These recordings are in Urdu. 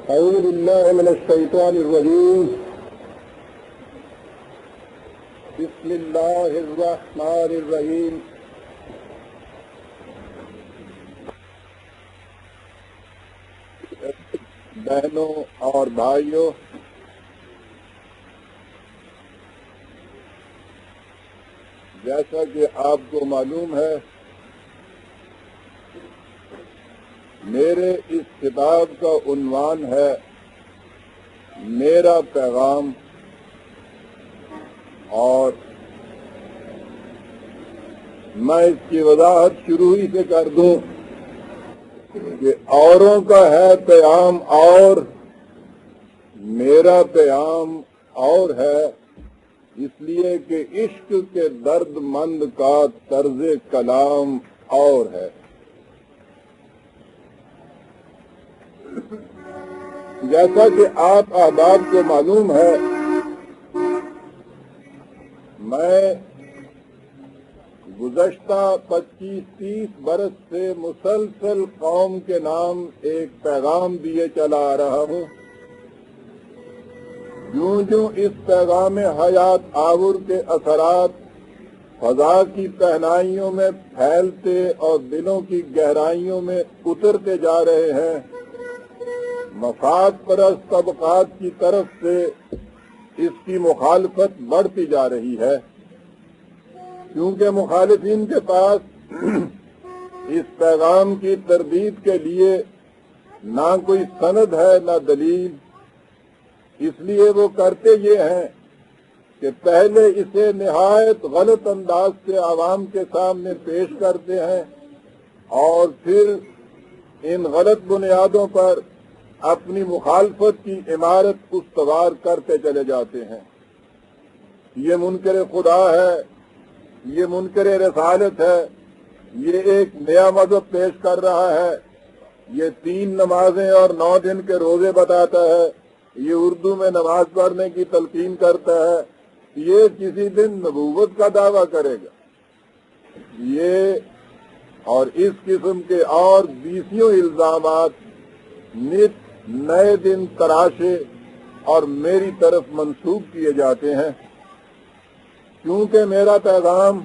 أعوذ بالله من الشيطان الرجيم. بسم الله الرحمن الرحيم. بہنوں اور بھائیوں، جیسا کہ آپ کو معلوم ہے، میرے اس کتاب کا عنوان ہے میرا پیغام، اور میں اس کی وضاحت شروع ہی سے کر دوں کہ اوروں کا ہے پیام اور میرا پیام اور ہے، اس لیے کہ عشق کے درد مند کا طرز کلام اور ہے۔ جیسا کہ آپ احباب کو معلوم ہے، میں گزشتہ 25-30 برس سے مسلسل قوم کے نام ایک پیغام دیے چلا آ رہا ہوں۔ جوں جوں اس پیغام حیات آور کے اثرات فضا کی تہنائیوں میں پھیلتے اور دلوں کی گہرائیوں میں اترتے جا رہے ہیں، مفاد پرست طبقات کی طرف سے اس کی مخالفت بڑھتی جا رہی ہے، کیونکہ مخالفین کے پاس اس پیغام کی تردید کے لیے نہ کوئی سند ہے نہ دلیل۔ اس لیے وہ کرتے یہ ہیں کہ پہلے اسے نہایت غلط انداز سے عوام کے سامنے پیش کرتے ہیں اور پھر ان غلط بنیادوں پر اپنی مخالفت کی عمارت استوار کرتے چلے جاتے ہیں۔ یہ منکر خدا ہے، یہ منکر رسالت ہے، یہ ایک نیا مذہب پیش کر رہا ہے، یہ 3 نمازیں اور 9 دن کے روزے بتاتا ہے، یہ اردو میں نماز پڑھنے کی تلقین کرتا ہے، یہ کسی دن نبوت کا دعویٰ کرے گا، یہ اور اس قسم کے اور 20 الزامات نت نئے دن تراشے اور میری طرف منسوب کیے جاتے ہیں۔ کیونکہ میرا پیغام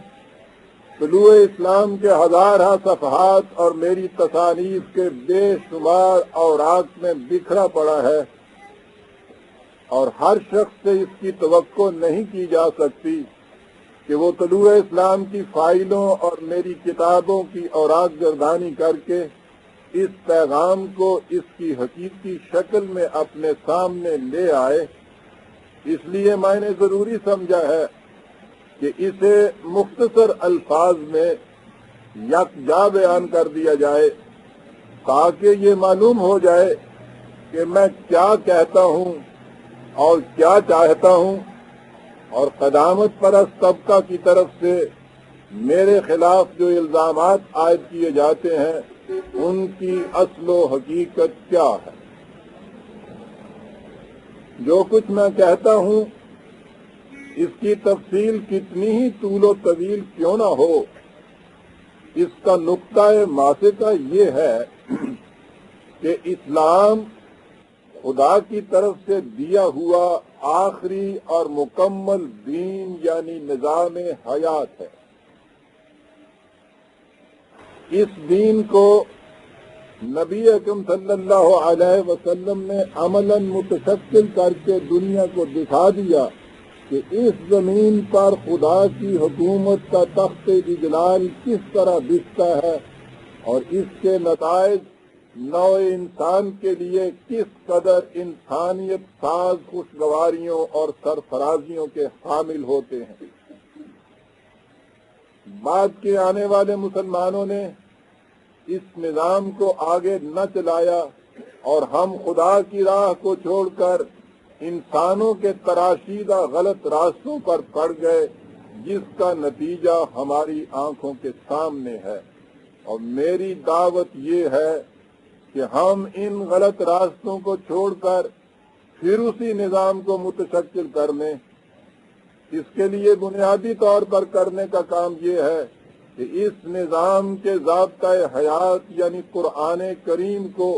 طلوع اسلام کے ہزارہ صفحات اور میری تصانیف کے بے شمار اوراق میں بکھرا پڑا ہے، اور ہر شخص سے اس کی توقع نہیں کی جا سکتی کہ وہ طلوع اسلام کی فائلوں اور میری کتابوں کی اوراق گردانی کر کے اس پیغام کو اس کی حقیقی شکل میں اپنے سامنے لے آئے۔ اس لیے میں نے ضروری سمجھا ہے کہ اسے مختصر الفاظ میں یکجا بیان کر دیا جائے، تاکہ یہ معلوم ہو جائے کہ میں کیا کہتا ہوں اور کیا چاہتا ہوں، اور قدامت پرست طبقہ کی طرف سے میرے خلاف جو الزامات عائد کیے جاتے ہیں ان کی اصل و حقیقت کیا ہے۔ جو کچھ میں کہتا ہوں اس کی تفصیل کتنی ہی طول و طویل کیوں نہ ہو، اس کا نقطہ ماسکہ یہ ہے کہ اسلام خدا کی طرف سے دیا ہوا آخری اور مکمل دین یعنی نظام حیات ہے۔ اس دین کو نبی اکرم صلی اللہ علیہ وسلم نے عملاً متشکل کر کے دنیا کو دکھا دیا کہ اس زمین پر خدا کی حکومت کا تخت اجلال کس طرح دکھتا ہے، اور اس کے نتائج نوع انسان کے لیے کس قدر انسانیت ساز خوشگواریوں اور سرفرازیوں کے حامل ہوتے ہیں۔ بعد کے آنے والے مسلمانوں نے اس نظام کو آگے نہ چلایا اور ہم خدا کی راہ کو چھوڑ کر انسانوں کے تراشیدہ غلط راستوں پر پڑ گئے، جس کا نتیجہ ہماری آنکھوں کے سامنے ہے۔ اور میری دعوت یہ ہے کہ ہم ان غلط راستوں کو چھوڑ کر پھر اسی نظام کو متشکل کرنے، اس کے لیے بنیادی طور پر کرنے کا کام یہ ہے کہ اس نظام کے ضابطۂ حیات یعنی قرآن کریم کو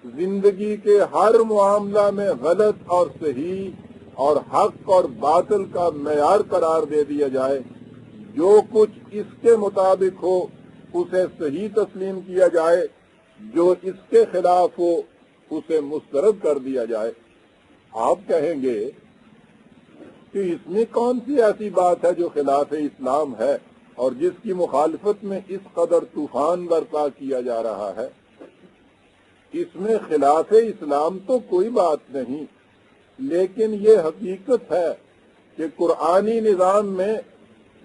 زندگی کے ہر معاملہ میں غلط اور صحیح اور حق اور باطل کا معیار قرار دے دیا جائے، جو کچھ اس کے مطابق ہو اسے صحیح تسلیم کیا جائے، جو اس کے خلاف ہو اسے مسترد کر دیا جائے۔ آپ کہیں گے کہ اس میں کون سی ایسی بات ہے جو خلاف اسلام ہے اور جس کی مخالفت میں اس قدر طوفان برپا کیا جا رہا ہے؟ اس میں خلاف اسلام تو کوئی بات نہیں، لیکن یہ حقیقت ہے کہ قرآنی نظام میں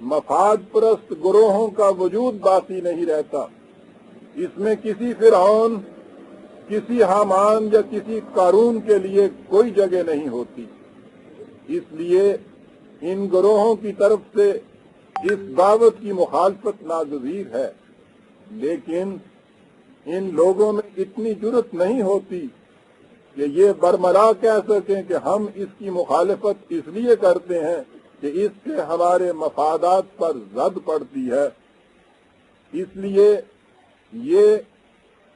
مفاد پرست گروہوں کا وجود باقی نہیں رہتا۔ اس میں کسی فرعون، کسی حامان یا کسی قارون کے لیے کوئی جگہ نہیں ہوتی۔ اس لیے ان گروہوں کی طرف سے اس دعوت کی مخالفت ناگزیر ہے، لیکن ان لوگوں میں اتنی جرأت نہیں ہوتی کہ یہ برملا کہہ سکیں کہ ہم اس کی مخالفت اس لیے کرتے ہیں کہ اس سے ہمارے مفادات پر زد پڑتی ہے۔ اس لیے یہ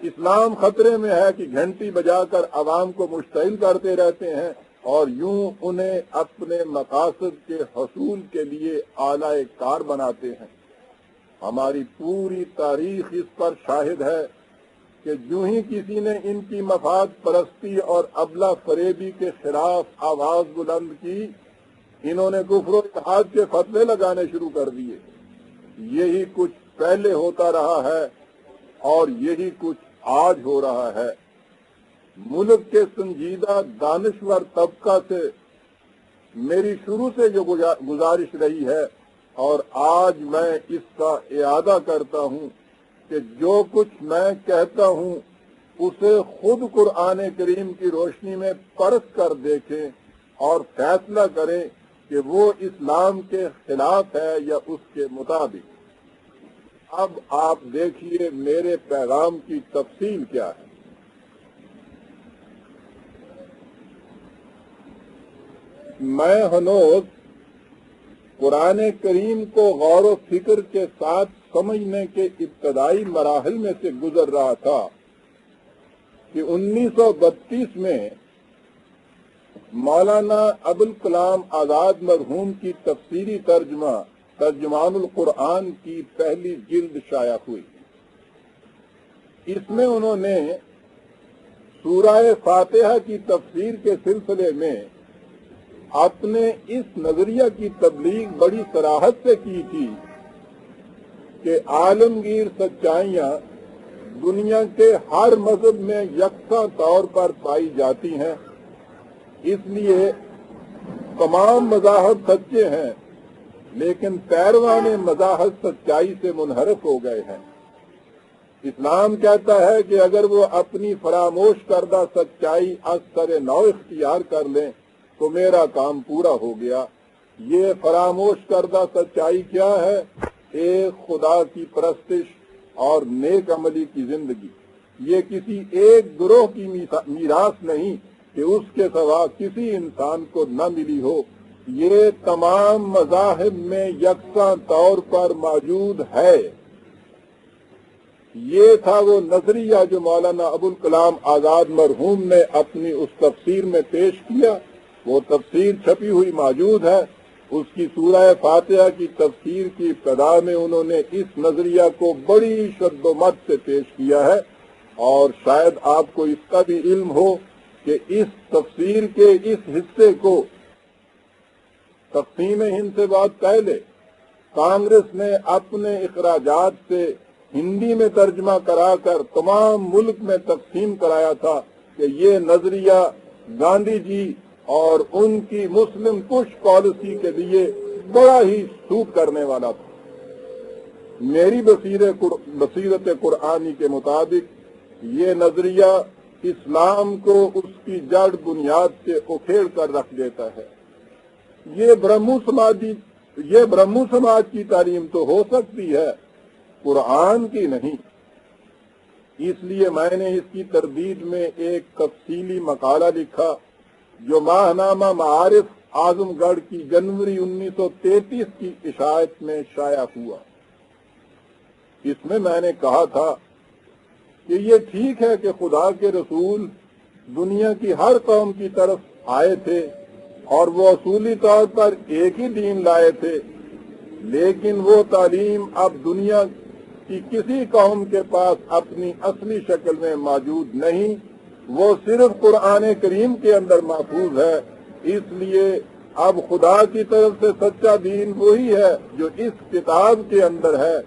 اسلام خطرے میں ہے کہ گھنٹی بجا کر عوام کو مشتعل کرتے رہتے ہیں اور یوں انہیں اپنے مقاصد کے حصول کے لیے آلہ کار بناتے ہیں۔ ہماری پوری تاریخ اس پر شاہد ہے کہ جو ہی کسی نے ان کی مفاد پرستی اور ابلا فریبی کے خلاف آواز بلند کی، انہوں نے کفر و الحاد کے فتوے لگانے شروع کر دیے۔ یہی کچھ پہلے ہوتا رہا ہے اور یہی کچھ آج ہو رہا ہے۔ ملک کے سنجیدہ دانشور طبقہ سے میری شروع سے جو گزارش رہی ہے اور آج میں اس کا اعادہ کرتا ہوں کہ جو کچھ میں کہتا ہوں اسے خود قرآن کریم کی روشنی میں پرکھ کر دیکھیں اور فیصلہ کریں کہ وہ اسلام کے خلاف ہے یا اس کے مطابق۔ اب آپ دیکھیے میرے پیغام کی تفصیل کیا ہے۔ میں ہنوز قرآن کریم کو غور و فکر کے ساتھ سمجھنے کے ابتدائی مراحل میں سے گزر رہا تھا کہ 1932 میں مولانا ابوالکلام آزاد مرحوم کی تفسیری ترجمان القرآن کی پہلی جلد شائع ہوئی۔ اس میں انہوں نے سورہ فاتحہ کی تفسیر کے سلسلے میں اپنے اس نظریہ کی تبلیغ بڑی صراحت سے کی تھی کہ عالمگیر سچائیاں دنیا کے ہر مذہب میں یکساں طور پر پائی جاتی ہیں، اس لیے تمام مذاہب سچے ہیں، لیکن پیروان مذاہب سچائی سے منحرف ہو گئے ہیں۔ اسلام کہتا ہے کہ اگر وہ اپنی فراموش کردہ سچائی از سر نو اختیار کر لیں تو میرا کام پورا ہو گیا۔ یہ فراموش کردہ سچائی کیا ہے؟ ایک خدا کی پرستش اور نیک عملی کی زندگی۔ یہ کسی ایک گروہ کی میراث نہیں کہ اس کے سوا کسی انسان کو نہ ملی ہو، یہ تمام مذاہب میں یکساں طور پر موجود ہے۔ یہ تھا وہ نظریہ جو مولانا ابوالکلام آزاد مرحوم نے اپنی اس تفسیر میں پیش کیا۔ وہ تفسیر چھپی ہوئی موجود ہے۔ اس کی سورہ فاتحہ کی تفسیر کی ابتدا میں انہوں نے اس نظریہ کو بڑی شد و مت سے پیش کیا ہے، اور شاید آپ کو اس کا بھی علم ہو کہ اس تفسیر کے اس حصے کو تقسیم ہند سے بہت پہلے کانگریس نے اپنے اخراجات سے ہندی میں ترجمہ کرا کر تمام ملک میں تقسیم کرایا تھا کہ یہ نظریہ گاندھی جی اور ان کی مسلم پش پالیسی کے لیے بڑا ہی سوٹ کرنے والا تھا۔ میری بصیرت قرآنی کے مطابق یہ نظریہ اسلام کو اس کی جڑ بنیاد سے اکھیڑ کر رکھ دیتا ہے۔ یہ برہمو سماج کی تعلیم تو ہو سکتی ہے، قرآن کی نہیں۔ اس لیے میں نے اس کی تردید میں ایک تفصیلی مقالہ لکھا جو ماہنامہ معارف اعظم گڑھ کی جنوری 1933 کی اشاعت میں شائع ہوا۔ اس میں نے کہا تھا کہ یہ ٹھیک ہے کہ خدا کے رسول دنیا کی ہر قوم کی طرف آئے تھے اور وہ اصولی طور پر ایک ہی دین لائے تھے، لیکن وہ تعلیم اب دنیا کی کسی قوم کے پاس اپنی اصلی شکل میں موجود نہیں، وہ صرف قرآن کریم کے اندر محفوظ ہے۔ اس لیے اب خدا کی طرف سے سچا دین وہی ہے جو اس کتاب کے اندر ہے۔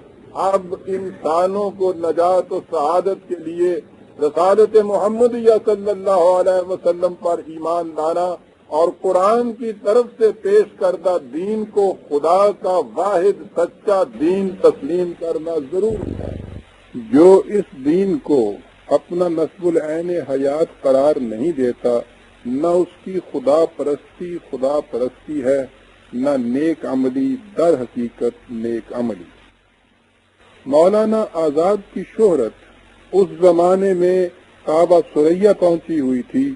اب انسانوں کو نجات و سعادت کے لیے رسالت محمدیہ صلی اللہ علیہ وسلم پر ایمان لانا اور قرآن کی طرف سے پیش کردہ دین کو خدا کا واحد سچا دین تسلیم کرنا ضروری ہے۔ جو اس دین کو اپنا نصب العین حیات قرار نہیں دیتا، نہ اس کی خدا پرستی ہے، نہ نیک عملی در حقیقت نیک عملی۔ مولانا آزاد کی شہرت اس زمانے میں کعبہ ثریا پہنچی ہوئی تھی۔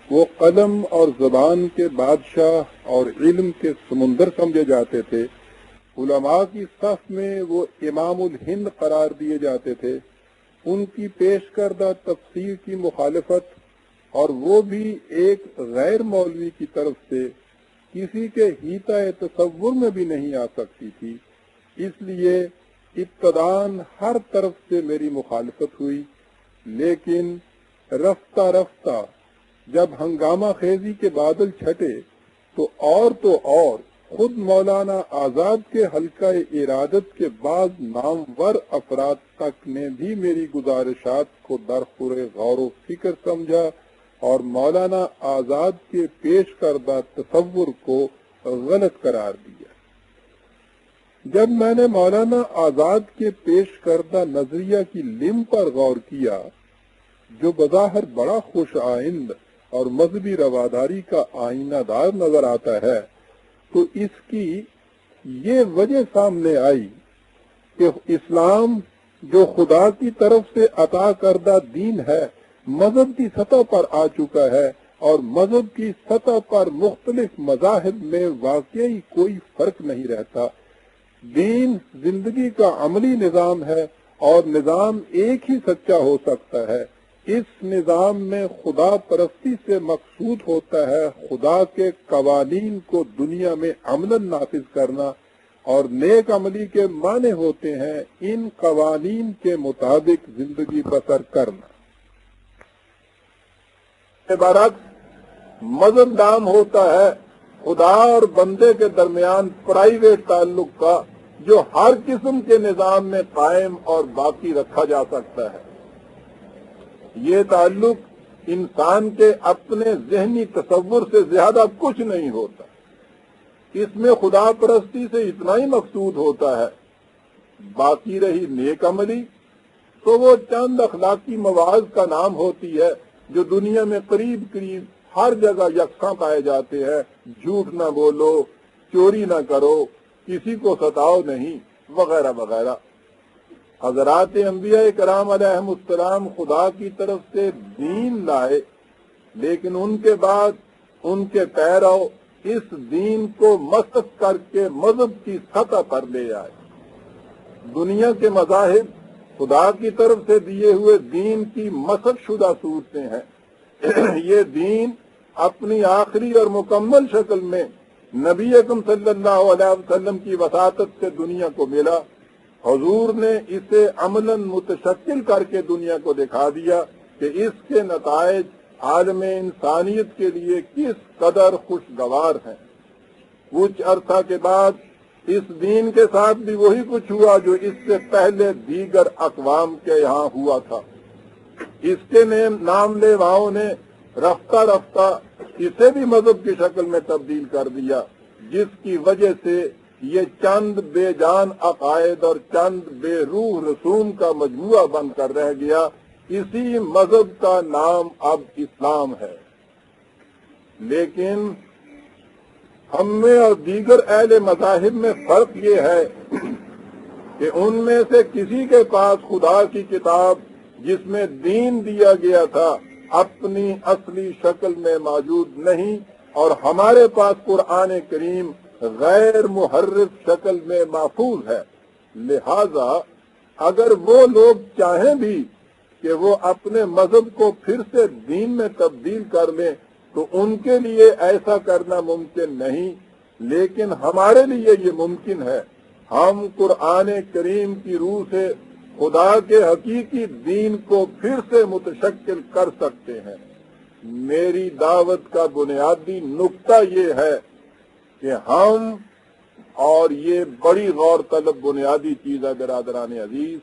وہ قلم اور زبان کے بادشاہ اور علم کے سمندر سمجھے جاتے تھے۔ علماء کی صف میں وہ امام الہند قرار دیے جاتے تھے۔ ان کی پیش کردہ تفسیر کی مخالفت، اور وہ بھی ایک غیر مولوی کی طرف سے، کسی کے حیطہ تصور میں بھی نہیں آ سکتی تھی۔ اس لیے ابتداً ہر طرف سے میری مخالفت ہوئی، لیکن رفتہ رفتہ جب ہنگامہ خیزی کے بادل چھٹے تو اور خود مولانا آزاد کے حلقہ ارادت کے بعض نامور افراد تک نے بھی میری گزارشات کو درخور غور و فکر سمجھا اور مولانا آزاد کے پیش کردہ تصور کو غلط قرار دیا۔ جب میں نے مولانا آزاد کے پیش کردہ نظریہ کی لم پر غور کیا، جو بظاہر بڑا خوش آئند اور مذہبی رواداری کا آئینہ دار نظر آتا ہے، تو اس کی یہ وجہ سامنے آئی کہ اسلام جو خدا کی طرف سے عطا کردہ دین ہے، مذہب کی سطح پر آ چکا ہے، اور مذہب کی سطح پر مختلف مذاہب میں واقعی کوئی فرق نہیں رہتا۔ دین زندگی کا عملی نظام ہے اور نظام ایک ہی سچا ہو سکتا ہے۔ اس نظام میں خدا پرستی سے مقصود ہوتا ہے خدا کے قوانین کو دنیا میں عملاً نافذ کرنا، اور نیک عملی کے معنی ہوتے ہیں ان قوانین کے مطابق زندگی بسر کرنا۔ عبارت مذہب نام ہوتا ہے خدا اور بندے کے درمیان پرائیویٹ تعلق کا، جو ہر قسم کے نظام میں قائم اور باقی رکھا جا سکتا ہے۔ یہ تعلق انسان کے اپنے ذہنی تصور سے زیادہ کچھ نہیں ہوتا۔ اس میں خدا پرستی سے اتنا ہی مقصود ہوتا ہے۔ باقی رہی نیک عملی تو وہ چند اخلاقی مواعظ کا نام ہوتی ہے جو دنیا میں قریب ہر جگہ یکساں پائے جاتے ہیں۔ جھوٹ نہ بولو، چوری نہ کرو، کسی کو ستاؤ نہیں، وغیرہ وغیرہ۔ حضرات انبیاء کرام علیہم السلام خدا کی طرف سے دین لائے، لیکن ان کے بعد ان کے پیرو اس دین کو مسخ کر کے مذہب کی سطح پر لے آئے۔ دنیا کے مذاہب خدا کی طرف سے دیے ہوئے دین کی مسخ شدہ صورتیں ہیں۔ یہ دین اپنی آخری اور مکمل شکل میں نبی اکرم صلی اللہ علیہ وسلم کی وساطت سے دنیا کو ملا۔ حضور نے اسے عملاً متشکل کر کے دنیا کو دکھا دیا کہ اس کے نتائج عالم انسانیت کے لیے کس قدر خوشگوار ہیں۔ کچھ عرصہ کے بعد اس دین کے ساتھ بھی وہی کچھ ہوا جو اس سے پہلے دیگر اقوام کے یہاں ہوا تھا۔ اس کے نام لیواؤں نے رفتہ رفتہ اسے بھی مذہب کی شکل میں تبدیل کر دیا، جس کی وجہ سے یہ چند بے جان عقائد اور چند بے روح رسوم کا مجموعہ بن کر رہ گیا۔ اسی مذہب کا نام اب اسلام ہے، لیکن ہم میں اور دیگر اہل مذاہب میں فرق یہ ہے کہ ان میں سے کسی کے پاس خدا کی کتاب جس میں دین دیا گیا تھا اپنی اصلی شکل میں موجود نہیں، اور ہمارے پاس قرآن کریم غیر محرف شکل میں محفوظ ہے۔ لہذا اگر وہ لوگ چاہیں بھی کہ وہ اپنے مذہب کو پھر سے دین میں تبدیل کر لیں تو ان کے لیے ایسا کرنا ممکن نہیں، لیکن ہمارے لیے یہ ممکن ہے۔ ہم قرآن کریم کی روح سے خدا کے حقیقی دین کو پھر سے متشکل کر سکتے ہیں۔ میری دعوت کا بنیادی نقطہ یہ ہے کہ ہم، اور یہ بڑی غور طلب بنیادی چیز ہے برادران عزیز،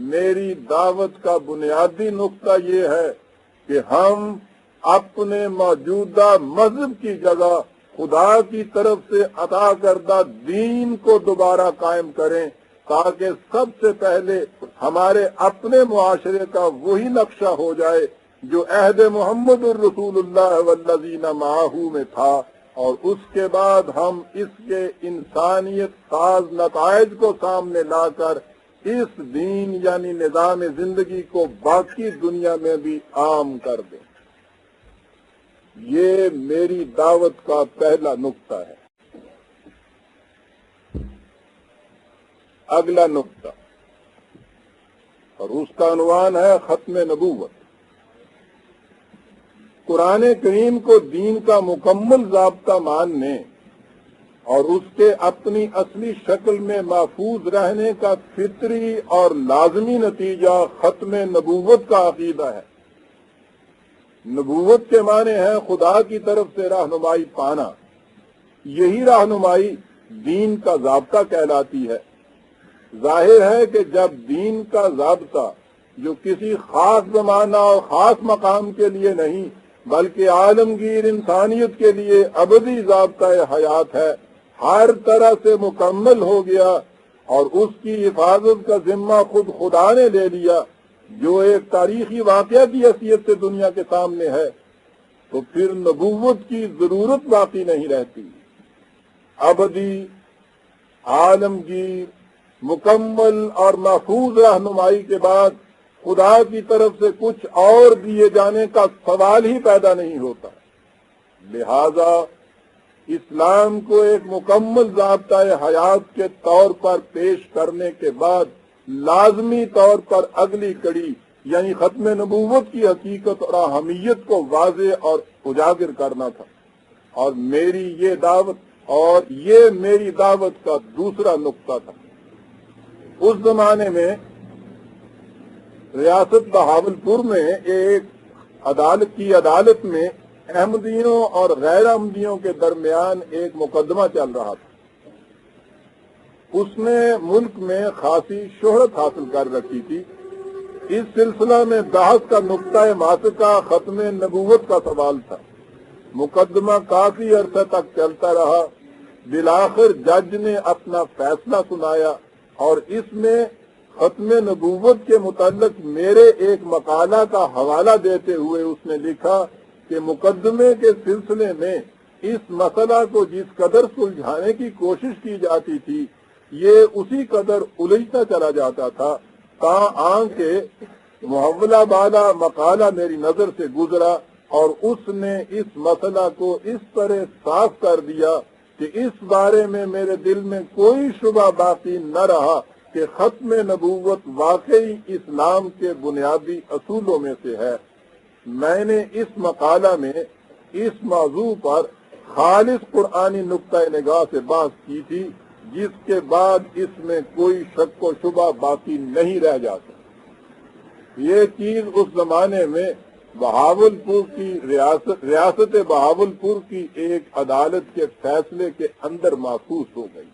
میری دعوت کا بنیادی نقطہ یہ ہے کہ ہم اپنے موجودہ مذہب کی جگہ خدا کی طرف سے عطا کردہ دین کو دوبارہ قائم کریں، تاکہ سب سے پہلے ہمارے اپنے معاشرے کا وہی نقشہ ہو جائے جو عہد محمد الرسول اللہ والذین معہ میں تھا، اور اس کے بعد ہم اس کے انسانیت ساز نتائج کو سامنے لا کر اس دین یعنی نظام زندگی کو باقی دنیا میں بھی عام کر دیں۔ یہ میری دعوت کا پہلا نقطہ ہے۔ اگلا نقطہ، اور اس کا عنوان ہے ختم نبوت۔ قرآن کریم کو دین کا مکمل ضابطہ ماننے اور اس کے اپنی اصلی شکل میں محفوظ رہنے کا فطری اور لازمی نتیجہ ختم نبوت کا عقیدہ ہے۔ نبوت کے معنی ہے خدا کی طرف سے رہنمائی پانا۔ یہی رہنمائی دین کا ضابطہ کہلاتی ہے۔ ظاہر ہے کہ جب دین کا ضابطہ، جو کسی خاص زمانہ اور خاص مقام کے لیے نہیں بلکہ عالمگیر انسانیت کے لیے ابدی ضابطۂ حیات ہے، ہر طرح سے مکمل ہو گیا اور اس کی حفاظت کا ذمہ خود خدا نے لے لیا، جو ایک تاریخی واقعہ کی حیثیت سے دنیا کے سامنے ہے، تو پھر نبوت کی ضرورت باقی نہیں رہتی۔ ابدی، عالمگیر، مکمل اور محفوظ رہنمائی کے بعد خدا کی طرف سے کچھ اور دیے جانے کا سوال ہی پیدا نہیں ہوتا۔ لہذا اسلام کو ایک مکمل ضابطۂ حیات کے طور پر پیش کرنے کے بعد لازمی طور پر اگلی کڑی یعنی ختم نبوت کی حقیقت اور اہمیت کو واضح اور اجاگر کرنا تھا، اور یہ میری دعوت کا دوسرا نقطہ تھا۔ اس زمانے میں ریاست بہاولپور میں ایک عدالت میں احمدیوں اور غیر احمدیوں کے درمیان ایک مقدمہ چل رہا تھا۔ اس نے ملک میں خاصی شہرت حاصل کر رکھی تھی۔ اس سلسلہ میں بحث کا نقطۂ ماسکہ ختم نبوت کا سوال تھا۔ مقدمہ کافی عرصے تک چلتا رہا۔ بالآخر جج نے اپنا فیصلہ سنایا اور اس میں ختم نبوت کے متعلق میرے ایک مقالہ کا حوالہ دیتے ہوئے اس نے لکھا کہ مقدمے کے سلسلے میں اس مسئلہ کو جس قدر سلجھانے کی کوشش کی جاتی تھی، یہ اسی قدر الجھتا چلا جاتا تھا، تاں کہ محولہ بالا مقالہ میری نظر سے گزرا اور اس نے اس مسئلہ کو اس طرح صاف کر دیا کہ اس بارے میں میرے دل میں کوئی شبہ باقی نہ رہا کہ ختم نبوت واقعی اسلام کے بنیادی اصولوں میں سے ہے۔ میں نے اس مقالہ میں اس موضوع پر خالص قرآنی نقطۂ نگاہ سے بحث کی تھی، جس کے بعد اس میں کوئی شک و شبہ باقی نہیں رہ جاتا۔ یہ چیز اس زمانے میں بہاولپور کی ریاست بہاولپور کی ایک عدالت کے فیصلے کے اندر محسوس ہو گئی۔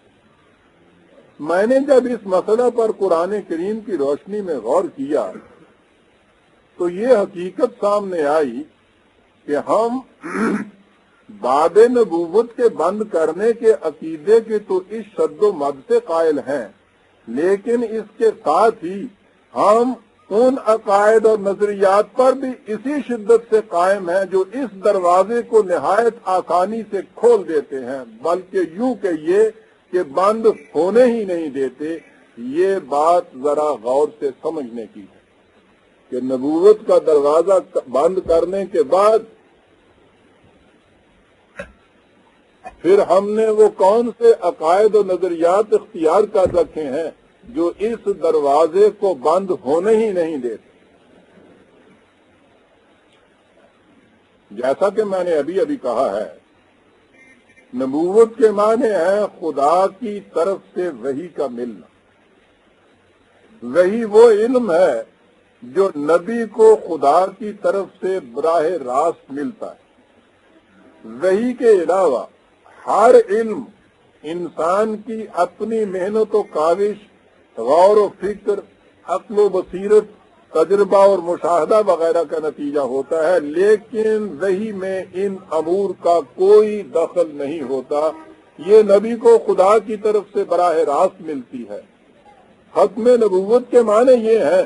میں نے جب اس مسئلہ پر قرآن کریم کی روشنی میں غور کیا تو یہ حقیقت سامنے آئی کہ ہم باب نبوت کے بند کرنے کے عقیدے کے تو اس شد و مد سے قائل ہیں، لیکن اس کے ساتھ ہی ہم ان عقائد اور نظریات پر بھی اسی شدت سے قائم ہیں جو اس دروازے کو نہایت آسانی سے کھول دیتے ہیں، بلکہ یوں کہ بند ہونے ہی نہیں دیتے۔ یہ بات ذرا غور سے سمجھنے کی ہے کہ نبوت کا دروازہ بند کرنے کے بعد پھر ہم نے وہ کون سے عقائد و نظریات اختیار کر رکھے ہیں جو اس دروازے کو بند ہونے ہی نہیں دیتے۔ جیسا کہ میں نے ابھی ابھی کہا ہے، نبوت کے معنی ہے خدا کی طرف سے وحی کا ملنا۔ وحی وہ علم ہے جو نبی کو خدا کی طرف سے براہ راست ملتا ہے۔ وحی کے علاوہ ہر علم انسان کی اپنی محنت و کاوش، غور و فکر، عقل و بصیرت، تجربہ اور مشاہدہ وغیرہ کا نتیجہ ہوتا ہے، لیکن وحی میں ان امور کا کوئی دخل نہیں ہوتا۔ یہ نبی کو خدا کی طرف سے براہ راست ملتی ہے۔ ختم نبوت کے معنی یہ ہے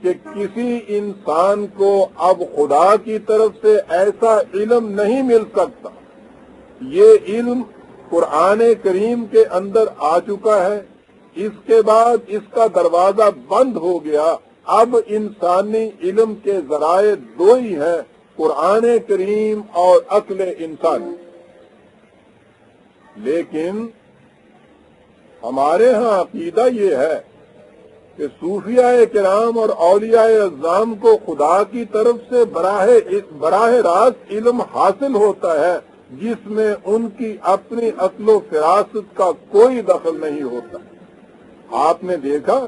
کہ کسی انسان کو اب خدا کی طرف سے ایسا علم نہیں مل سکتا۔ یہ علم قرآن کریم کے اندر آ چکا ہے، اس کے بعد اس کا دروازہ بند ہو گیا۔ اب انسانی علم کے ذرائع دو ہی ہیں، قرآن کریم اور عقل انسانی۔ لیکن ہمارے ہاں عقیدہ یہ ہے کہ صوفیاء کرام اور اولیاء اعظام کو خدا کی طرف سے براہ راست علم حاصل ہوتا ہے، جس میں ان کی اپنی عقل و فراست کا کوئی دخل نہیں ہوتا۔ آپ نے دیکھا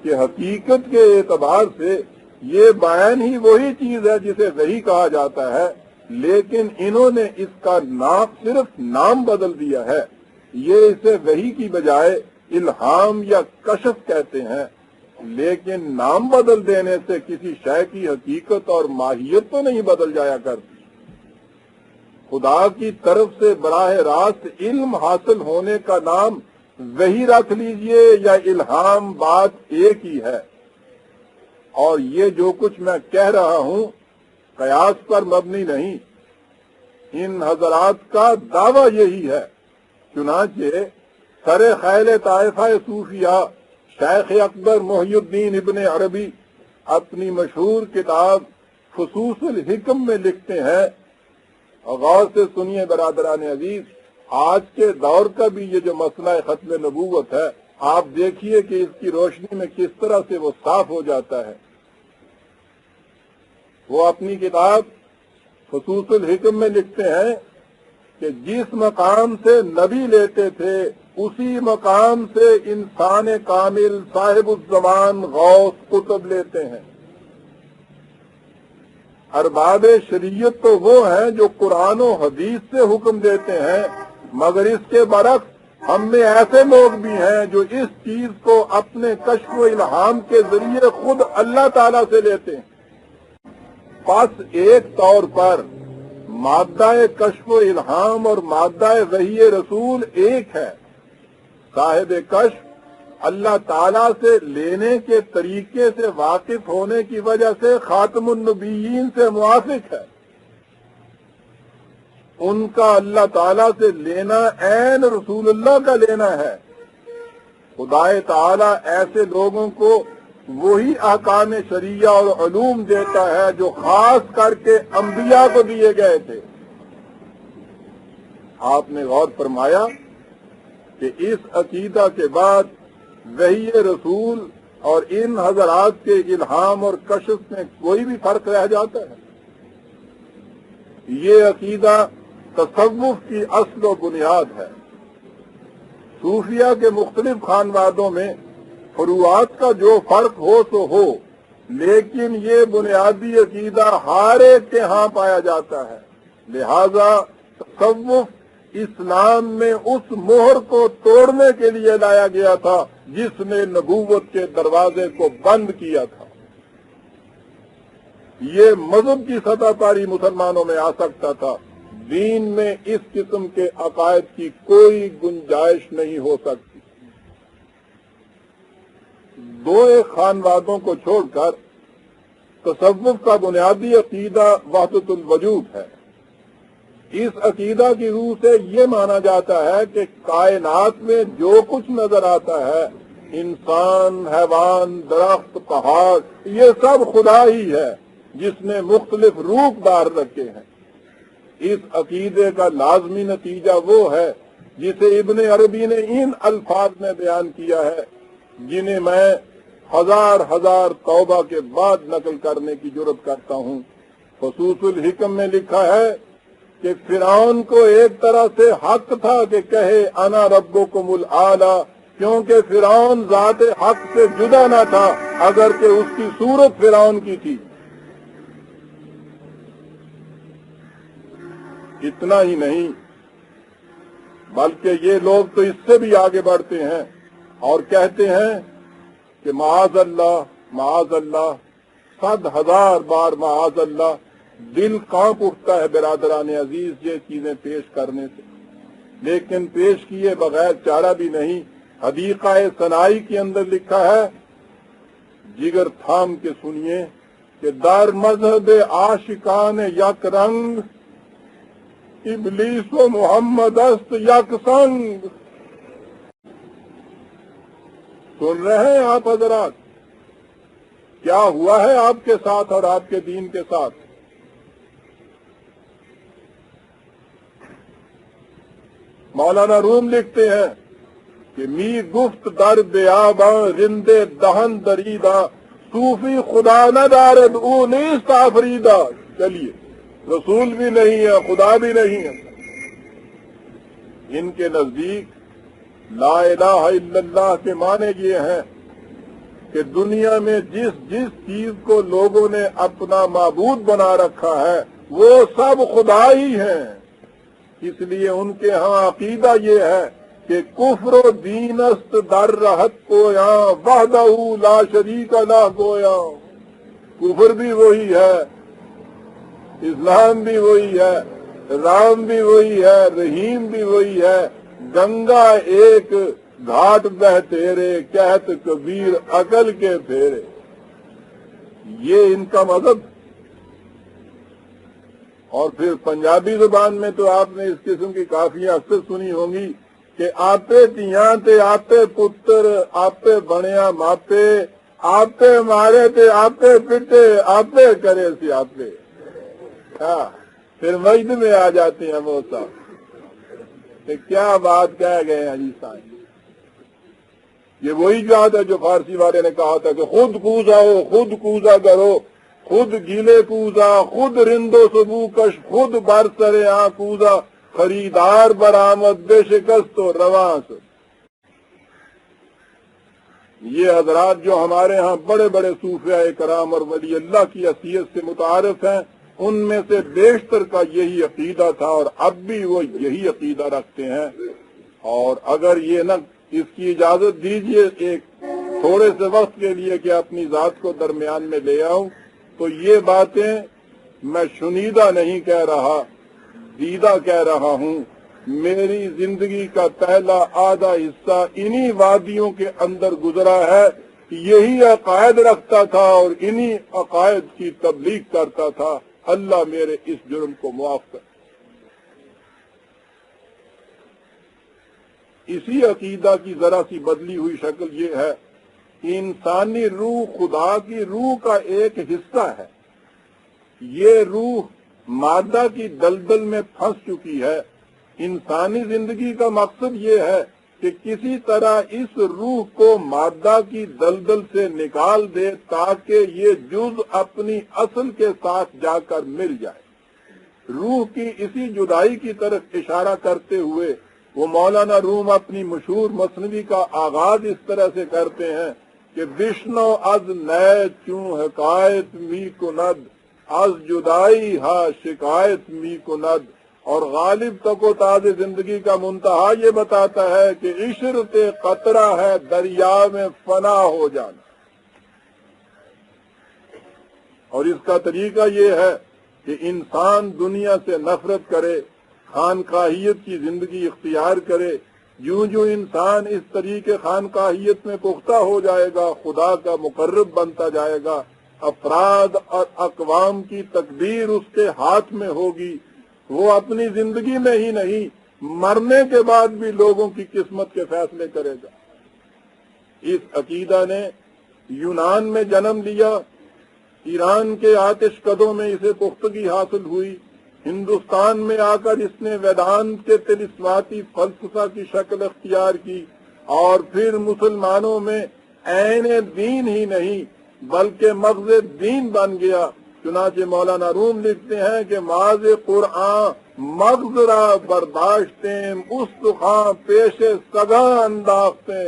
کہ حقیقت کے اعتبار سے یہ بیان ہی وہی چیز ہے جسے وحی کہا جاتا ہے، لیکن انہوں نے اس کا صرف نام بدل دیا ہے۔ یہ اسے وحی کی بجائے الہام یا کشف کہتے ہیں، لیکن نام بدل دینے سے کسی شے کی حقیقت اور ماہیت تو نہیں بدل جایا کرتی۔ خدا کی طرف سے براہ راست علم حاصل ہونے کا نام وحی رکھ لیجئے یا الہام، بات ایک ہی ہے۔ اور یہ جو کچھ میں کہہ رہا ہوں قیاس پر مبنی نہیں، ان حضرات کا دعویٰ یہی ہے۔ چنانچہ سر خیل طائفہ صوفیہ شیخ اکبر محی الدین ابن عربی اپنی مشہور کتاب فصوص الحکم میں لکھتے ہیں، غور سے سنیے برادران عزیز، آج کے دور کا بھی یہ جو مسئلہ ختم نبوت ہے، آپ دیکھیے کہ اس کی روشنی میں کس طرح سے وہ صاف ہو جاتا ہے۔ وہ اپنی کتاب فصوص الحکم میں لکھتے ہیں کہ جس مقام سے نبی لیتے تھے اسی مقام سے انسان کامل صاحب الزمان غوث قطب لیتے ہیں۔ ارباب شریعت تو وہ ہیں جو قرآن و حدیث سے حکم دیتے ہیں، مگر اس کے برعکس ہم میں ایسے لوگ بھی ہیں جو اس چیز کو اپنے کشف و الہام کے ذریعے خود اللہ تعالیٰ سے لیتے ہیں۔ پس ایک طور پر مادہ کشف و الہام اور مادہ وحی رسول ایک ہے۔ صاحب کشف اللہ تعالیٰ سے لینے کے طریقے سے واقف ہونے کی وجہ سے خاتم النبیین سے موافق ہے۔ ان کا اللہ تعالیٰ سے لینا عین رسول اللہ کا لینا ہے۔ خدا تعالیٰ ایسے لوگوں کو وہی احکام شریعہ اور علوم دیتا ہے جو خاص کر کے انبیاء کو دیے گئے تھے۔ آپ نے غور فرمایا کہ اس عقیدہ کے بعد وحی رسول اور ان حضرات کے الہام اور کشف میں کوئی بھی فرق رہ جاتا ہے؟ یہ عقیدہ تصوف کی اصل و بنیاد ہے۔ صوفیہ کے مختلف خانوادوں میں فروعات کا جو فرق ہو سو ہو، لیکن یہ بنیادی عقیدہ ہر ایک کے ہاں پایا جاتا ہے۔ لہذا تصوف اسلام میں اس مہر کو توڑنے کے لیے لایا گیا تھا جس نے نبوت کے دروازے کو بند کیا تھا۔ یہ مذہب کی سطح پر ہی مسلمانوں میں آ سکتا تھا، دین میں اس قسم کے عقائد کی کوئی گنجائش نہیں ہو سکتی۔ دو ایک خانوادوں کو چھوڑ کر تصوف کا بنیادی عقیدہ وحدت الوجود ہے۔ اس عقیدہ کی روح سے یہ مانا جاتا ہے کہ کائنات میں جو کچھ نظر آتا ہے، انسان، حیوان، درخت، پہاڑ، یہ سب خدا ہی ہے جس نے مختلف روپ دار رکھے ہیں۔ اس عقیدے کا لازمی نتیجہ وہ ہے جسے ابن عربی نے ان الفاظ میں بیان کیا ہے، جنہیں میں ہزار توبہ کے بعد نقل کرنے کی جرات کرتا ہوں۔ خصوص الحکم میں لکھا ہے کہ فرعون کو ایک طرح سے حق تھا کہ کہے انا ربکم الاعلی، کیونکہ فرعون ذات حق سے جدا نہ تھا اگرچہ اس کی صورت فرعون کی تھی۔ اتنا ہی نہیں بلکہ یہ لوگ تو اس سے بھی آگے بڑھتے ہیں اور کہتے ہیں کہ معاذ اللہ 100,000 بار معاذ اللہ، دل کانپ اٹھتا ہے برادران عزیز یہ چیزیں پیش کرنے سے، لیکن پیش کیے بغیر چارہ بھی نہیں۔ حدیقہ ثنائی کے اندر لکھا ہے، جگر تھام کے سنیے کہ در مذہب عاشقان یک رنگ، ابلیس و محمد است یک سنگ۔ سن رہے ہیں آپ حضرات کیا ہوا ہے آپ کے ساتھ اور آپ کے دین کے ساتھ؟ مولانا روم لکھتے ہیں کہ می گفت در بیاباں رندے دہن دریدہ، صوفی خدا نہ دارد او نیست آفریدہ۔ چلیے، رسول بھی نہیں ہے، خدا بھی نہیں ہے۔ ان کے نزدیک لا الہ الا اللہ کے معنی یہ ہیں کہ دنیا میں جس چیز کو لوگوں نے اپنا معبود بنا رکھا ہے وہ سب خدا ہی ہیں۔ اس لیے ان کے ہاں عقیدہ یہ ہے کہ کفر و دین است در رہت کویا، وحدہ لا شریک لہ گویا۔ کفر بھی وہی ہے، اسلام بھی وہی ہے، رام بھی وہی ہے، رحیم بھی وہی ہے۔ گنگا ایک گھاٹ بہ تیرے، کہت کبیر عقل کے پھیرے۔ یہ ان کا مذہب۔ اور پھر پنجابی زبان میں تو آپ نے اس قسم کی کافیاں اکثر سنی ہوں گی کہ آپے تیاں تے آپے پتر، آپے بنیا ماپے، آپے مارے تے آپے پٹے، آپے کرے سی آپے۔ ہاں، پھر مجد میں آ جاتے ہیں وہ صاحب کہ کیا بات کہہ گئے ہیں جی صاحب۔ یہ وہی بات ہے جو فارسی والے نے کہا تھا کہ خود کوزا ہو، خود کوزا کرو، خود گیلے کوزا، خود رندو سبو کش، خود برسرے آ کوزا، خریدار برآمد بے شکست و رواں سے۔ یہ حضرات جو ہمارے ہاں بڑے بڑے صوفیاء کرام اور ولی اللہ کی حیثیت سے متعارف ہیں، ان میں سے بیشتر کا یہی عقیدہ تھا اور اب بھی وہ یہی عقیدہ رکھتے ہیں۔ اور اگر یہ نہ اس کی اجازت دیجیے ایک تھوڑے سے وقت کے لیے کہ اپنی ذات کو درمیان میں لے آؤں، تو یہ باتیں میں شنیدہ نہیں کہہ رہا، دیدہ کہہ رہا ہوں۔ میری زندگی کا پہلا آدھا حصہ انہی وادیوں کے اندر گزرا ہے، یہی عقائد رکھتا تھا اور انہی عقائد کی تبلیغ کرتا تھا۔ اللہ میرے اس جرم کو معاف کر۔ اسی عقیدہ کی ذرا سی بدلی ہوئی شکل یہ ہے کہ انسانی روح خدا کی روح کا ایک حصہ ہے۔ یہ روح مادہ کی دلدل میں پھنس چکی ہے۔ انسانی زندگی کا مقصد یہ ہے کہ کسی طرح اس روح کو مادہ کی دلدل سے نکال دے تاکہ یہ جز اپنی اصل کے ساتھ جا کر مل جائے۔ روح کی اسی جدائی کی طرف اشارہ کرتے ہوئے وہ مولانا روم اپنی مشہور مثنوی کا آغاز اس طرح سے کرتے ہیں کہ بشنو از نئے چوں حکایت می کند، از جدائی ہا شکایت می کند۔ اور غالب تک و تاز زندگی کا منتہا یہ بتاتا ہے کہ عشرت قطرہ ہے دریا میں فنا ہو جانا۔ اور اس کا طریقہ یہ ہے کہ انسان دنیا سے نفرت کرے، خانقاہیت کی زندگی اختیار کرے۔ جو انسان اس طریقے خانقاہیت میں پختہ ہو جائے گا، خدا کا مقرب بنتا جائے گا، افراد اور اقوام کی تقدیر اس کے ہاتھ میں ہوگی۔ وہ اپنی زندگی میں ہی نہیں، مرنے کے بعد بھی لوگوں کی قسمت کے فیصلے کرے گا۔ اس عقیدہ نے یونان میں جنم لیا، ایران کے آتش کدوں میں اسے پختگی حاصل ہوئی، ہندوستان میں آ کر اس نے ویدانت کے تلسماتی فلسفہ کی شکل اختیار کی، اور پھر مسلمانوں میں عین دین ہی نہیں بلکہ مغز دین بن گیا، چنانچہ مولانا روم لکھتے ہیں کہ ماز قرآن مغزرہ برداشتیں استخاں پیش سگاں انداختیں.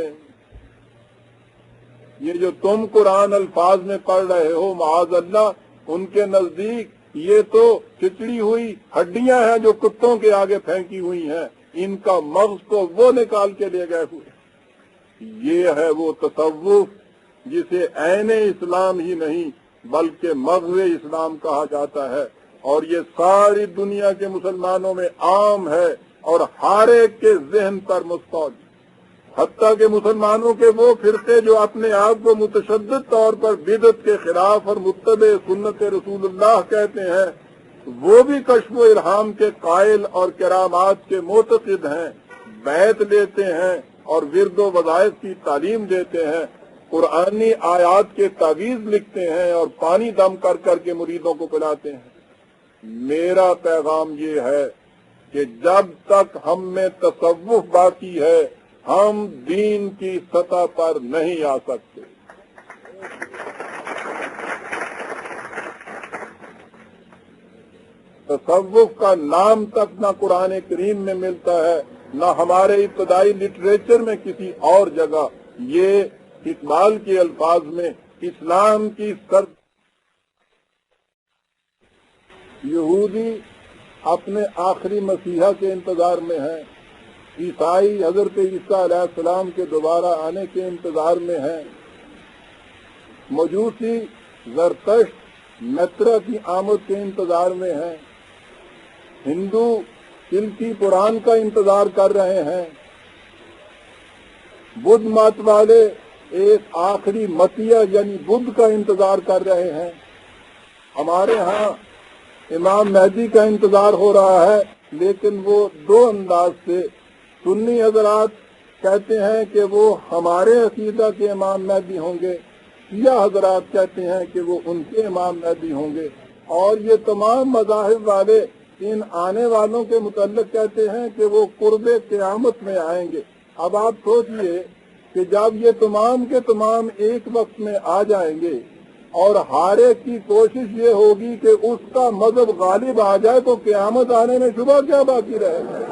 یہ جو تم قرآن الفاظ میں پڑھ رہے ہو معاذ اللہ، ان کے نزدیک یہ تو چچڑی ہوئی ہڈیاں ہیں جو کتوں کے آگے پھینکی ہوئی ہیں، ان کا مغز کو وہ نکال کے لے گئے ہوئے. یہ ہے وہ تصوف جسے عین اسلام ہی نہیں بلکہ مغز اسلام کہا جاتا ہے، اور یہ ساری دنیا کے مسلمانوں میں عام ہے اور ہر ایک کے ذہن پر مستعد. حتیٰ کہ مسلمانوں کے وہ فرقے جو اپنے آپ کو متشدد طور پر بدعت کے خلاف اور متبع سنت رسول اللہ کہتے ہیں، وہ بھی کشف و الہام کے قائل اور کرامات کے معتقد ہیں، بیعت لیتے ہیں اور ورد و وظائف کی تعلیم دیتے ہیں، قرآنی آیات کے تعویذ لکھتے ہیں اور پانی دم کر کر کے مریدوں کو پلاتے ہیں. میرا پیغام یہ ہے کہ جب تک ہم میں تصوف باقی ہے ہم دین کی سطح پر نہیں آ سکتے. تصوف کا نام تک نہ قرآن کریم میں ملتا ہے نہ ہمارے ابتدائی لٹریچر میں کسی اور جگہ. یہ اقبال کے الفاظ میں اسلام کی سر. یہودی اپنے آخری مسیحا کے انتظار میں ہیں، عیسائی حضرت عیسیٰ علیہ السلام کے دوبارہ آنے کے انتظار میں ہیں، مجوسی زرتشت مترا کی آمد کے انتظار میں ہیں، ہندو کلکی پران کا انتظار کر رہے ہیں، بدھ مت والے ایک آخری متیہ یعنی بدھ کا انتظار کر رہے ہیں. ہمارے ہاں امام مہدی کا انتظار ہو رہا ہے، لیکن وہ دو انداز سے. سنی حضرات کہتے ہیں کہ وہ ہمارے عقیدہ کے امام مہدی ہوں گے، شیعہ حضرات کہتے ہیں کہ وہ ان کے امام مہدی ہوں گے، اور یہ تمام مذاہب والے ان آنے والوں کے متعلق کہتے ہیں کہ وہ قرب قیامت میں آئیں گے. اب آپ سوچئے کہ جب یہ تمام کے تمام ایک وقت میں آ جائیں گے اور ہر ایک کی کوشش یہ ہوگی کہ اس کا مذہب غالب آ جائے تو قیامت آنے میں شبہ کیا باقی رہے گا؟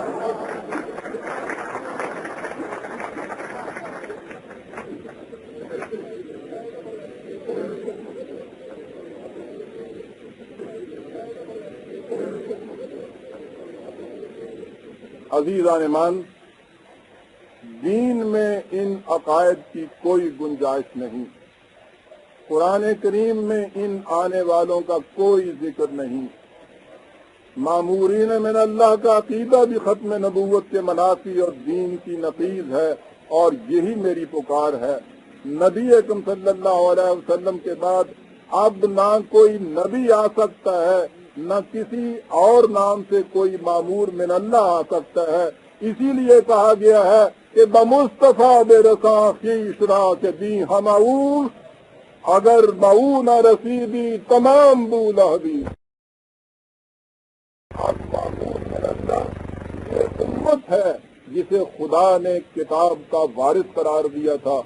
عزیزان ایمان، دین میں ان عقائد کی کوئی گنجائش نہیں. قرآن کریم میں ان آنے والوں کا کوئی ذکر نہیں. مامورین من اللہ کا عقیدہ بھی ختم نبوت کے منافی اور دین کی نقیض ہے، اور یہی میری پکار ہے. نبی اکرم صلی اللہ علیہ وسلم کے بعد اب نہ کوئی نبی آ سکتا ہے، نہ کسی اور نام سے کوئی مامور من اللہ آ سکتا ہے. اسی لیے کہا گیا ہے کہ بمصطفیٰ بے رساں خیش را کے دی ہماؤ، اگر مئو نہ رسیدی تمام بولا بھی. امت ہے جسے خدا نے کتاب کا وارث قرار دیا تھا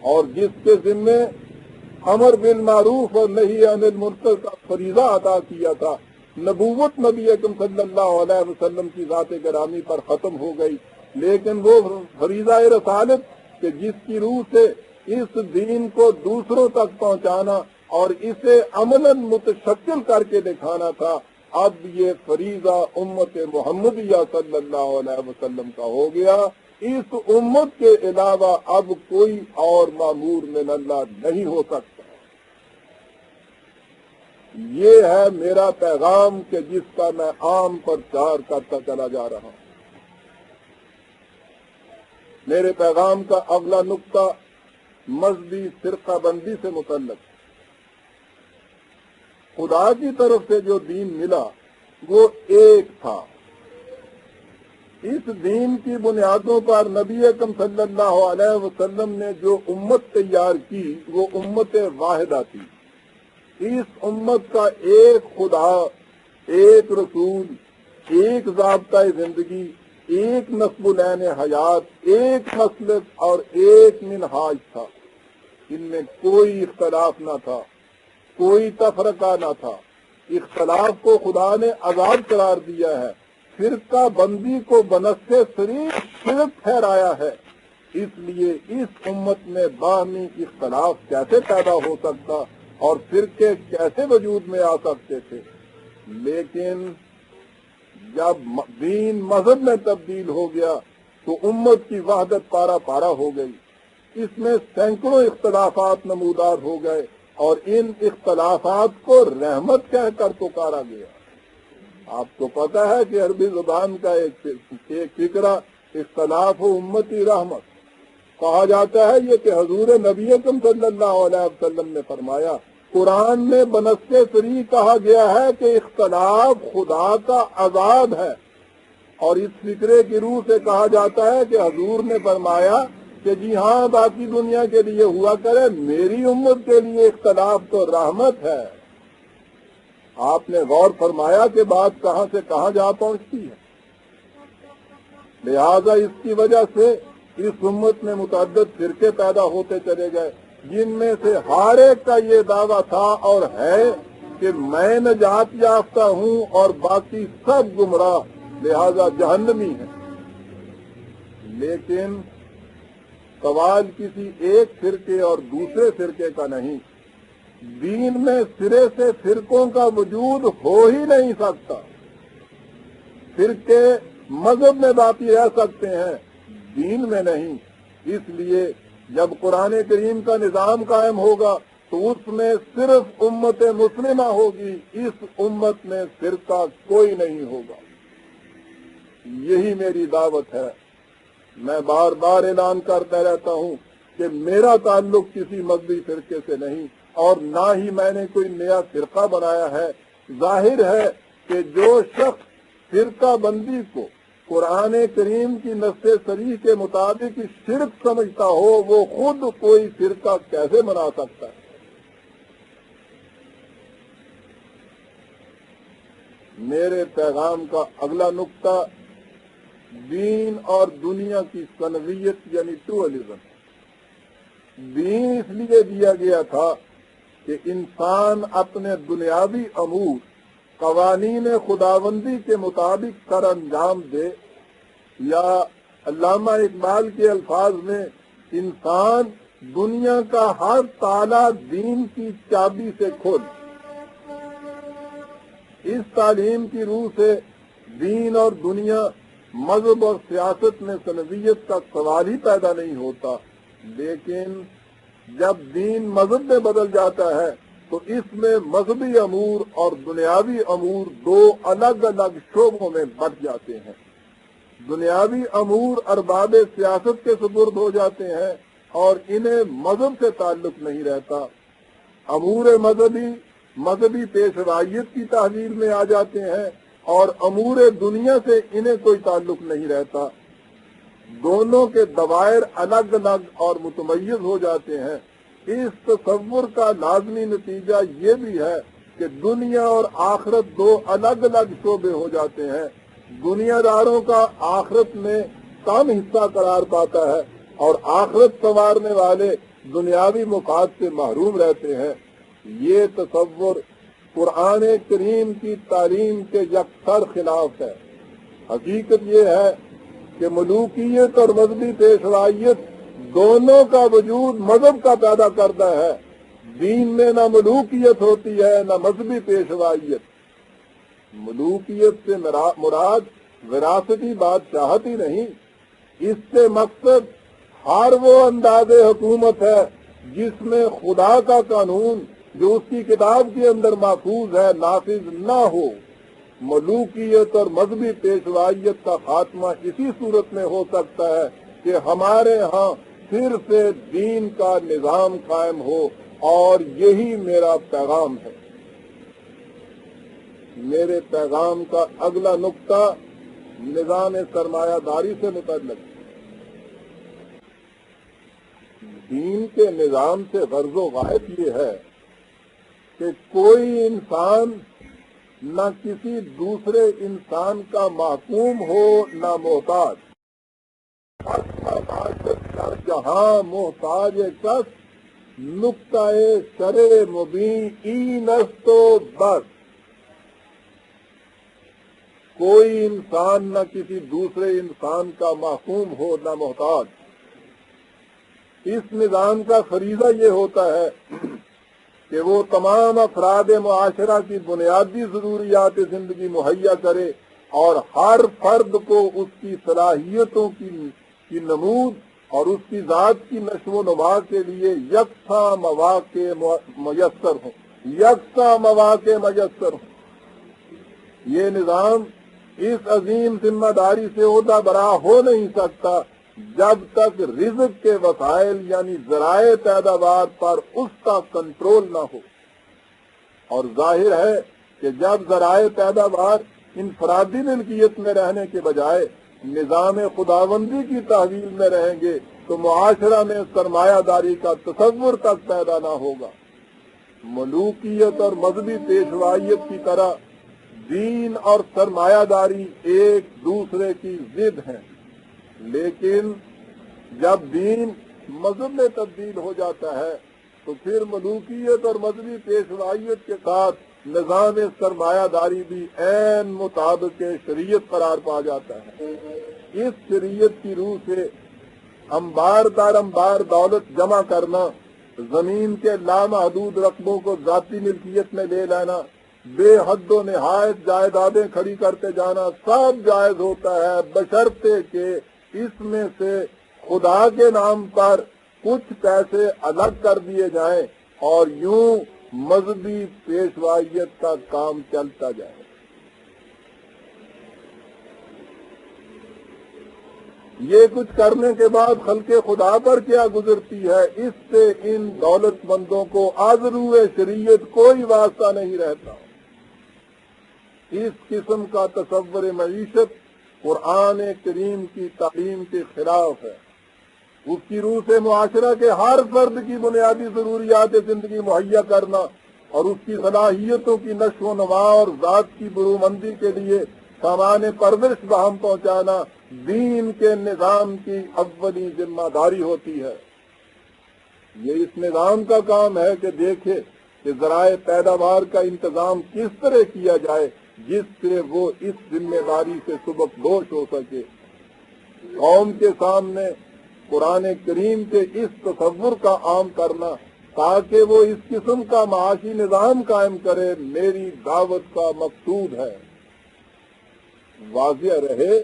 اور جس کے ذمے امر بالمعروف اور نہی عن المنکر کا فریضہ عطا کیا تھا. نبوت نبی اکرم صلی اللہ علیہ وسلم کی ذات گرامی پر ختم ہو گئی، لیکن وہ فریضہ رسالت کہ جس کی روح سے اس دین کو دوسروں تک پہنچانا اور اسے عملاً متشکل کر کے دکھانا تھا، اب یہ فریضہ امت محمدیہ صلی اللہ علیہ وسلم کا ہو گیا. اس امت کے علاوہ اب کوئی اور مامور من اللہ نہیں ہو سکتا. یہ ہے میرا پیغام کہ جس کا میں عام پرچار کرتا چلا جا رہا ہوں. میرے پیغام کا اگلا نقطہ مذہبی فرقہ بندی سے متعلق. خدا کی طرف سے جو دین ملا وہ ایک تھا. اس دین کی بنیادوں پر نبی اکرم صلی اللہ علیہ وسلم نے جو امت تیار کی وہ امت واحدہ تھی. اس امت کا ایک خدا، ایک رسول، ایک ضابطہ زندگی، ایک نصب العین حیات، ایک مسلک اور ایک منہاج تھا. ان میں کوئی اختلاف نہ تھا، کوئی تفرقہ نہ تھا. اختلاف کو خدا نے عذاب قرار دیا ہے، فرقہ بندی کو بنفس صریح شرک ٹھہرایا ہے۔ اس لیے اس امت میں باہمی اختلاف کیسے پیدا ہو سکتا اور فرقے کیسے وجود میں آ سکتے تھے؟ لیکن جب دین مذہب میں تبدیل ہو گیا تو امت کی وحدت پارا پارا ہو گئی۔ اس میں سینکڑوں اختلافات نمودار ہو گئے اور ان اختلافات کو رحمت کہہ کر پکارا گیا۔ آپ کو پتہ ہے کہ عربی زبان کا ایک فقرہ اختلاف و امتی رحمت کہا جاتا ہے، یہ کہ حضور نبی اکرم صلی اللہ علیہ وسلم نے فرمایا، قرآن میں بنفس صریح کہا گیا ہے کہ اختلاف خدا کا عذاب ہے، اور اس فکرے کی روح سے کہا جاتا ہے کہ حضور نے فرمایا کہ جی ہاں باقی دنیا کے لیے ہوا کرے، میری امت کے لیے اختلاف تو رحمت ہے۔ آپ نے غور فرمایا کہ بات کہاں سے کہاں جا پہنچتی ہے۔ لہذا اس کی وجہ سے اس امت میں متعدد فرقے پیدا ہوتے چلے گئے، جن میں سے ہر ایک کا یہ دعویٰ تھا اور ہے کہ میں نجات یافتہ ہوں اور باقی سب گمراہ، لہذا جہنمی ہیں۔ لیکن سوال کسی ایک فرقے اور دوسرے فرقے کا نہیں، دین میں سرے سے فرقوں کا وجود ہو ہی نہیں سکتا۔ فرقے مذہب میں باقی رہ سکتے ہیں، دین میں نہیں۔ اس لیے جب قرآن کریم کا نظام قائم ہوگا تو اس میں صرف امت مسلمہ ہوگی، اس امت میں فرقہ کوئی نہیں ہوگا۔ یہی میری دعوت ہے۔ میں بار بار اعلان کرتا رہتا ہوں کہ میرا تعلق کسی مذہبی فرقے سے نہیں، اور نہ ہی میں نے کوئی نیا فرقہ بنایا ہے۔ ظاہر ہے کہ جو شخص فرقہ بندی کو قرآن کریم کی نص صریح کے مطابق شرک سمجھتا ہو، وہ خود کوئی فرقہ کیسے بنا سکتا ہے؟ میرے پیغام کا اگلا نقطہ دین اور دنیا کی ثنویت یعنی ڈوئلزم۔ دین اس لیے دیا گیا تھا کہ انسان اپنے دنیاوی امور قوانین خداوندی کے مطابق سر انجام دے، یا علامہ اقبال کے الفاظ میں انسان دنیا کا ہر تالا دین کی چابی سے کھول۔ اس تعلیم کی روح سے دین اور دنیا، مذہب اور سیاست میں ثنویت کا سوال ہی پیدا نہیں ہوتا۔ لیکن جب دین مذہب میں بدل جاتا ہے تو اس میں مذہبی امور اور دنیاوی امور دو الگ الگ شعبوں میں بٹ جاتے ہیں۔ دنیاوی امور ارباب سیاست کے سپرد ہو جاتے ہیں اور انہیں مذہب سے تعلق نہیں رہتا۔ امور مذہبی پیشوائیت کی تحویل میں آ جاتے ہیں اور امور دنیا سے انہیں کوئی تعلق نہیں رہتا۔ دونوں کے دوائر الگ الگ اور متمیز ہو جاتے ہیں۔ اس تصور کا لازمی نتیجہ یہ بھی ہے کہ دنیا اور آخرت دو الگ الگ شعبے ہو جاتے ہیں۔ دنیا داروں کا آخرت میں کم حصہ قرار پاتا ہے اور آخرت سنوارنے والے دنیاوی مفاد سے محروم رہتے ہیں۔ یہ تصور قرآن کریم کی تعلیم کے یکسر خلاف ہے۔ حقیقت یہ ہے کہ ملوکیت اور مذہبی پیشوائیت دونوں کا وجود مذہب کا پیدا کرتا ہے۔ دین میں نہ ملوکیت ہوتی ہے نہ مذہبی پیشوائیت۔ ملوکیت سے مراد وراثتی بادشاہت ہی نہیں، اس سے مقصد ہر وہ انداز حکومت ہے جس میں خدا کا قانون جو اس کی کتاب کے اندر محفوظ ہے نافذ نہ ہو۔ ملوکیت اور مذہبی پیشوائیت کا خاتمہ اسی صورت میں ہو سکتا ہے کہ ہمارے ہاں پھر سے دین کا نظام قائم ہو، اور یہی میرا پیغام ہے۔ میرے پیغام کا اگلا نقطہ نظام سرمایہ داری سے متعلق۔ دین کے نظام سے غرض و غائب یہ ہے کہ کوئی انسان نہ کسی دوسرے انسان کا محکوم ہو نہ محتاج۔ جہاں محتاج کس نقطۂ شرع مبین این است و بس۔ کوئی انسان نہ کسی دوسرے انسان کا محکوم ہو نہ محتاج۔ اس نظام کا فریضہ یہ ہوتا ہے کہ وہ تمام افراد معاشرہ کی بنیادی ضروریات زندگی مہیا کرے اور ہر فرد کو اس کی صلاحیتوں کی نمود اور اس کی ذات کی نشو و نما کے لیے یکساں مواقع میسر ہوں۔ یہ نظام اس عظیم ذمہ داری سے عہدہ برا ہو نہیں سکتا جب تک رزق کے وسائل یعنی ذرائع پیداوار پر اس کا کنٹرول نہ ہو، اور ظاہر ہے کہ جب ذرائع پیداوار انفرادی ملکیت میں رہنے کے بجائے نظام خداوندی کی تحویل میں رہیں گے تو معاشرہ میں سرمایہ داری کا تصور تک پیدا نہ ہوگا۔ ملوکیت اور مذہبی پیشوائیت کی طرح دین اور سرمایہ داری ایک دوسرے کی ضد ہیں، لیکن جب دین مذہب میں تبدیل ہو جاتا ہے تو پھر ملوکیت اور مذہبی پیشوائیت کے ساتھ نظام سرمایہ داری بھی عین مطابق شریعت قرار پا جاتا ہے۔ اس شریعت کی روح سے انبار در انبار دولت جمع کرنا، زمین کے لامحدود رقبوں کو ذاتی ملکیت میں لے لینا، بے حد و نہایت جائیدادیں کھڑی کرتے جانا سب جائز ہوتا ہے، بشرطے کہ اس میں سے خدا کے نام پر کچھ پیسے الگ کر دیے جائیں اور یوں مذہبی پیشوائیت کا کام چلتا جائے۔ یہ کچھ کرنے کے بعد خلق خدا پر کیا گزرتی ہے، اس سے ان دولت مندوں کو آذرو شریعت کوئی واسطہ نہیں رہتا۔ اس قسم کا تصور معیشت قرآن کریم کی تعلیم کے خلاف ہے۔ اس کی روح سے معاشرہ کے ہر فرد کی بنیادی ضروریات زندگی مہیا کرنا اور اس کی صلاحیتوں کی نشو و نما اور ذات کی برومندی کے لیے سامان پرورش بہم پہنچانا دین کے نظام کی اولی ذمہ داری ہوتی ہے۔ یہ اس نظام کا کام ہے کہ دیکھے کہ ذرائع پیداوار کا انتظام کس طرح کیا جائے جس سے وہ اس ذمہ داری سے سبکدوش ہو سکے۔ قوم کے سامنے قرآن کریم کے اس تصور کا عام کرنا تاکہ وہ اس قسم کا معاشی نظام قائم کرے میری دعوت کا مقصود ہے۔ واضح رہے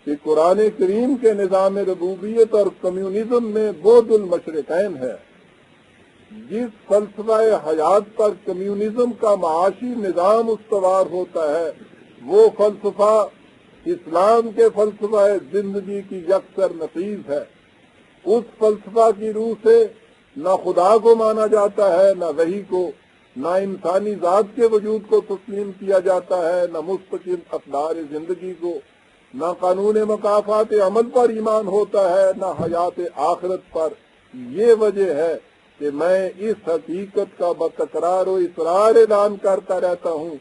کہ قرآن کریم کے نظام ربوبیت اور کمیونزم میں بعد المشرقین ہے۔ جس فلسفہ حیات پر کمیونزم کا معاشی نظام استوار ہوتا ہے وہ فلسفہ اسلام کے فلسفہ زندگی کی یکسر نقیض ہے۔ اس فلسفہ کی روح سے نہ خدا کو مانا جاتا ہے، نہ وحی کو، نہ انسانی ذات کے وجود کو تسلیم کیا جاتا ہے، نہ مستقل اقدار زندگی کو، نہ قانون مکافات عمل پر ایمان ہوتا ہے، نہ حیات آخرت پر۔ یہ وجہ ہے کہ میں اس حقیقت کا بتکرار و اصرار اعلان کرتا رہتا ہوں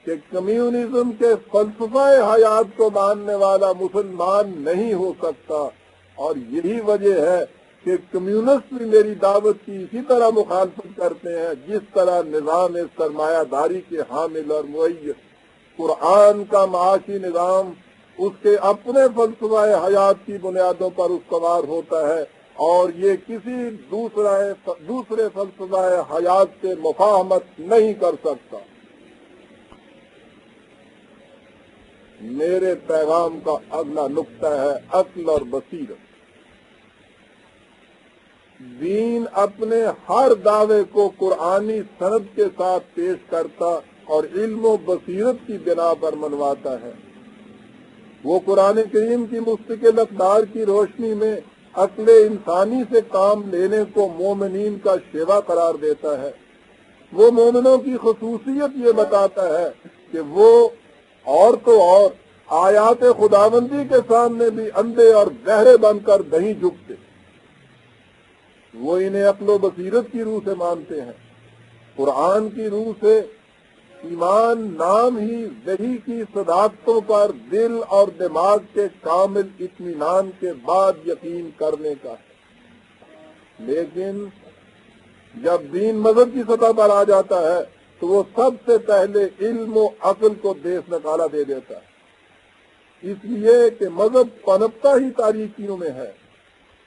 کہ کمیونزم کے فلسفہ حیات کو ماننے والا مسلمان نہیں ہو سکتا، اور یہی وجہ ہے کہ کمیونسٹ بھی میری دعوت کی اسی طرح مخالفت کرتے ہیں جس طرح نظام سرمایہ داری کے حامل اور مؤید قرآن کا معاشی نظام اس کے اپنے فلسفہ حیات کی بنیادوں پر استوار ہوتا ہے، اور یہ کسی دوسرے فلسفہ حیات سے مفاہمت نہیں کر سکتا۔ میرے پیغام کا اگلا نقطہ ہے عقل اور بصیرت۔ دین اپنے ہر دعوے کو قرآنی سند کے ساتھ پیش کرتا اور علم و بصیرت کی بنا پر منواتا ہے۔ وہ قرآن کریم کی مستقل اقدار کی روشنی میں عقل انسانی سے کام لینے کو مومنین کا شیوا قرار دیتا ہے۔ وہ مومنوں کی خصوصیت یہ بتاتا ہے کہ وہ اور تو اور آیات خداوندی کے سامنے بھی اندھے اور بہرے بن کر نہیں جھکتے، وہ انہیں عقل و بصیرت کی روح سے مانتے ہیں۔ قرآن کی روح سے ایمان نام ہی وحی کی صداقتوں پر دل اور دماغ کے کامل اطمینان کے بعد یقین کرنے کا ہے، لیکن جب دین مذہب کی سطح پر آ جاتا ہے تو وہ سب سے پہلے علم و عقل کو دیس نکالا دے دیتا ہے، اس لیے کہ مذہب پنپتا ہی تاریکیوں میں ہے۔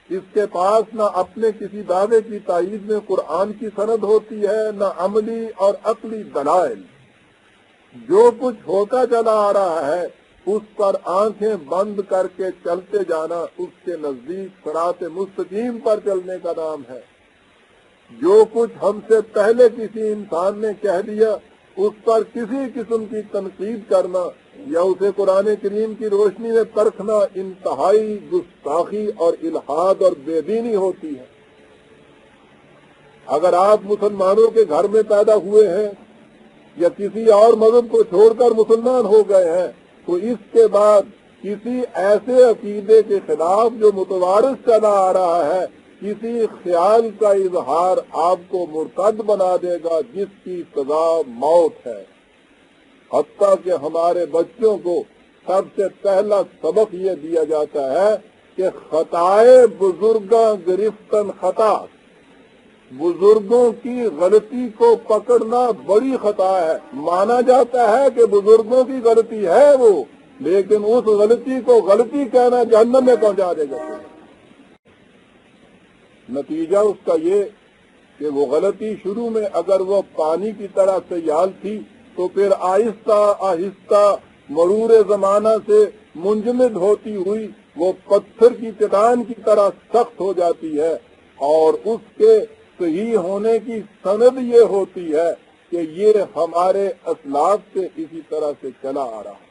اس کے پاس نہ اپنے کسی دعوے کی تائید میں قرآن کی سند ہوتی ہے، نہ عملی اور عقلی دلائل۔ جو کچھ ہوتا چلا آ رہا ہے اس پر آنکھیں بند کر کے چلتے جانا اس کے نزدیک صراط مستقیم پر چلنے کا نام ہے۔ جو کچھ ہم سے پہلے کسی انسان نے کہہ دیا اس پر کسی قسم کی تنقید کرنا یا اسے قرآن کریم کی روشنی میں پرکھنا انتہائی گستاخی اور الحاد اور بے دینی ہوتی ہے۔ اگر آپ مسلمانوں کے گھر میں پیدا ہوئے ہیں یا کسی اور مذہب کو چھوڑ کر مسلمان ہو گئے ہیں تو اس کے بعد کسی ایسے عقیدے کے خلاف جو متوارث چلا آ رہا ہے کسی خیال کا اظہار آپ کو مرتد بنا دے گا جس کی سزا موت ہے۔ حتیٰ کہ ہمارے بچوں کو سب سے پہلا سبق یہ دیا جاتا ہے کہ خطائے بزرگاں گرفتن خطا، بزرگوں کی غلطی کو پکڑنا بڑی خطا ہے۔ مانا جاتا ہے کہ بزرگوں کی غلطی ہے وہ، لیکن اس غلطی کو غلطی کہنا جہنم میں پہنچا دے گا۔ نتیجہ اس کا یہ کہ وہ غلطی شروع میں اگر وہ پانی کی طرح سیال تھی تو پھر آہستہ آہستہ مرور زمانہ سے منجمد ہوتی ہوئی وہ پتھر کی چٹان کی طرح سخت ہو جاتی ہے، اور اس کے صحیح ہونے کی سند یہ ہوتی ہے کہ یہ ہمارے اسلاف سے اسی طرح سے چلا آ رہا ہے۔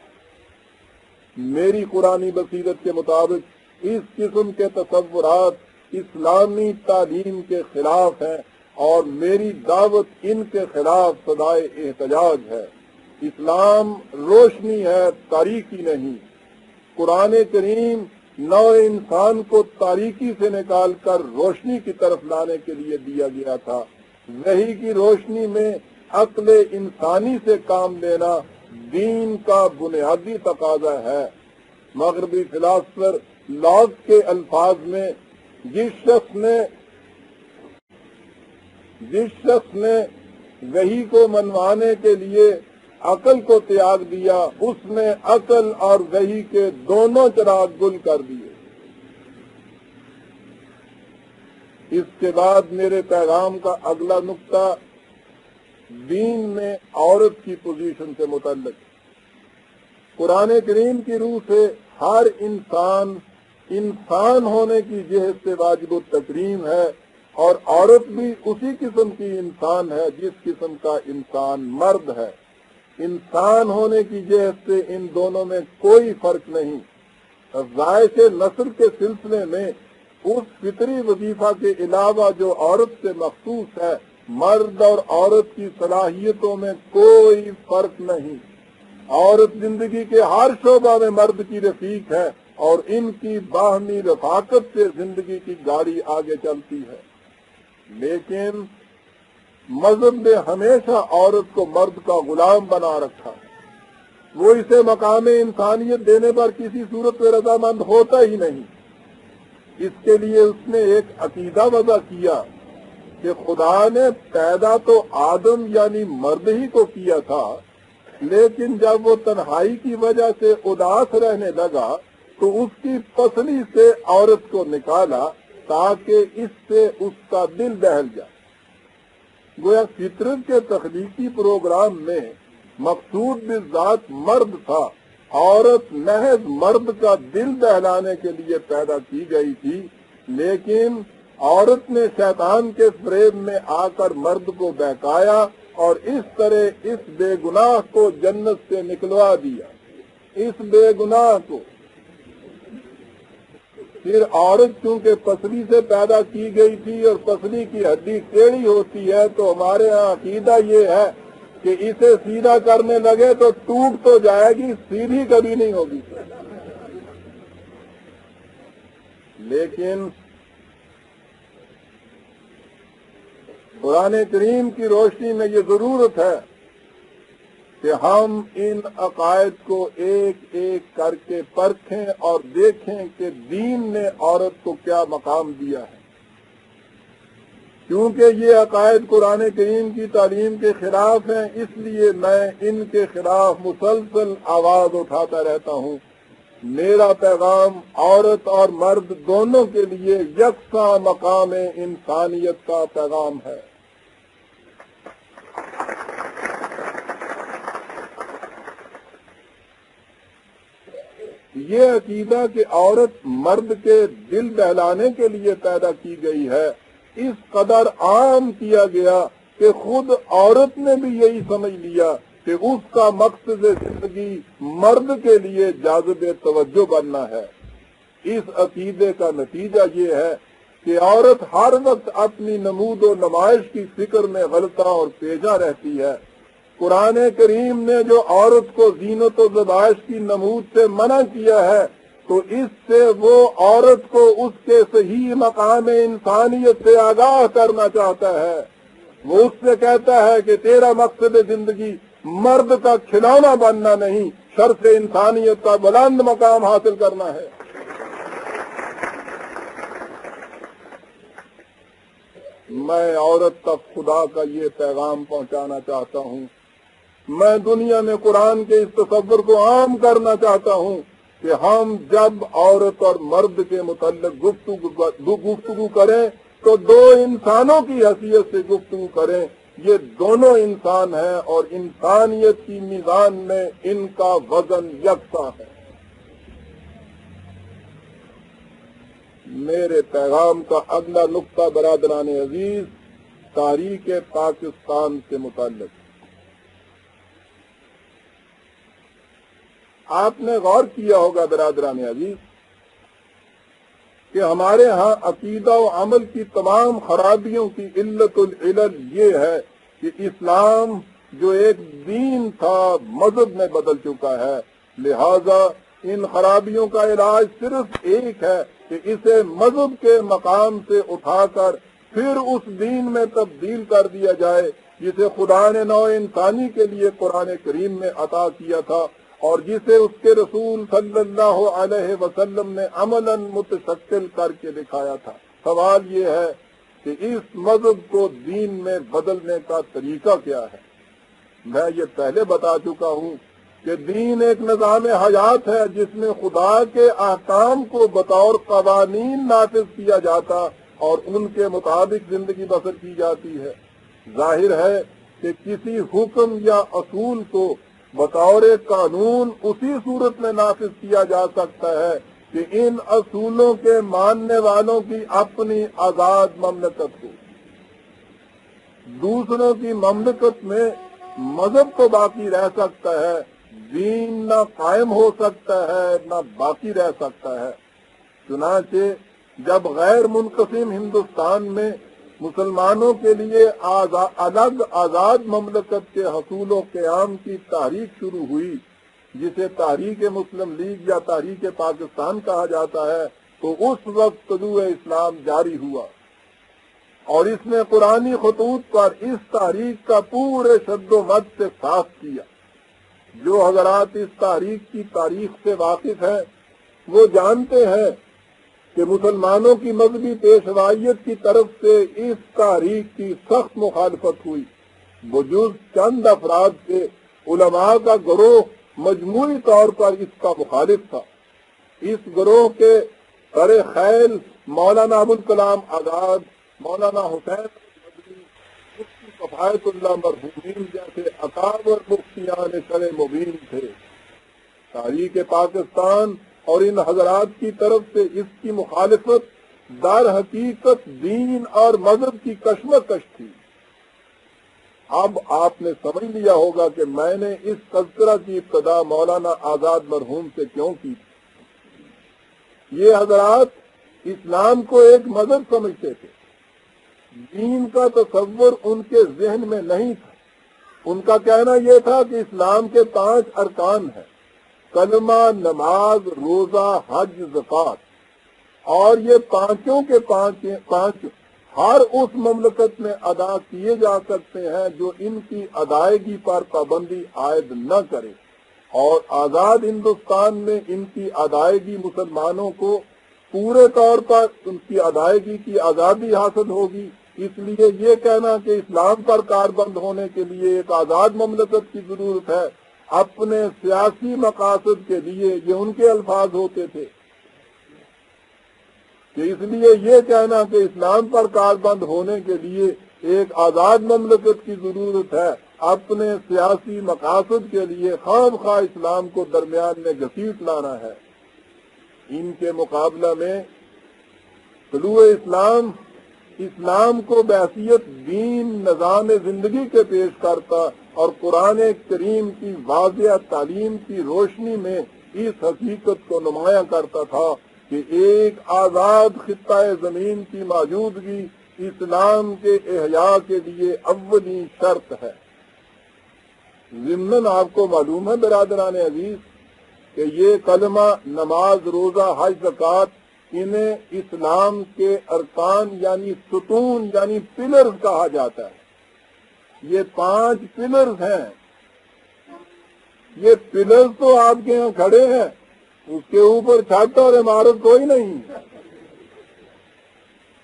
میری قرآنی بصیرت کے مطابق اس قسم کے تصورات اسلامی تعلیم کے خلاف ہیں اور میری دعوت ان کے خلاف صدائے احتجاج ہے۔ اسلام روشنی ہے، تاریکی نہیں۔ قرآن کریم نو انسان کو تاریکی سے نکال کر روشنی کی طرف لانے کے لیے دیا گیا تھا۔ وحی کی روشنی میں عقل انسانی سے کام لینا دین کا بنیادی تقاضا ہے۔ مغربی فلاسفر لاک کے الفاظ میں جس شخص نے وحی کو منوانے کے لیے عقل کو تیاگ دیا اس نے عقل اور وحی کے دونوں چراغ گل کر دیے۔ اس کے بعد میرے پیغام کا اگلا نقطہ دین میں عورت کی پوزیشن سے متعلق۔ قرآن کریم کی روح سے ہر انسان ہونے کی جہت سے واجب التکریم ہے، اور عورت بھی اسی قسم کی انسان ہے جس قسم کا انسان مرد ہے۔ انسان ہونے کی جہت سے ان دونوں میں کوئی فرق نہیں۔ افزائش نسل کے سلسلے میں اس فطری وظیفہ کے علاوہ جو عورت سے مخصوص ہے، مرد اور عورت کی صلاحیتوں میں کوئی فرق نہیں۔ عورت زندگی کے ہر شعبہ میں مرد کی رفیق ہے اور ان کی باہمی رفاقت سے زندگی کی گاڑی آگے چلتی ہے۔ لیکن مذہب نے ہمیشہ عورت کو مرد کا غلام بنا رکھا ہے۔ وہ اسے مقام انسانیت دینے پر کسی صورت میں رضامند ہوتا ہی نہیں۔ اس کے لیے اس نے ایک عقیدہ وضع کیا کہ خدا نے پیدا تو آدم یعنی مرد ہی کو کیا تھا، لیکن جب وہ تنہائی کی وجہ سے اداس رہنے لگا تو اس کی پسلی سے عورت کو نکالا تاکہ اس سے اس کا دل بہل جائے۔ گویا فطرت کے تخلیقی پروگرام میں مقصود بالذات مرد تھا، عورت محض مرد کا دل بہلانے کے لیے پیدا کی گئی تھی، لیکن عورت نے شیطان کے فریب میں آ کر مرد کو بہکایا اور اس طرح اس بے گناہ کو جنت سے نکلوا دیا۔ اس بے گناہ کو پھر عورت چونکہ پسلی سے پیدا کی گئی تھی اور پسلی کی ہڈی ٹیڑھی ہوتی ہے تو ہمارے ہاں عقیدہ یہ ہے کہ اسے سیدھا کرنے لگے تو ٹوٹ تو جائے گی، سیدھی کبھی نہیں ہوگی۔ لیکن قرآن کریم کی روشنی میں یہ ضرورت ہے کہ ہم ان عقائد کو ایک ایک کر کے پرکھیں اور دیکھیں کہ دین نے عورت کو کیا مقام دیا ہے۔ کیونکہ یہ عقائد قرآن کریم کی تعلیم کے خلاف ہیں، اس لیے میں ان کے خلاف مسلسل آواز اٹھاتا رہتا ہوں۔ میرا پیغام عورت اور مرد دونوں کے لیے یکساں مقام انسانیت کا پیغام ہے۔ یہ عقیدہ کہ عورت مرد کے دل بہلانے کے لیے پیدا کی گئی ہے، اس قدر عام کیا گیا کہ خود عورت نے بھی یہی سمجھ لیا کہ اس کا مقصد زندگی مرد کے لیے جاذب توجہ بننا ہے۔ اس عقیدے کا نتیجہ یہ ہے کہ عورت ہر وقت اپنی نمود و نمائش کی فکر میں غلطہ اور پیچا رہتی ہے۔ قرآن کریم نے جو عورت کو زینت و زیبائش کی نمود سے منع کیا ہے، تو اس سے وہ عورت کو اس کے صحیح مقام انسانیت سے آگاہ کرنا چاہتا ہے۔ وہ اس سے کہتا ہے کہ تیرا مقصد زندگی مرد کا کھلونا بننا نہیں، شرف انسانیت کا بلند مقام حاصل کرنا ہے۔ میں عورت تک خدا کا یہ پیغام پہنچانا چاہتا ہوں۔ میں دنیا میں قرآن کے اس تصور کو عام کرنا چاہتا ہوں کہ ہم جب عورت اور مرد کے متعلق گفتگو کریں تو دو انسانوں کی حیثیت سے گفتگو کریں۔ یہ دونوں انسان ہیں اور انسانیت کی میزان میں ان کا وزن یکساں ہے۔ میرے پیغام کا اگلا نقطہ برادران عزیز تاریخ پاکستان سے متعلق۔ آپ نے غور کیا ہوگا برادران عزیز کہ ہمارے ہاں عقیدہ و عمل کی تمام خرابیوں کی علت العلل یہ ہے کہ اسلام جو ایک دین تھا مذہب میں بدل چکا ہے، لہذا ان خرابیوں کا علاج صرف ایک ہے کہ اسے مذہب کے مقام سے اٹھا کر پھر اس دین میں تبدیل کر دیا جائے جسے خدا نے نوع انسانی کے لیے قرآن کریم میں عطا کیا تھا اور جسے اس کے رسول صلی اللہ علیہ وسلم نے عملاً متشکل کر کے دکھایا تھا۔ سوال یہ ہے کہ اس مذہب کو دین میں بدلنے کا طریقہ کیا ہے؟ میں یہ پہلے بتا چکا ہوں کہ دین ایک نظام حیات ہے جس میں خدا کے احکام کو بطور قوانین نافذ کیا جاتا اور ان کے مطابق زندگی بسر کی جاتی ہے۔ ظاہر ہے کہ کسی حکم یا اصول کو بطور قانون اسی صورت میں نافذ کیا جا سکتا ہے کہ ان اصولوں کے ماننے والوں کی اپنی آزاد مملکت ہو۔ دوسروں کی مملکت میں مذہب تو باقی رہ سکتا ہے، دین نہ قائم ہو سکتا ہے نہ باقی رہ سکتا ہے۔ چنانچہ جب غیر منقسم ہندوستان میں مسلمانوں کے لیے الگ آزاد مملکت کے حصول و قیام کی تحریک شروع ہوئی، جسے تحریک مسلم لیگ یا تحریک پاکستان کہا جاتا ہے، تو اس وقت طلوع اسلام جاری ہوا اور اس نے قرآنی خطوط پر اس تحریک کا پورے شد و مد سے ساتھ کیا۔ جو حضرات اس تحریک کی تاریخ سے واقف ہیں وہ جانتے ہیں کہ مسلمانوں کی مذہبی پیشوائیت کی طرف سے اس تحریک کی سخت مخالفت ہوئی۔ بجز چند افراد کے علماء کا گروہ مجموعی طور پر اس کا مخالف تھا۔ اس گروہ کے سر خیل مولانا ابوالکلام آزاد، مولانا حسین مدنی، مفتی کفایت اللہ مرحومین جیسے اکابر مفتیان شرع مبین تھے۔ تاریخ پاکستان اور ان حضرات کی طرف سے اس کی مخالفت در حقیقت دین اور مذہب کی کشمکش تھی۔ اب آپ نے سمجھ لیا ہوگا کہ میں نے اس تذکرہ کی ابتدا مولانا آزاد مرحوم سے کیوں کی۔ یہ حضرات اسلام کو ایک مذہب سمجھتے تھے، دین کا تصور ان کے ذہن میں نہیں تھا۔ ان کا کہنا یہ تھا کہ اسلام کے 5 ارکان ہیں: کلمہ، نماز، روزہ، حج، زکوٰۃ، اور یہ پانچوں کے پانچ ہر اس مملکت میں ادا کیے جا سکتے ہیں جو ان کی ادائیگی پر پابندی عائد نہ کرے، اور آزاد ہندوستان میں ان کی ادائیگی مسلمانوں کو پورے طور پر ان کی ادائیگی کی آزادی حاصل ہوگی، اس لیے یہ کہنا کہ اسلام پر کاربند ہونے کے لیے ایک آزاد مملکت کی ضرورت ہے، اپنے سیاسی مقاصد کے لیے، یہ ان کے الفاظ ہوتے تھے کہ اس لیے یہ کہنا کہ اسلام پر کاربند ہونے کے لیے ایک آزاد مملکت کی ضرورت ہے، اپنے سیاسی مقاصد کے لیے خام خواہ اسلام کو درمیان میں گھسیٹ لانا ہے۔ ان کے مقابلہ میں طلوع اسلام کو بحیثیت دین نظام زندگی کے پیش کرتا اور قرآن کریم کی واضح تعلیم کی روشنی میں اس حقیقت کو نمایاں کرتا تھا کہ ایک آزاد خطہ زمین کی موجودگی اسلام کے احیاء کے لیے اولین شرط ہے۔ ضمناً آپ کو معلوم ہے برادران عزیز کہ یہ کلمہ، نماز، روزہ، حج، زکوٰۃ، انہیں اسلام کے ارکان یعنی ستون یعنی پلرز کہا جاتا ہے۔ یہ 5 پلرز ہیں۔ یہ پلرز تو آپ کے یہاں کھڑے ہیں، اس کے اوپر چھت اور عمارت کوئی نہیں۔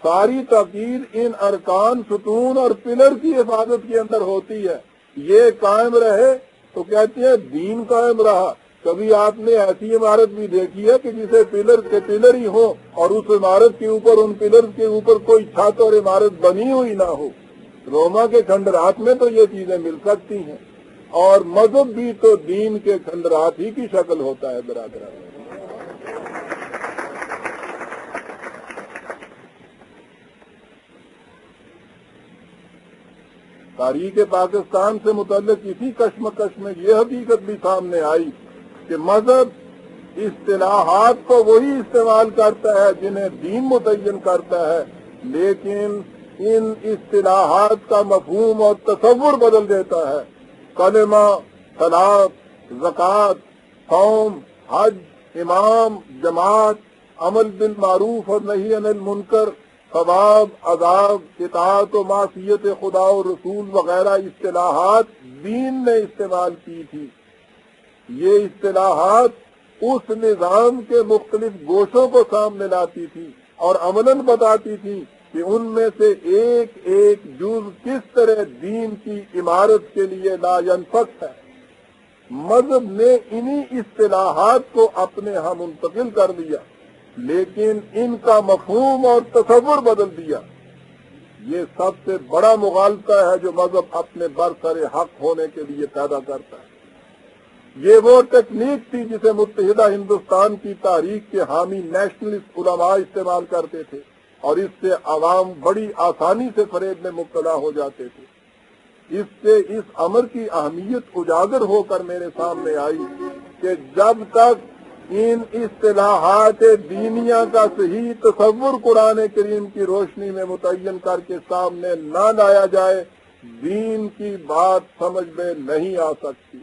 ساری تقدیر ان ارکان، ستون اور پلر کی حفاظت کے اندر ہوتی ہے۔ یہ قائم رہے تو کہتے ہیں دین قائم رہا۔ کبھی آپ نے ایسی عمارت بھی دیکھی ہے کہ جسے پلر کے پلر ہی ہو اور اس عمارت کے اوپر، ان پلر کے اوپر کوئی چھت اور عمارت بنی ہوئی نہ ہو؟ روما کے کھنڈرات میں تو یہ چیزیں مل سکتی ہیں، اور مذہب بھی تو دین کے کھنڈرات ہی کی شکل ہوتا ہے برادران۔ تاریخ پاکستان سے متعلق اسی کشمکش میں یہ حقیقت بھی سامنے آئی کہ مذہب اصطلاحات کو وہی استعمال کرتا ہے جنہیں دین متعین کرتا ہے، لیکن ان اصطلاحات کا مفہوم اور تصور بدل دیتا ہے۔ کلمہ، طلاق، زکوٰۃ، صوم، حج، امام، جماعت، عمل بالمعروف اور نہی عن المنکر، ثواب، عذاب، اطاعت و معصیت خدا و رسول وغیرہ اصطلاحات دین نے استعمال کی تھی۔ یہ اصطلاحات اس نظام کے مختلف گوشوں کو سامنے لاتی تھی اور عملاً بتاتی تھی کہ ان میں سے ایک ایک جز کس طرح دین کی عمارت کے لیے لا ینفک ہے۔ مذہب نے انہی اصطلاحات کو اپنے ہاں منتقل کر دیا، لیکن ان کا مفہوم اور تصور بدل دیا۔ یہ سب سے بڑا مغالطہ ہے جو مذہب اپنے برسر حق ہونے کے لیے پیدا کرتا ہے۔ یہ وہ ٹیکنیک تھی جسے متحدہ ہندوستان کی تحریک کے حامی نیشنلسٹ علماء استعمال کرتے تھے، اور اس سے عوام بڑی آسانی سے فریب میں مبتلا ہو جاتے تھے۔ اس سے اس امر کی اہمیت اجاگر ہو کر میرے سامنے آئی کہ جب تک ان اصطلاحات دینیہ کا صحیح تصور قرآن کریم کی روشنی میں متعین کر کے سامنے نہ لایا جائے، دین کی بات سمجھ میں نہیں آ سکتی۔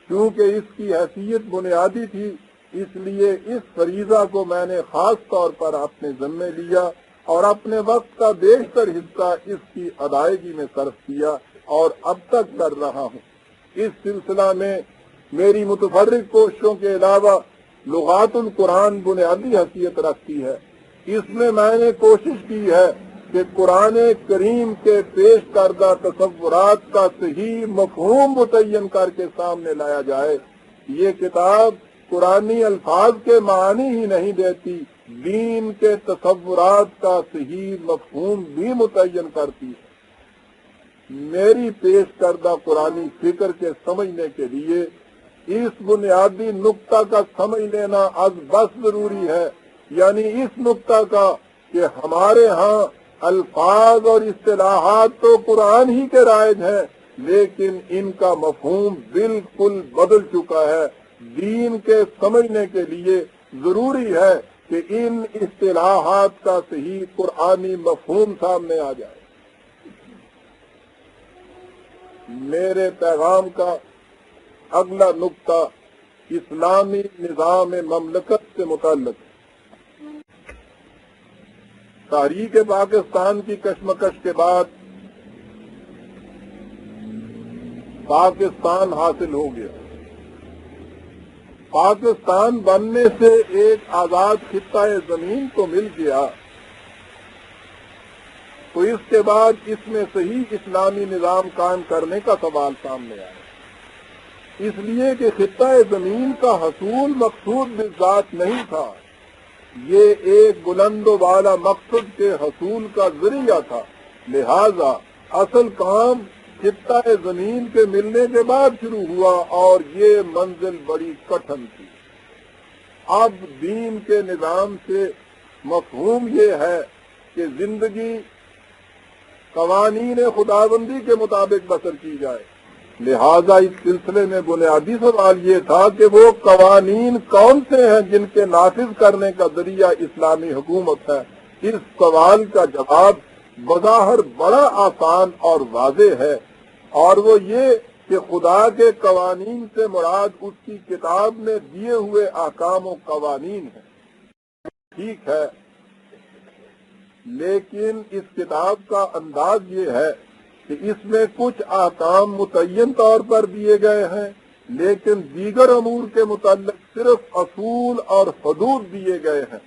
کیونکہ اس کی حیثیت بنیادی تھی، اس لیے اس فریضہ کو میں نے خاص طور پر اپنے ذمے لیا اور اپنے وقت کا بیشتر حصہ اس کی ادائیگی میں صرف کیا اور اب تک کر رہا ہوں۔ اس سلسلہ میں میری متفرق کوششوں کے علاوہ لغات القرآن بنیادی حیثیت رکھتی ہے۔ اس میں نے کوشش کی ہے کہ قرآن کریم کے پیش کردہ تصورات کا صحیح مفہوم متعین کر کے سامنے لایا جائے۔ یہ کتاب قرآنی الفاظ کے معنی ہی نہیں دیتی، دین کے تصورات کا صحیح مفہوم بھی متعین کرتی ہے۔ میری پیش کردہ قرآنی فکر کے سمجھنے کے لیے اس بنیادی نقطہ کا سمجھ لینا از بس ضروری ہے، یعنی اس نقطہ کا کہ ہمارے ہاں الفاظ اور اصطلاحات تو قرآن ہی کے رائج ہیں، لیکن ان کا مفہوم بالکل بدل چکا ہے۔ دین کے سمجھنے کے لیے ضروری ہے کہ ان اصطلاحات کا صحیح قرآنی مفہوم سامنے آ جائے۔ میرے پیغام کا اگلا نقطہ اسلامی نظام مملکت سے متعلق ہے۔ تحریک پاکستان کی کشمکش کے بعد پاکستان حاصل ہو گیا۔ پاکستان بننے سے ایک آزاد خطہ زمین کو مل گیا، تو اس کے بعد اس میں صحیح اسلامی نظام قائم کرنے کا سوال سامنے آیا، اس لیے کہ خطہ زمین کا حصول مقصود بالذات نہیں تھا، یہ ایک بلند و بالا مقصد کے حصول کا ذریعہ تھا، لہذا اصل کام خطہ زمین کے ملنے کے بعد شروع ہوا اور یہ منزل بڑی کٹھن تھی۔ اب دین کے نظام سے مفہوم یہ ہے کہ زندگی قوانین خداوندی کے مطابق بسر کی جائے، لہذا اس سلسلے میں بنیادی سوال یہ تھا کہ وہ قوانین کون سے ہیں جن کے نافذ کرنے کا ذریعہ اسلامی حکومت ہے۔ اس سوال کا جواب بظاہر بڑا آسان اور واضح ہے، اور وہ یہ کہ خدا کے قوانین سے مراد اس کی کتاب میں دیے ہوئے احکام و قوانین ہیں۔ ٹھیک ہے، لیکن اس کتاب کا انداز یہ ہے کہ اس میں کچھ احکام متعین طور پر دیے گئے ہیں، لیکن دیگر امور کے متعلق صرف اصول اور حدود دیے گئے ہیں۔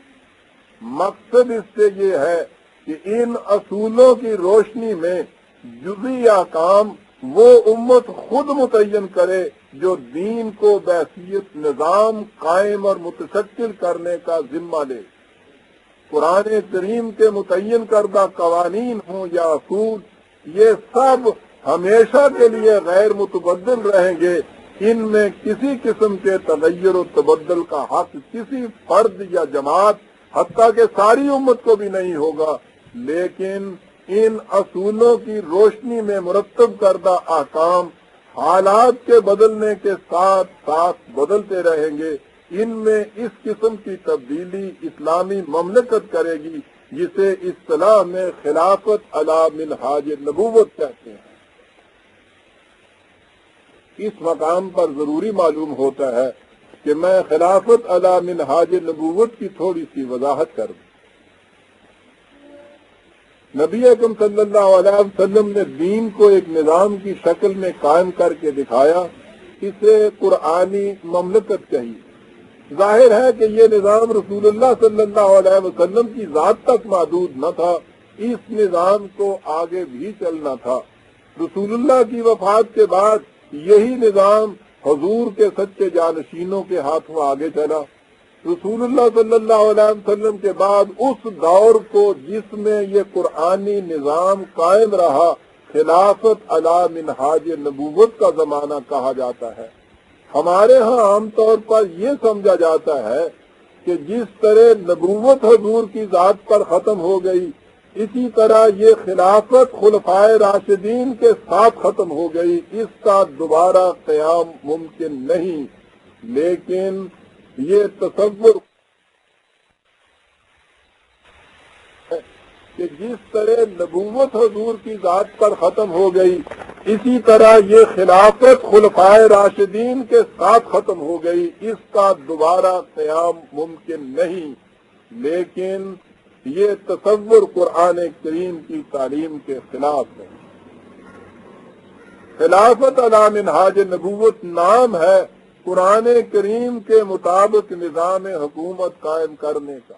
مقصد اس سے یہ ہے کہ ان اصولوں کی روشنی میں جزئی احکام وہ امت خود متعین کرے جو دین کو بحیثیت نظام قائم اور متشکل کرنے کا ذمہ لے۔ قرآن کریم کے متعین کردہ قوانین ہوں یا اصول، یہ سب ہمیشہ کے لیے غیر متبدل رہیں گے، ان میں کسی قسم کے تغیر و تبدل کا حق کسی فرد یا جماعت حتیٰ کہ ساری امت کو بھی نہیں ہوگا، لیکن ان اصولوں کی روشنی میں مرتب کردہ احکام حالات کے بدلنے کے ساتھ ساتھ بدلتے رہیں گے۔ ان میں اس قسم کی تبدیلی اسلامی مملکت کرے گی جسے اصطلاح میں خلافت علی منہاج نبوت کہتے ہیں۔ اس مقام پر ضروری معلوم ہوتا ہے کہ میں خلافت علی منہاج نبوت کی تھوڑی سی وضاحت کر دوں۔ نبی اکرم صلی اللہ علیہ وسلم نے دین کو ایک نظام کی شکل میں قائم کر کے دکھایا، اسے قرآنی مملکت کہی۔ ظاہر ہے کہ یہ نظام رسول اللہ صلی اللہ علیہ وسلم کی ذات تک محدود نہ تھا، اس نظام کو آگے بھی چلنا تھا۔ رسول اللہ کی وفات کے بعد یہی نظام حضور کے سچے جانشینوں کے ہاتھوں آگے چلا۔ رسول اللہ صلی اللہ علیہ وسلم کے بعد اس دور کو جس میں یہ قرآنی نظام قائم رہا خلافت علی منہاج نبوت کا زمانہ کہا جاتا ہے۔ ہمارے ہاں عام طور پر یہ سمجھا جاتا ہے کہ جس طرح نبوت حضور کی ذات پر ختم ہو گئی، اسی طرح یہ خلافت خلفائے راشدین کے ساتھ ختم ہو گئی، اس کا دوبارہ قیام ممکن نہیں۔ لیکن یہ تصور کہ جس طرح نبوت حضور کی ذات پر ختم ہو گئی، اسی طرح یہ خلافت خلفائے راشدین کے ساتھ ختم ہو گئی، اس کا دوبارہ قیام ممکن نہیں۔ لیکن یہ تصور قرآن کریم کی تعلیم کے خلاف ہے۔ خلافت علی منہاج نبوت نام ہے قرآن کریم کے مطابق نظام حکومت قائم کرنے کا،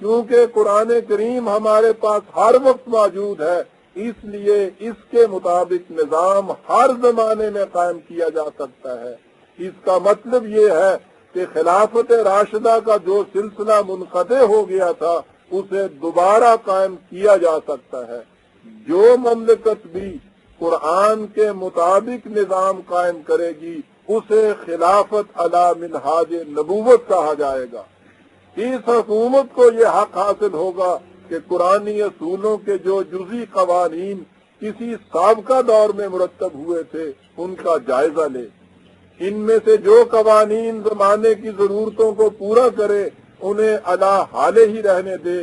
کیونکہ قرآن کریم ہمارے پاس ہر وقت موجود ہے، اس لیے اس کے مطابق نظام ہر زمانے میں قائم کیا جا سکتا ہے۔ اس کا مطلب یہ ہے کہ خلافت راشدہ کا جو سلسلہ منقطع ہو گیا تھا اسے دوبارہ قائم کیا جا سکتا ہے۔ جو مملکت بھی قرآن کے مطابق نظام قائم کرے گی اسے خلافت علی منہاج نبوت کہا جائے گا۔ اس حکومت کو یہ حق حاصل ہوگا کہ قرآنی اصولوں کے جو جزئی قوانین کسی سابقہ دور میں مرتب ہوئے تھے ان کا جائزہ لے، ان میں سے جو قوانین زمانے کی ضرورتوں کو پورا کرے انہیں علی حال ہی رہنے دے،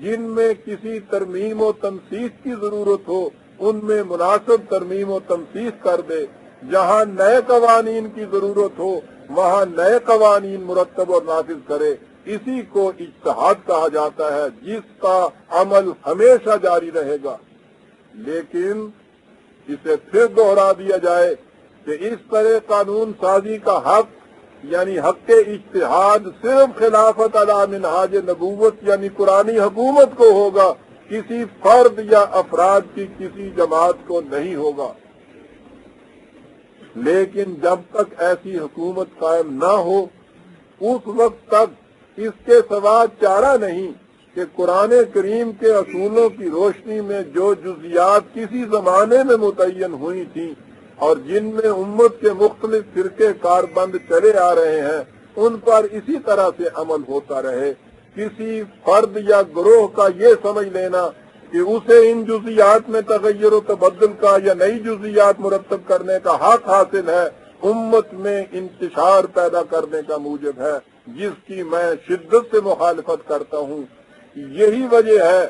جن میں کسی ترمیم و تنسیخ کی ضرورت ہو ان میں مناسب ترمیم و تنسیخ کر دے، جہاں نئے قوانین کی ضرورت ہو وہاں نئے قوانین مرتب اور نافذ کرے۔ اسی کو اجتہاد کہا جاتا ہے، جس کا عمل ہمیشہ جاری رہے گا۔ لیکن اسے پھر دوہرا دیا جائے کہ اس طرح قانون سازی کا حق یعنی حق اجتہاد صرف خلافت علی منہاج نبوت یعنی قرآنی حکومت کو ہوگا، کسی فرد یا افراد کی کسی جماعت کو نہیں ہوگا، لیکن جب تک ایسی حکومت قائم نہ ہو اس وقت تک اس کے سوا چارہ نہیں کہ قرآن کریم کے اصولوں کی روشنی میں جو جزیات کسی زمانے میں متعین ہوئی تھیں اور جن میں امت کے مختلف فرقے کاربند چلے آ رہے ہیں ان پر اسی طرح سے عمل ہوتا رہے۔ کسی فرد یا گروہ کا یہ سمجھ لینا کہ اسے ان جزیات میں تغیر و تبدل کا یا نئی جزیات مرتب کرنے کا حق حاصل ہے، امت میں انتشار پیدا کرنے کا موجب ہے، جس کی میں شدت سے مخالفت کرتا ہوں۔ یہی وجہ ہے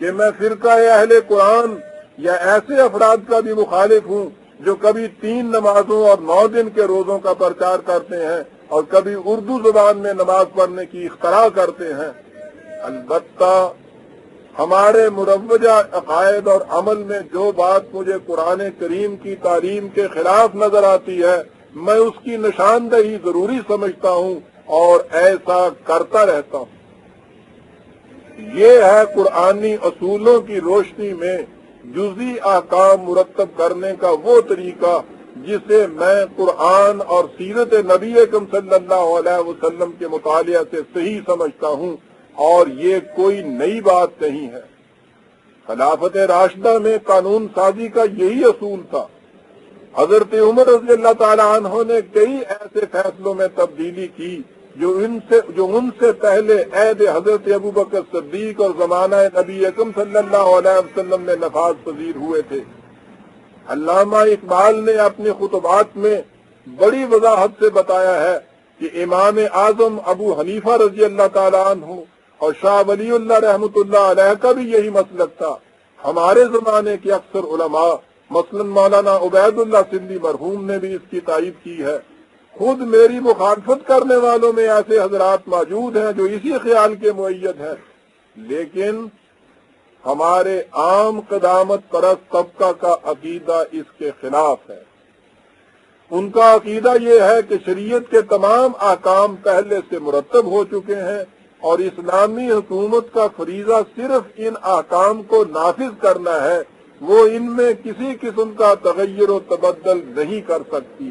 کہ میں فرقہ اہل قرآن یا ایسے افراد کا بھی مخالف ہوں جو کبھی 3 نمازوں اور 9 دن کے روزوں کا پرچار کرتے ہیں اور کبھی اردو زبان میں نماز پڑھنے کی اختراع کرتے ہیں۔ البتہ ہمارے مروجہ عقائد اور عمل میں جو بات مجھے قرآن کریم کی تعلیم کے خلاف نظر آتی ہے میں اس کی نشاندہی ضروری سمجھتا ہوں اور ایسا کرتا رہتا ہوں۔ یہ ہے قرآنی اصولوں کی روشنی میں جزئی احکام مرتب کرنے کا وہ طریقہ جسے میں قرآن اور سیرت نبی اکرم صلی اللہ علیہ وسلم کے مطالعہ سے صحیح سمجھتا ہوں، اور یہ کوئی نئی بات نہیں ہے۔ خلافت راشدہ میں قانون سازی کا یہی اصول تھا۔ حضرت عمر رضی اللہ تعالیٰ عنہ نے کئی ایسے فیصلوں میں تبدیلی کی جو ان سے پہلے عہد حضرت ابوبکر صدیق اور زمانہ نبی اکرم صلی اللہ علیہ وسلم میں نفاذ پذیر ہوئے تھے۔ علامہ اقبال نے اپنے خطبات میں بڑی وضاحت سے بتایا ہے کہ امام اعظم ابو حنیفہ رضی اللہ تعالیٰ عنہ اور شاہ ولی اللہ رحمۃ اللہ علیہ کا بھی یہی مسلک تھا۔ ہمارے زمانے کے اکثر علماء مثلا مولانا عبید اللہ سندھی مرحوم نے بھی اس کی تائید کی ہے۔ خود میری مخالفت کرنے والوں میں ایسے حضرات موجود ہیں جو اسی خیال کے مؤید ہیں، لیکن ہمارے عام قدامت پرست طبقہ کا عقیدہ اس کے خلاف ہے۔ ان کا عقیدہ یہ ہے کہ شریعت کے تمام احکام پہلے سے مرتب ہو چکے ہیں اور اسلامی حکومت کا فریضہ صرف ان احکام کو نافذ کرنا ہے، وہ ان میں کسی قسم کا تغیر و تبدل نہیں کر سکتی۔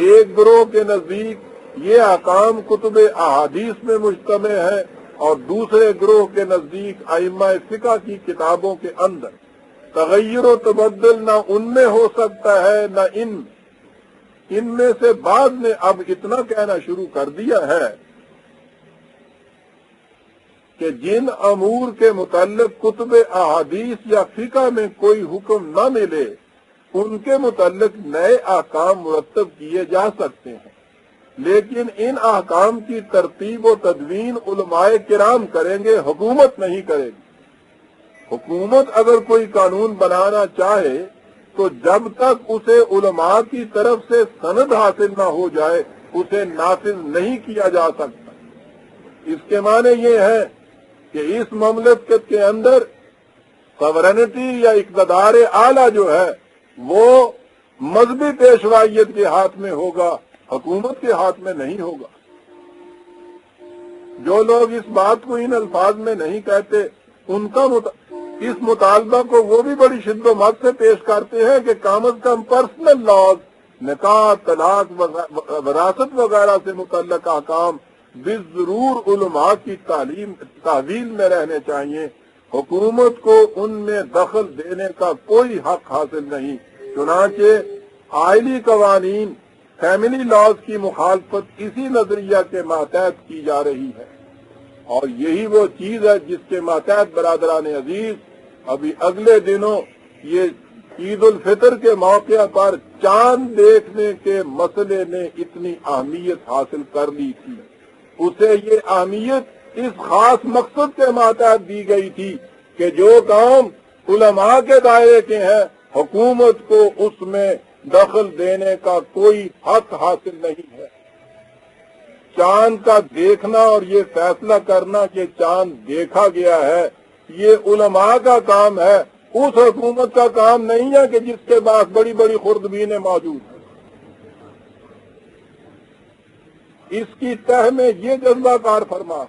ایک گروہ کے نزدیک یہ احکام کتب احادیث میں مجتمع ہے اور دوسرے گروہ کے نزدیک ائمہ فقہ کی کتابوں کے اندر۔ تغیر و تبدل نہ ان میں ہو سکتا ہے نہ ان میں سے بعض نے اب اتنا کہنا شروع کر دیا ہے کہ جن امور کے متعلق کتب احادیث یا فقہ میں کوئی حکم نہ ملے ان کے متعلق نئے احکام مرتب کیے جا سکتے ہیں، لیکن ان احکام کی ترتیب و تدوین علماء کرام کریں گے، حکومت نہیں کرے گی۔ حکومت اگر کوئی قانون بنانا چاہے تو جب تک اسے علماء کی طرف سے سند حاصل نہ ہو جائے اسے نافذ نہیں کیا جا سکتا۔ اس کے معنی یہ ہے کہ اس مملکت کے اندر سورنٹی یا اقتدار اعلیٰ جو ہے وہ مذہبی پیشوائیت کے ہاتھ میں ہوگا، حکومت کے ہاتھ میں نہیں ہوگا۔ جو لوگ اس بات کو ان الفاظ میں نہیں کہتے ان کا اس مطالبہ کو وہ بھی بڑی شد و مت سے پیش کرتے ہیں کہ کم از کم پرسنل لاز، نکاح، طلاق، وراثت وغیرہ سے متعلق احکام بالضرور علماء کی تحویل میں رہنے چاہیے، حکومت کو ان میں دخل دینے کا کوئی حق حاصل نہیں۔ چنانچہ آئلی قوانین، فیملی لاز کی مخالفت اسی نظریہ کے ماتحت کی جا رہی ہے، اور یہی وہ چیز ہے جس کے ماتحت برادران عزیز ابھی اگلے دنوں یہ عید الفطر کے موقع پر چاند دیکھنے کے مسئلے نے اتنی اہمیت حاصل کر لی تھی، اسے یہ اہمیت اس خاص مقصد کے ماتحت دی گئی تھی کہ جو کام علماء کے دائرے کے ہیں حکومت کو اس میں دخل دینے کا کوئی حق حاصل نہیں ہے۔ چاند کا دیکھنا اور یہ فیصلہ کرنا کہ چاند دیکھا گیا ہے یہ علماء کا کام ہے، اس حکومت کا کام نہیں ہے کہ جس کے پاس بڑی بڑی خوردبینیں موجود ہیں۔ اس کی تہ میں یہ جذبہ کار فرما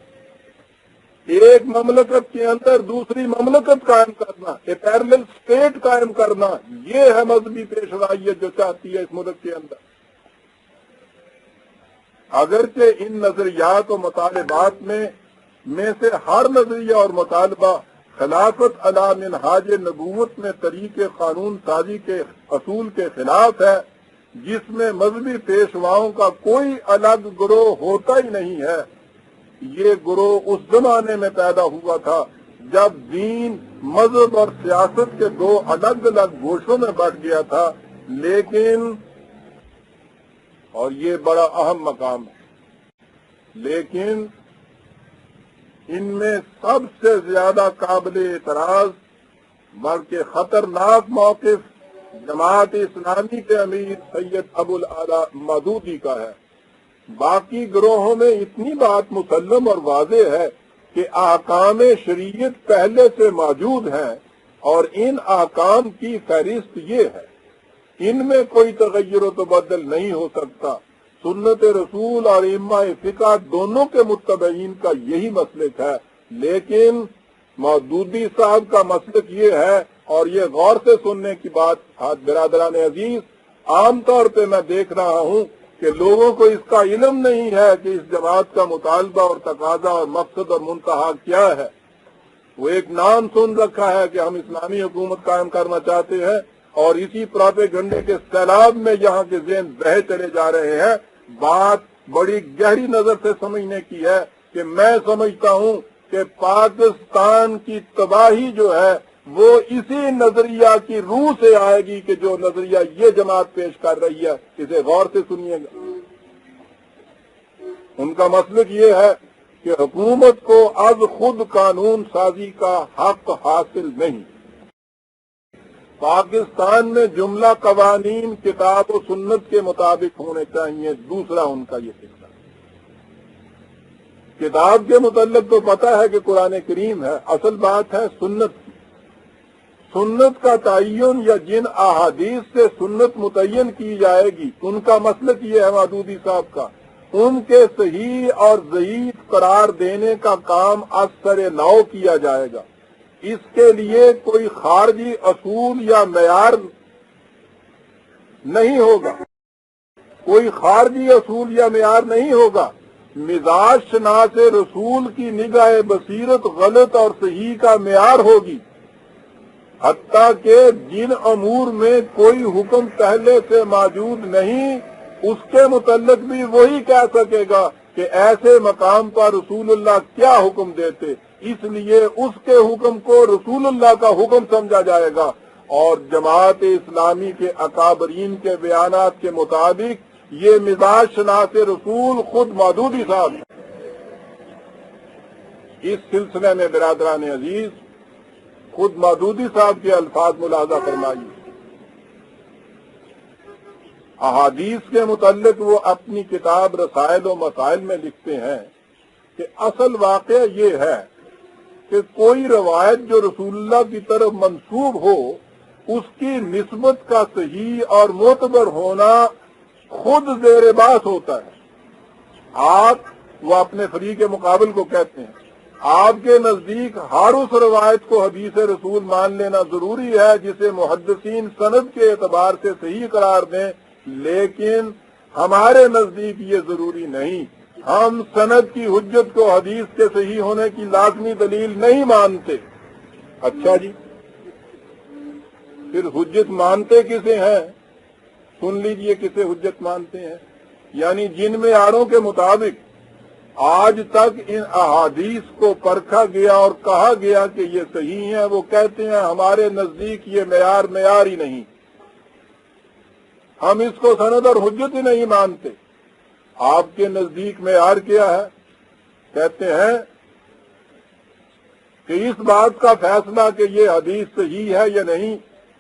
ایک مملکت کے اندر دوسری مملکت قائم کرنا، ایک پیرلل اسٹیٹ قائم کرنا، یہ ہے مذہبی پیشوائیت جو چاہتی ہے اس ملک کے اندر۔ اگرچہ ان نظریات و مطالبات میں سے ہر نظریہ اور مطالبہ خلافت علی منہاج نبوت میں طریق قانون سازی کے اصول کے خلاف ہے، جس میں مذہبی پیشواؤں کا کوئی الگ گروہ ہوتا ہی نہیں ہے۔ یہ گروہ اس زمانے میں پیدا ہوا تھا جب دین، مذہب اور سیاست کے دو الگ الگ گوشوں میں بٹ گیا تھا، لیکن اور یہ بڑا اہم مقام ہے، لیکن ان میں سب سے زیادہ قابل اعتراض بلکہ خطرناک موقف جماعت اسلامی کے امیر سید ابو الاعلیٰ مودودی کا ہے۔ باقی گروہوں میں اتنی بات مسلم اور واضح ہے کہ احکام شریعت پہلے سے موجود ہیں اور ان احکام کی فہرست یہ ہے، ان میں کوئی تغیر و تبدل نہیں ہو سکتا۔ سنت رسول اور ائمہ فقہ دونوں کے متبعین کا یہی مسلک ہے، لیکن مودودی صاحب کا مسلک یہ ہے، اور یہ غور سے سننے کی بات برادران عزیز، عام طور پہ میں دیکھ رہا ہوں کہ لوگوں کو اس کا علم نہیں ہے کہ اس جماعت کا مطالبہ اور تقاضا اور مقصد اور منتہا کیا ہے۔ وہ ایک نام سن رکھا ہے کہ ہم اسلامی حکومت قائم کرنا چاہتے ہیں، اور اسی پراپیگنڈے کے سیلاب میں یہاں کے ذہن بہے چلے جا رہے ہیں۔ بات بڑی گہری نظر سے سمجھنے کی ہے کہ میں سمجھتا ہوں کہ پاکستان کی تباہی جو ہے وہ اسی نظریہ کی روح سے آئے گی کہ جو نظریہ یہ جماعت پیش کر رہی ہے، اسے غور سے سنیے گا۔ ان کا مسلک یہ ہے کہ حکومت کو از خود قانون سازی کا حق حاصل نہیں۔ پاکستان میں جملہ قوانین کتاب و سنت کے مطابق ہونے چاہیے۔ دوسرا ان کا یہ فکر، کتاب کے متعلق تو پتہ ہے کہ قرآن کریم ہے، اصل بات ہے سنت کی۔ سنت کا تعین یا جن احادیث سے سنت متعین کی جائے گی، ان کا مسلک یہ ہے مودودی صاحب کا، ان کے صحیح اور ضعیف قرار دینے کا کام از سر نو کیا جائے گا۔ اس کے لیے کوئی خارجی اصول یا معیار نہیں ہوگا، کوئی خارجی اصول یا معیار نہیں ہوگا۔ مزاج شناس رسول کی نگاہ بصیرت غلط اور صحیح کا معیار ہوگی، حتیٰ کہ جن امور میں کوئی حکم پہلے سے موجود نہیں، اس کے متعلق بھی وہی کہہ سکے گا کہ ایسے مقام پر رسول اللہ کیا حکم دیتے، اس لیے اس کے حکم کو رسول اللہ کا حکم سمجھا جائے گا۔ اور جماعت اسلامی کے اکابرین کے بیانات کے مطابق یہ مزاج شناس رسول خود مودودی صاحب ہیں۔ اس سلسلے میں برادران عزیز خود مودودی صاحب کے الفاظ ملاحظہ فرمائیے۔ احادیث کے متعلق وہ اپنی کتاب رسائل و مسائل میں لکھتے ہیں کہ اصل واقعہ یہ ہے کہ کوئی روایت جو رسول اللہ کی طرف منسوب ہو، اس کی نسبت کا صحیح اور معتبر ہونا خود زیر بحث ہوتا ہے۔ وہ اپنے فریق مقابل کو کہتے ہیں، آپ کے نزدیک ہر اس روایت کو حدیث رسول مان لینا ضروری ہے جسے محدثین سند کے اعتبار سے صحیح قرار دیں، لیکن ہمارے نزدیک یہ ضروری نہیں۔ ہم سند کی حجت کو حدیث کے صحیح ہونے کی لازمی دلیل نہیں مانتے۔ اچھا جی، پھر حجت مانتے کسے ہیں؟ سن لیجئے کسے حجت مانتے ہیں، یعنی جن معیاروں کے مطابق آج تک ان احادیث کو پرکھا گیا اور کہا گیا کہ یہ صحیح ہے، وہ کہتے ہیں ہمارے نزدیک یہ معیار ہی نہیں، ہم اس کو سند اور حجت ہی نہیں مانتے۔ آپ کے نزدیک معیار کیا ہے؟ کہتے ہیں کہ اس بات کا فیصلہ کہ یہ حدیث صحیح ہے یا نہیں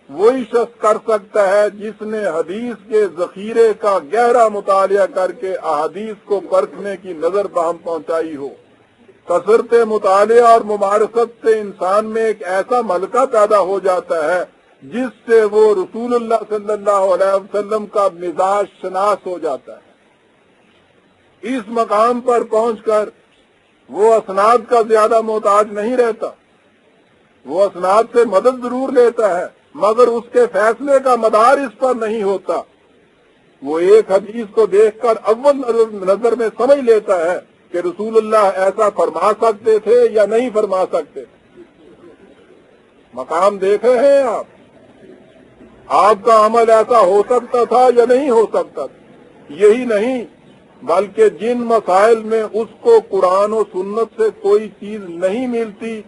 وہی شخص کر سکتا ہے جس نے حدیث کے ذخیرے کا گہرا مطالعہ کر کے احادیث کو پرکھنے کی نظر بہم پہنچائی ہو۔ کثرت مطالعہ اور ممارست سے انسان میں ایک ایسا ملکہ پیدا ہو جاتا ہے جس سے وہ رسول اللہ صلی اللہ علیہ وسلم کا مزاج شناس ہو جاتا ہے۔ اس مقام پر پہنچ کر وہ اسناد کا زیادہ محتاج نہیں رہتا، وہ اسناد سے مدد ضرور لیتا ہے مگر اس کے فیصلے کا مدار اس پر نہیں ہوتا۔ وہ ایک حدیث کو دیکھ کر اول نظر میں سمجھ لیتا ہے کہ رسول اللہ ایسا فرما سکتے تھے یا نہیں فرما سکتے تھے۔ مقام دیکھ رہے ہیں آپ کا عمل ایسا ہو سکتا تھا یا نہیں ہو سکتا تھا۔ یہی نہیں بلکہ جن مسائل میں اس کو قرآن و سنت سے کوئی چیز نہیں ملتی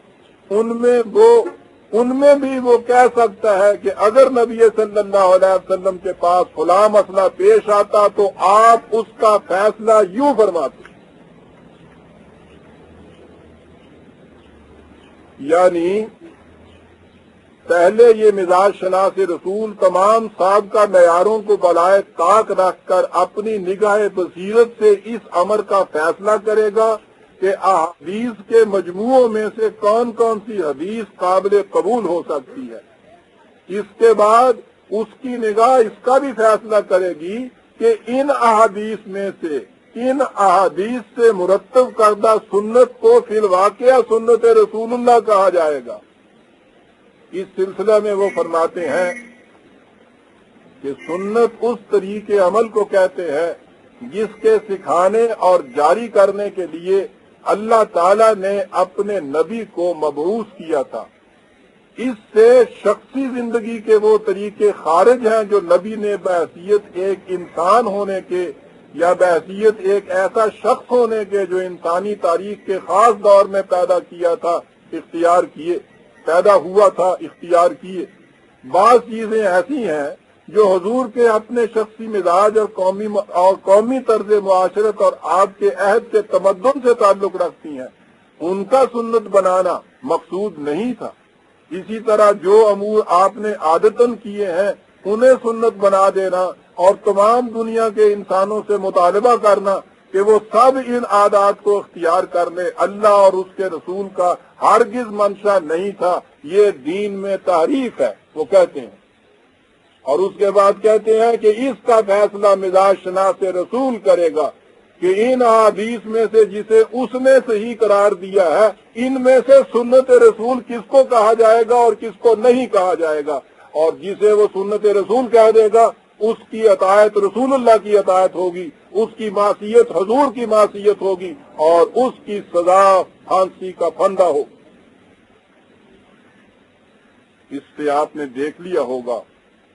ان میں بھی وہ کہہ سکتا ہے کہ اگر نبی صلی اللہ علیہ وسلم کے پاس فلاں مسئلہ پیش آتا تو آپ اس کا فیصلہ یوں فرماتے۔ یعنی پہلے یہ مزاج شناس رسول تمام سابقہ معیاروں کو بالائے طاق رکھ کر اپنی نگاہ بصیرت سے اس امر کا فیصلہ کرے گا کہ احادیث کے مجموعوں میں سے کون کون سی حدیث قابل قبول ہو سکتی ہے۔ اس کے بعد اس کی نگاہ اس کا بھی فیصلہ کرے گی کہ ان احادیث میں سے ان احادیث سے مرتب کردہ سنت کو فی الواقعہ سنت رسول اللہ کہا جائے گا۔ اس سلسلہ میں وہ فرماتے ہیں کہ سنت اس طریقے عمل کو کہتے ہیں جس کے سکھانے اور جاری کرنے کے لیے اللہ تعالیٰ نے اپنے نبی کو مبعوث کیا تھا۔ اس سے شخصی زندگی کے وہ طریقے خارج ہیں جو نبی نے بحیثیت ایک انسان ہونے کے یا بحیثیت ایک ایسا شخص ہونے کے جو انسانی تاریخ کے خاص دور میں پیدا کیا تھا اختیار کیے، پیدا ہوا تھا اختیار کیے۔ بعض چیزیں ایسی ہیں جو حضور کے اپنے شخصی مزاج اور قومی طرز معاشرت اور آپ کے عہد کے تمدن سے تعلق رکھتی ہیں، ان کا سنت بنانا مقصود نہیں تھا۔ اسی طرح جو امور آپ نے عادتاً کیے ہیں انہیں سنت بنا دینا اور تمام دنیا کے انسانوں سے مطالبہ کرنا کہ وہ سب ان عادات کو اختیار کر لیں، اللہ اور اس کے رسول کا ہرگز منشا نہیں تھا، یہ دین میں تحریف ہے، وہ کہتے ہیں۔ اور اس کے بعد کہتے ہیں کہ اس کا فیصلہ مزاج شناس رسول کرے گا کہ ان احادیث میں سے جسے اس نے صحیح قرار دیا ہے ان میں سے سنت رسول کس کو کہا جائے گا اور کس کو نہیں کہا جائے گا، اور جسے وہ سنت رسول کہہ دے گا اس کی اطاعت رسول اللہ کی اطاعت ہوگی، اس کی معصیت حضور کی معصیت ہوگی اور اس کی سزا پھانسی کا پھندا ہو۔ اس سے آپ نے دیکھ لیا ہوگا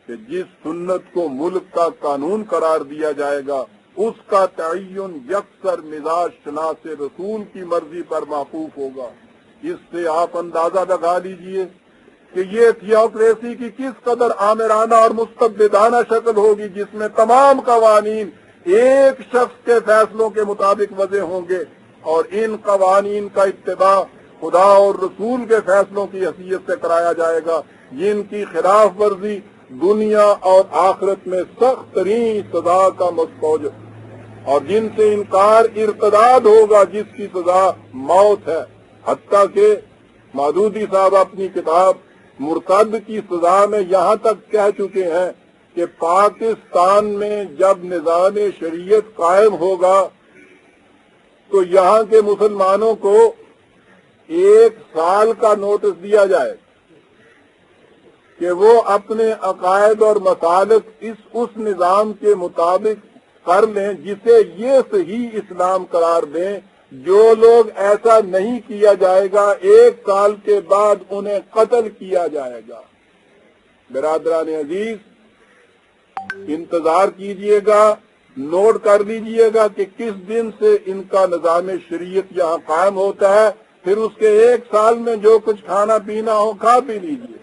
کہ جس سنت کو ملک کا قانون قرار دیا جائے گا اس کا تعین یکسر مزاج شناس رسول کی مرضی پر موقوف ہوگا۔ اس سے آپ اندازہ لگا لیجئے کہ یہ تھیوکریسی کی کس قدر آمرانہ اور مستبدانہ شکل ہوگی، جس میں تمام قوانین ایک شخص کے فیصلوں کے مطابق وضع ہوں گے اور ان قوانین کا اتباع خدا اور رسول کے فیصلوں کی حیثیت سے کرایا جائے گا، جن کی خلاف ورزی دنیا اور آخرت میں سخت ترین سزا کا مستوجب اور جن سے انکار ارتداد ہوگا جس کی سزا موت ہے۔ حتیٰ کہ مودودی صاحب اپنی کتاب مرتد کی سزا میں یہاں تک کہہ چکے ہیں کہ پاکستان میں جب نظام شریعت قائم ہوگا تو یہاں کے مسلمانوں کو 1 سال کا نوٹس دیا جائے کہ وہ اپنے عقائد اور مسالک اس نظام کے مطابق کر لیں جسے یہ صحیح اسلام قرار دیں۔ جو لوگ ایسا نہیں کیا جائے گا 1 سال کے بعد انہیں قتل کیا جائے گا۔ برادران عزیز، انتظار کیجئے گا، نوٹ کر لیجئے گا کہ کس دن سے ان کا نظام شریعت یہاں قائم ہوتا ہے، پھر اس کے 1 سال میں جو کچھ کھانا پینا ہو کھا پی لیجئے۔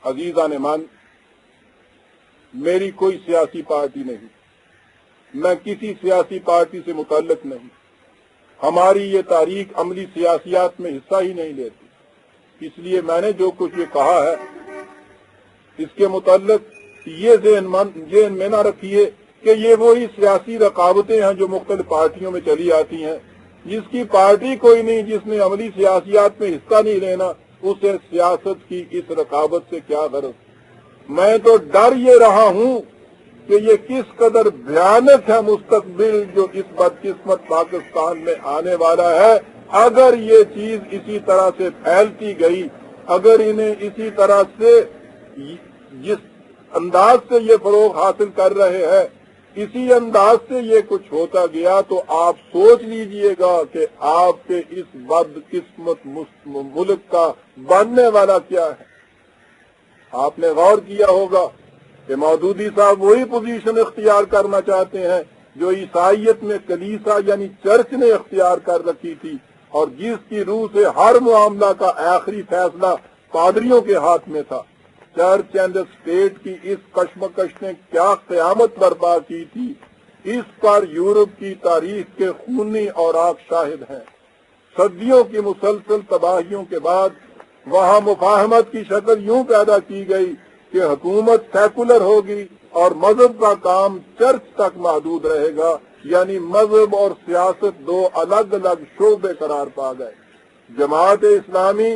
عزیزان من، میری کوئی سیاسی پارٹی نہیں، میں کسی سیاسی پارٹی سے متعلق نہیں، ہماری یہ تاریخ عملی سیاسیات میں حصہ ہی نہیں لیتی، اس لیے میں نے جو کچھ یہ کہا ہے اس کے متعلق یہ ذہن میں نہ رکھیے کہ یہ وہی سیاسی رقابتیں ہیں جو مختلف پارٹیوں میں چلی آتی ہیں۔ جس کی پارٹی کوئی نہیں، جس نے عملی سیاسیات میں حصہ نہیں لینا، اسے سیاست کی اس رقابت سے کیا غرض۔ میں تو ڈر یہ رہا ہوں کہ یہ کس قدر بھیانک ہے مستقبل جو اس بدقسمت پاکستان میں آنے والا ہے اگر یہ چیز اسی طرح سے پھیلتی گئی، اگر انہیں اسی طرح سے جس انداز سے یہ فروغ حاصل کر رہے ہیں اسی انداز سے یہ کچھ ہوتا گیا تو آپ سوچ لیجئے گا کہ آپ کے اس بدقسمت ملک کا بننے والا کیا ہے۔ آپ نے غور کیا ہوگا کہ مودودی صاحب وہی پوزیشن اختیار کرنا چاہتے ہیں جو عیسائیت میں کلیسا یعنی چرچ نے اختیار کر رکھی تھی، اور جس کی روح سے ہر معاملہ کا آخری فیصلہ پادریوں کے ہاتھ میں تھا۔ چرچ اینڈ اسٹیٹ کی اس کشمکش نے کیا قیامت برپا کی تھی، اس پر یورپ کی تاریخ کے خونی اوراق شاہد ہیں۔ صدیوں کی مسلسل تباہیوں کے بعد وہاں مفاہمت کی شکل یوں پیدا کی گئی کہ حکومت سیکولر ہوگی اور مذہب کا کام چرچ تک محدود رہے گا، یعنی مذہب اور سیاست دو الگ الگ شعبے قرار پا گئے۔ جماعت اسلامی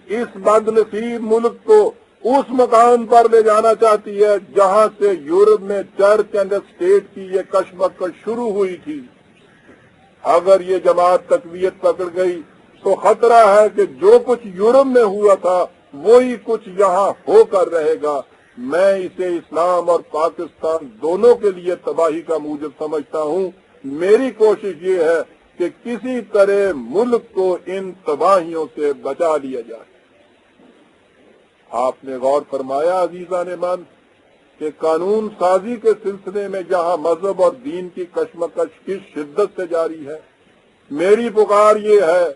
اس بد نصیب ملک کو اس مقام پر لے جانا چاہتی ہے جہاں سے یورپ میں چرچ اینڈ اسٹیٹ کی یہ کشمکش شروع ہوئی تھی۔ اگر یہ جماعت تقویت پکڑ گئی تو خطرہ ہے کہ جو کچھ یورپ میں ہوا تھا وہی کچھ یہاں ہو کر رہے گا۔ میں اسے اسلام اور پاکستان دونوں کے لیے تباہی کا موجب سمجھتا ہوں۔ میری کوشش یہ ہے کہ کسی طرح ملک کو ان تباہیوں سے بچا لیا جائے۔ آپ نے غور فرمایا عزیزان من کہ قانون سازی کے سلسلے میں جہاں مذہب اور دین کی کشمکش کس شدت سے جاری ہے، میری پکار یہ ہے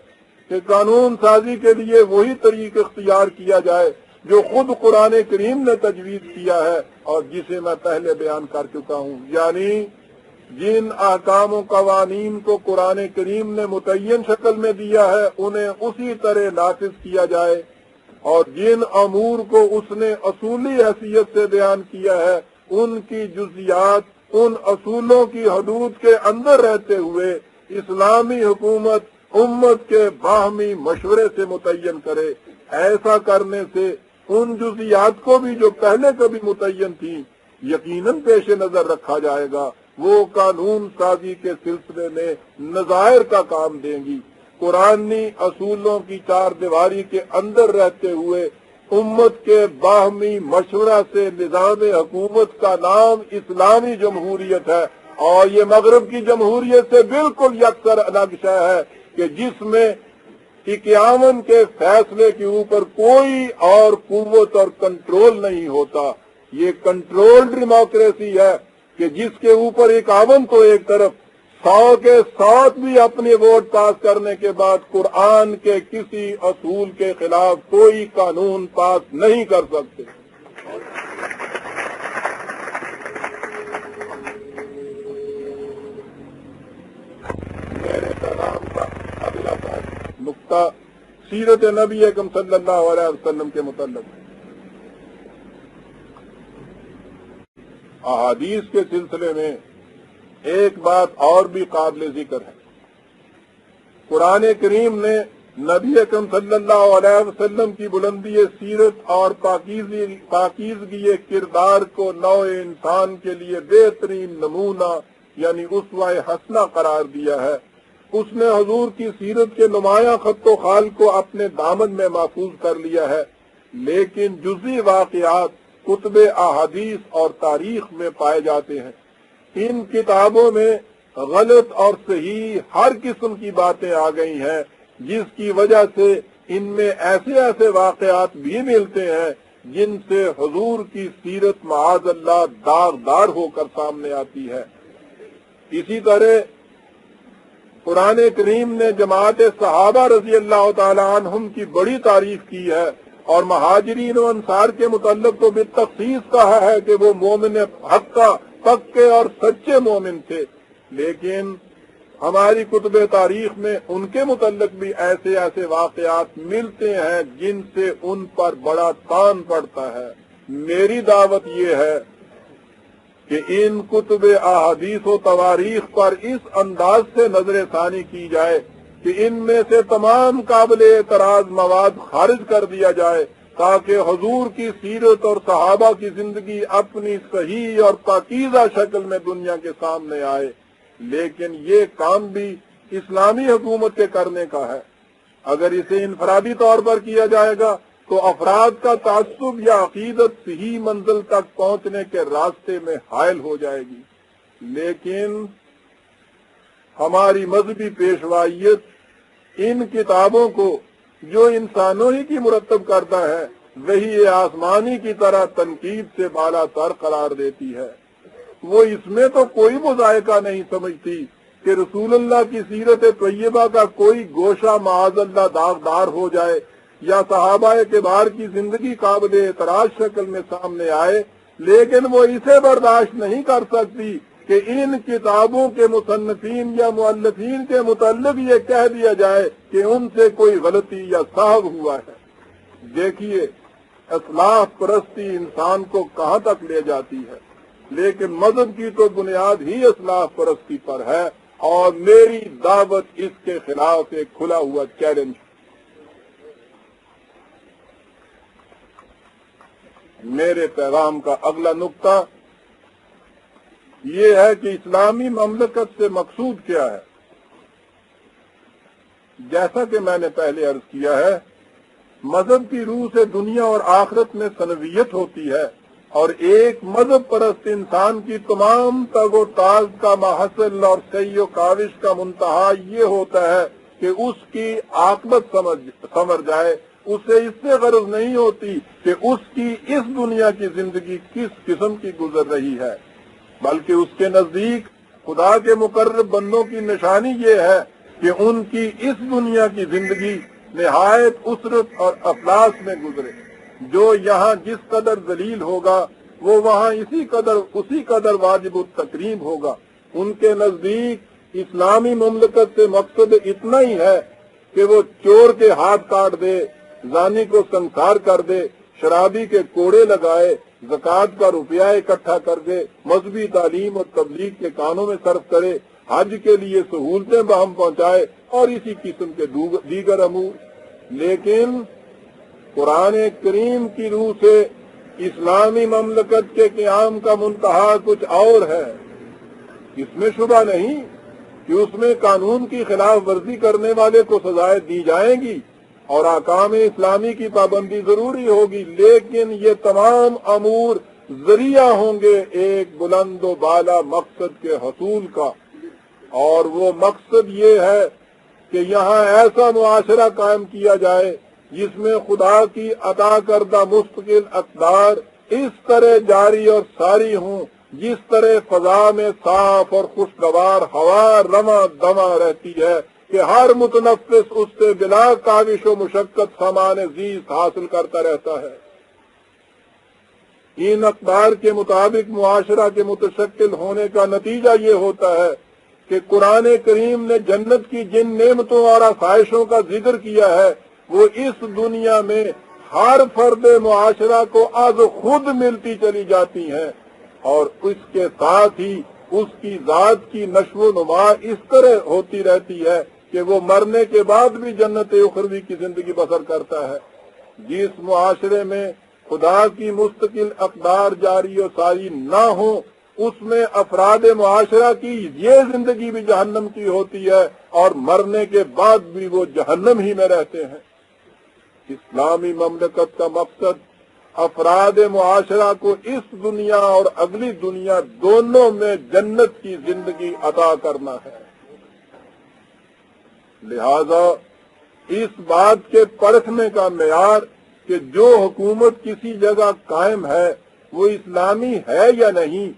کہ قانون سازی کے لیے وہی طریق اختیار کیا جائے جو خود قرآن کریم نے تجویز کیا ہے اور جسے میں پہلے بیان کر چکا ہوں، یعنی جن احکام و قوانین کو قرآن کریم نے متعین شکل میں دیا ہے انہیں اسی طرح نافذ کیا جائے، اور جن امور کو اس نے اصولی حیثیت سے بیان کیا ہے ان کی جزیات ان اصولوں کی حدود کے اندر رہتے ہوئے اسلامی حکومت امت کے باہمی مشورے سے متعین کرے۔ ایسا کرنے سے ان جزیات کو بھی جو پہلے کبھی متعین تھی یقیناً پیش نظر رکھا جائے گا، وہ قانون سازی کے سلسلے میں نظائر کا کام دیں گی۔ قرآنی اصولوں کی چار دیواری کے اندر رہتے ہوئے امت کے باہمی مشورہ سے نظام حکومت کا نام اسلامی جمہوریت ہے، اور یہ مغرب کی جمہوریت سے بالکل یکسر الگ شے ہے کہ جس میں 51 کے فیصلے کے اوپر کوئی اور قوت اور کنٹرول نہیں ہوتا۔ یہ کنٹرول ڈیموکریسی ہے کہ جس کے اوپر 51 تو ایک طرف 100 کے 7 بھی اپنے ووٹ پاس کرنے کے بعد قرآن کے کسی اصول کے خلاف کوئی قانون پاس نہیں کر سکتے۔ میرے کلام کا اگلا نقطہ سیرت نبی اکرم صلی اللہ علیہ وسلم کے متعلق احادیث کے سلسلے میں ایک بات اور بھی قابل ذکر ہے۔ قرآن کریم نے نبی اکرم صلی اللہ علیہ وسلم کی بلندی سیرت اور پاکیزگی کردار کو نوع انسان کے لیے بہترین نمونہ یعنی اسوہ حسنہ قرار دیا ہے۔ اس نے حضور کی سیرت کے نمایاں خط و خال کو اپنے دامن میں محفوظ کر لیا ہے، لیکن جزئی واقعات کتب احادیث اور تاریخ میں پائے جاتے ہیں۔ ان کتابوں میں غلط اور صحیح ہر قسم کی باتیں آ گئی ہیں، جس کی وجہ سے ان میں ایسے واقعات بھی ملتے ہیں جن سے حضور کی سیرت معاذ اللہ داغدار ہو کر سامنے آتی ہے۔ اسی طرح قرآن کریم نے جماعت صحابہ رضی اللہ تعالی عنہم کی بڑی تعریف کی ہے، اور مہاجرین و انصار کے متعلق تو بالتخصیص کہا ہے کہ وہ مومن حقہ پکے اور سچے مومن تھے، لیکن ہماری کتب تاریخ میں ان کے متعلق بھی ایسے واقعات ملتے ہیں جن سے ان پر بڑا تان پڑتا ہے۔ میری دعوت یہ ہے کہ ان کتب احادیث و تواریخ پر اس انداز سے نظر ثانی کی جائے کہ ان میں سے تمام قابل اعتراض مواد خارج کر دیا جائے تاکہ حضور کی سیرت اور صحابہ کی زندگی اپنی صحیح اور پاکیزہ شکل میں دنیا کے سامنے آئے۔ لیکن یہ کام بھی اسلامی حکومت کے کرنے کا ہے۔ اگر اسے انفرادی طور پر کیا جائے گا تو افراد کا تعصب یا عقیدت صحیح منزل تک پہنچنے کے راستے میں حائل ہو جائے گی۔ لیکن ہماری مذہبی پیشوائیت ان کتابوں کو جو انسانوں ہی کی مرتب کرتا ہے وہی آسمانی کی طرح تنقید سے بالا تر قرار دیتی ہے۔ وہ اس میں تو کوئی مذائقہ نہیں سمجھتی کہ رسول اللہ کی سیرت طیبہ کا کوئی گوشہ معاذ اللہ داغدار ہو جائے یا صحابہ کبار کی زندگی قابل اعتراض شکل میں سامنے آئے، لیکن وہ اسے برداشت نہیں کر سکتی کہ ان کتابوں کے مصنفین یا مؤلفین کے متعلق یہ کہہ دیا جائے کہ ان سے کوئی غلطی یا سہو ہوا ہے۔ دیکھیے اصلاح پرستی انسان کو کہاں تک لے جاتی ہے، لیکن مذہب کی تو بنیاد ہی اصلاح پرستی پر ہے، اور میری دعوت اس کے خلاف ایک کھلا ہوا چیلنج۔ میرے پیغام کا اگلا نقطہ یہ ہے کہ اسلامی مملکت سے مقصود کیا ہے۔ جیسا کہ میں نے پہلے عرض کیا ہے، مذہب کی روح سے دنیا اور آخرت میں سنویت ہوتی ہے، اور ایک مذہب پرست انسان کی تمام تگ و تاز کا محصل اور سعی و کاوش کا منتہا یہ ہوتا ہے کہ اس کی عاقبت سمر جائے۔ اسے اس سے غرض نہیں ہوتی کہ اس کی اس دنیا کی زندگی کس قسم کی گزر رہی ہے، بلکہ اس کے نزدیک خدا کے مقرب بندوں کی نشانی یہ ہے کہ ان کی اس دنیا کی زندگی نہایت اسرت اور افلاس میں گزرے۔ جو یہاں جس قدر ذلیل ہوگا وہ وہاں اسی قدر واجب التکریم ہوگا۔ ان کے نزدیک اسلامی مملکت سے مقصد اتنا ہی ہے کہ وہ چور کے ہاتھ کاٹ دے، زانی کو سنسار کر دے، شرابی کے کوڑے لگائے، زکوٰۃ کا روپیہ اکٹھا کر دے، مذہبی تعلیم اور تبلیغ کے کانوں میں صرف کرے، حج کے لیے سہولتیں بہم پہنچائے اور اسی قسم کے دیگر امور۔ لیکن قرآن کریم کی روح سے اسلامی مملکت کے قیام کا منتہا کچھ اور ہے۔ اس میں شبہ نہیں کہ اس میں قانون کی خلاف ورزی کرنے والے کو سزائیں دی جائیں گی اور احکام اسلامی کی پابندی ضروری ہوگی، لیکن یہ تمام امور ذریعہ ہوں گے ایک بلند و بالا مقصد کے حصول کا، اور وہ مقصد یہ ہے کہ یہاں ایسا معاشرہ قائم کیا جائے جس میں خدا کی عطا کردہ مستقل اقدار اس طرح جاری اور ساری ہوں جس طرح فضا میں صاف اور خوشگوار ہوا رواں دواں رہتی ہے کہ ہر متنفس اس سے بلا کاوش و مشقت سامان زیست حاصل کرتا رہتا ہے۔ ان اقدار کے مطابق معاشرہ کے متشکل ہونے کا نتیجہ یہ ہوتا ہے کہ قرآن کریم نے جنت کی جن نعمتوں اور آسائشوں کا ذکر کیا ہے وہ اس دنیا میں ہر فرد معاشرہ کو از خود ملتی چلی جاتی ہیں، اور اس کے ساتھ ہی اس کی ذات کی نشو و نما اس طرح ہوتی رہتی ہے کہ وہ مرنے کے بعد بھی جنت اخروی کی زندگی بسر کرتا ہے۔ جس معاشرے میں خدا کی مستقل اقدار جاری و ساری نہ ہوں اس میں افراد معاشرہ کی یہ زندگی بھی جہنم کی ہوتی ہے اور مرنے کے بعد بھی وہ جہنم ہی میں رہتے ہیں۔ اسلامی مملکت کا مقصد افراد معاشرہ کو اس دنیا اور اگلی دنیا دونوں میں جنت کی زندگی عطا کرنا ہے۔ لہذا اس بات کے پرکھنے کا معیار کہ جو حکومت کسی جگہ قائم ہے وہ اسلامی ہے یا نہیں،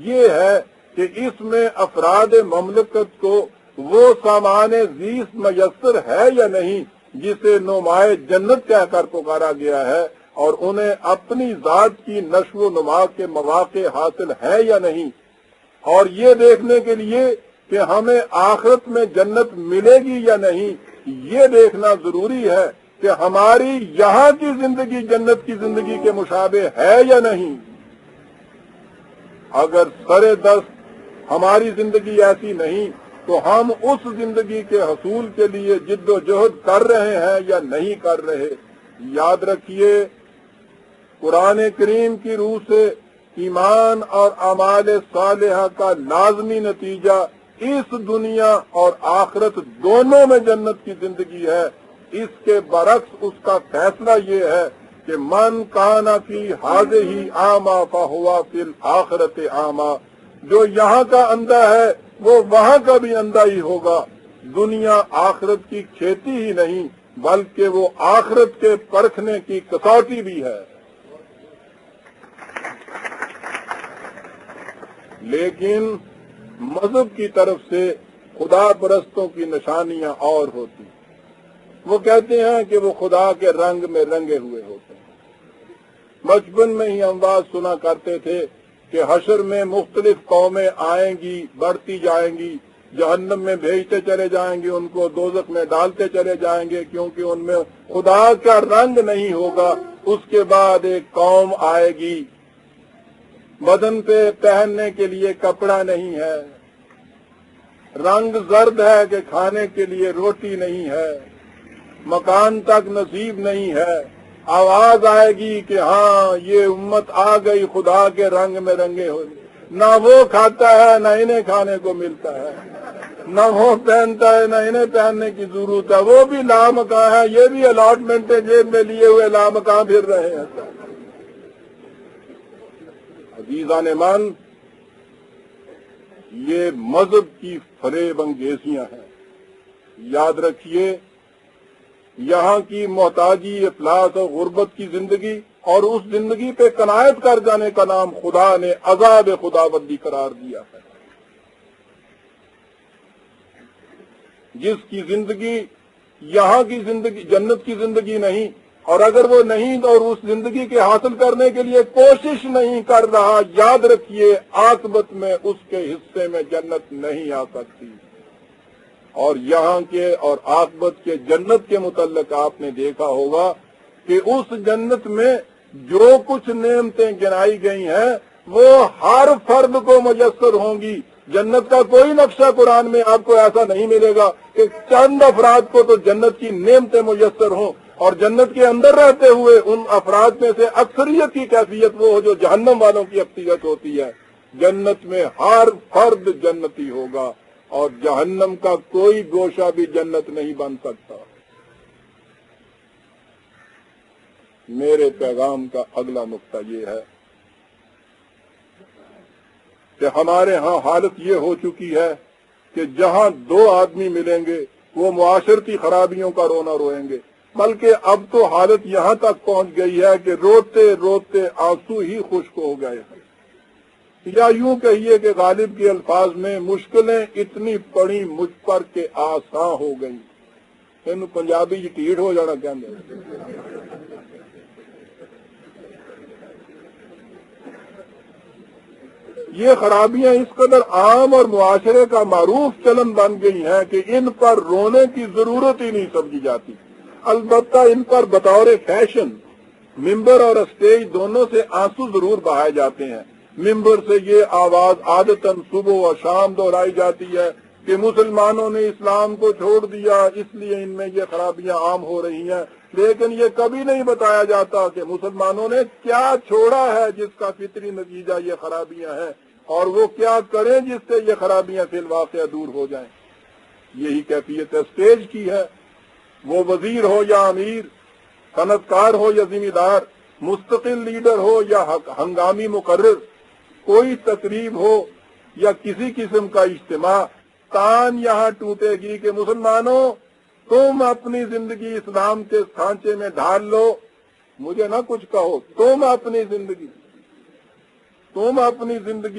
یہ ہے کہ اس میں افراد مملکت کو وہ سامان زیست میسر ہے یا نہیں جسے نمائے جنت کہہ کر پکارا گیا ہے، اور انہیں اپنی ذات کی نشو و نما کے مواقع حاصل ہے یا نہیں، اور یہ دیکھنے کے لیے کہ ہمیں آخرت میں جنت ملے گی یا نہیں، یہ دیکھنا ضروری ہے کہ ہماری یہاں کی زندگی جنت کی زندگی کے مشابہ ہے یا نہیں۔ اگر سرے دست ہماری زندگی ایسی نہیں تو ہم اس زندگی کے حصول کے لیے جد و جہد کر رہے ہیں یا نہیں کر رہے۔ یاد رکھیے قرآن کریم کی روح سے ایمان اور اعمال صالحہ کا لازمی نتیجہ اس دنیا اور آخرت دونوں میں جنت کی زندگی ہے۔ اس کے برعکس اس کا فیصلہ یہ ہے کہ من کان فی ہذہ اعمی فہو فی الآخرۃ اعمی، جو یہاں کا اندھا ہے وہ وہاں کا بھی اندھا ہی ہوگا۔ دنیا آخرت کی کھیتی ہی نہیں بلکہ وہ آخرت کے پرکھنے کی کسوٹی بھی ہے۔ لیکن مذہب کی طرف سے خدا پرستوں کی نشانیاں اور ہوتی ہیں۔ وہ کہتے ہیں کہ وہ خدا کے رنگ میں رنگے ہوئے ہوتے ہیں۔ بچپن میں ہی ہم بات سنا کرتے تھے کہ حشر میں مختلف قومیں آئیں گی، بڑھتی جائیں گی، جہنم میں بھیجتے چلے جائیں گے، ان کو دوزخ میں ڈالتے چلے جائیں گے، کیونکہ ان میں خدا کا رنگ نہیں ہوگا۔ اس کے بعد ایک قوم آئے گی، بدن پہ پہننے کے لیے کپڑا نہیں ہے، رنگ زرد ہے کہ کھانے کے لیے روٹی نہیں ہے، مکان تک نصیب نہیں ہے۔ آواز آئے گی کہ ہاں یہ امت آ گئی خدا کے رنگ میں رنگے ہوئے، نہ وہ کھاتا ہے نہ انہیں کھانے کو ملتا ہے، نہ وہ پہنتا ہے نہ انہیں پہننے کی ضرورت ہے، وہ بھی لامکاں ہے، یہ بھی الاٹمنٹ جیب میں لیے ہوئے لامکاں پھر رہے ہیں۔ عزیزان من، یہ مذہب کی فریب انگیزیاں ہیں۔ یاد رکھیے، یہاں کی محتاجی، افلاس اور غربت کی زندگی اور اس زندگی پہ قناعت کر جانے کا نام خدا نے عذاب خداوندی قرار دیا ہے۔ جس کی زندگی یہاں کی زندگی جنت کی زندگی نہیں، اور اگر وہ نہیں اور اس زندگی کے حاصل کرنے کے لیے کوشش نہیں کر رہا، یاد رکھیے عاقبت میں اس کے حصے میں جنت نہیں آ سکتی۔ اور یہاں کے اور عاقبت کے جنت کے متعلق آپ نے دیکھا ہوگا کہ اس جنت میں جو کچھ نعمتیں گنائی گئی ہیں وہ ہر فرد کو میسر ہوں گی۔ جنت کا کوئی نقشہ قرآن میں آپ کو ایسا نہیں ملے گا کہ چند افراد کو تو جنت کی نعمتیں میسر ہوں، اور جنت کے اندر رہتے ہوئے ان افراد میں سے اکثریت کی کیفیت وہ ہو جو جہنم والوں کی اکثریت ہوتی ہے۔ جنت میں ہر فرد جنتی ہوگا اور جہنم کا کوئی گوشہ بھی جنت نہیں بن سکتا۔ میرے پیغام کا اگلا نقطہ یہ ہے کہ ہمارے ہاں حالت یہ ہو چکی ہے کہ جہاں دو آدمی ملیں گے وہ معاشرتی خرابیوں کا رونا روئیں گے، بلکہ اب تو حالت یہاں تک پہنچ گئی ہے کہ روتے روتے آنسو ہی خشک ہو گئے ہیں۔ یا یوں کہیے کہ غالب کے الفاظ میں مشکلیں اتنی پڑی مجھ پر کہ آسان ہو گئی۔ ان پنجابی جی ٹھیٹ ہو جانا کہندے۔ یہ خرابیاں اس قدر عام اور معاشرے کا معروف چلن بن گئی ہیں کہ ان پر رونے کی ضرورت ہی نہیں سمجھی جاتی۔ البتہ ان پر بطور فیشن ممبر اور اسٹیج دونوں سے آنسو ضرور بہائے جاتے ہیں۔ ممبر سے یہ آواز عادتاً صبح و شام دہرائی جاتی ہے کہ مسلمانوں نے اسلام کو چھوڑ دیا، اس لیے ان میں یہ خرابیاں عام ہو رہی ہیں، لیکن یہ کبھی نہیں بتایا جاتا کہ مسلمانوں نے کیا چھوڑا ہے جس کا فطری نتیجہ یہ خرابیاں ہیں، اور وہ کیا کریں جس سے یہ خرابیاں فی الواقع دور ہو جائیں۔ یہی کیفیت اسٹیج کی ہے۔ وہ وزیر ہو یا امیر، صنعت کار ہو یا ذمہ دار، مستقل لیڈر ہو یا ہنگامی مقرر، کوئی تقریب ہو یا کسی قسم کا اجتماع، تان یہاں ٹوٹے گی کہ مسلمانوں تم اپنی زندگی اسلام کے سانچے میں ڈھال لو۔ مجھے نہ کچھ کہو، تم اپنی زندگی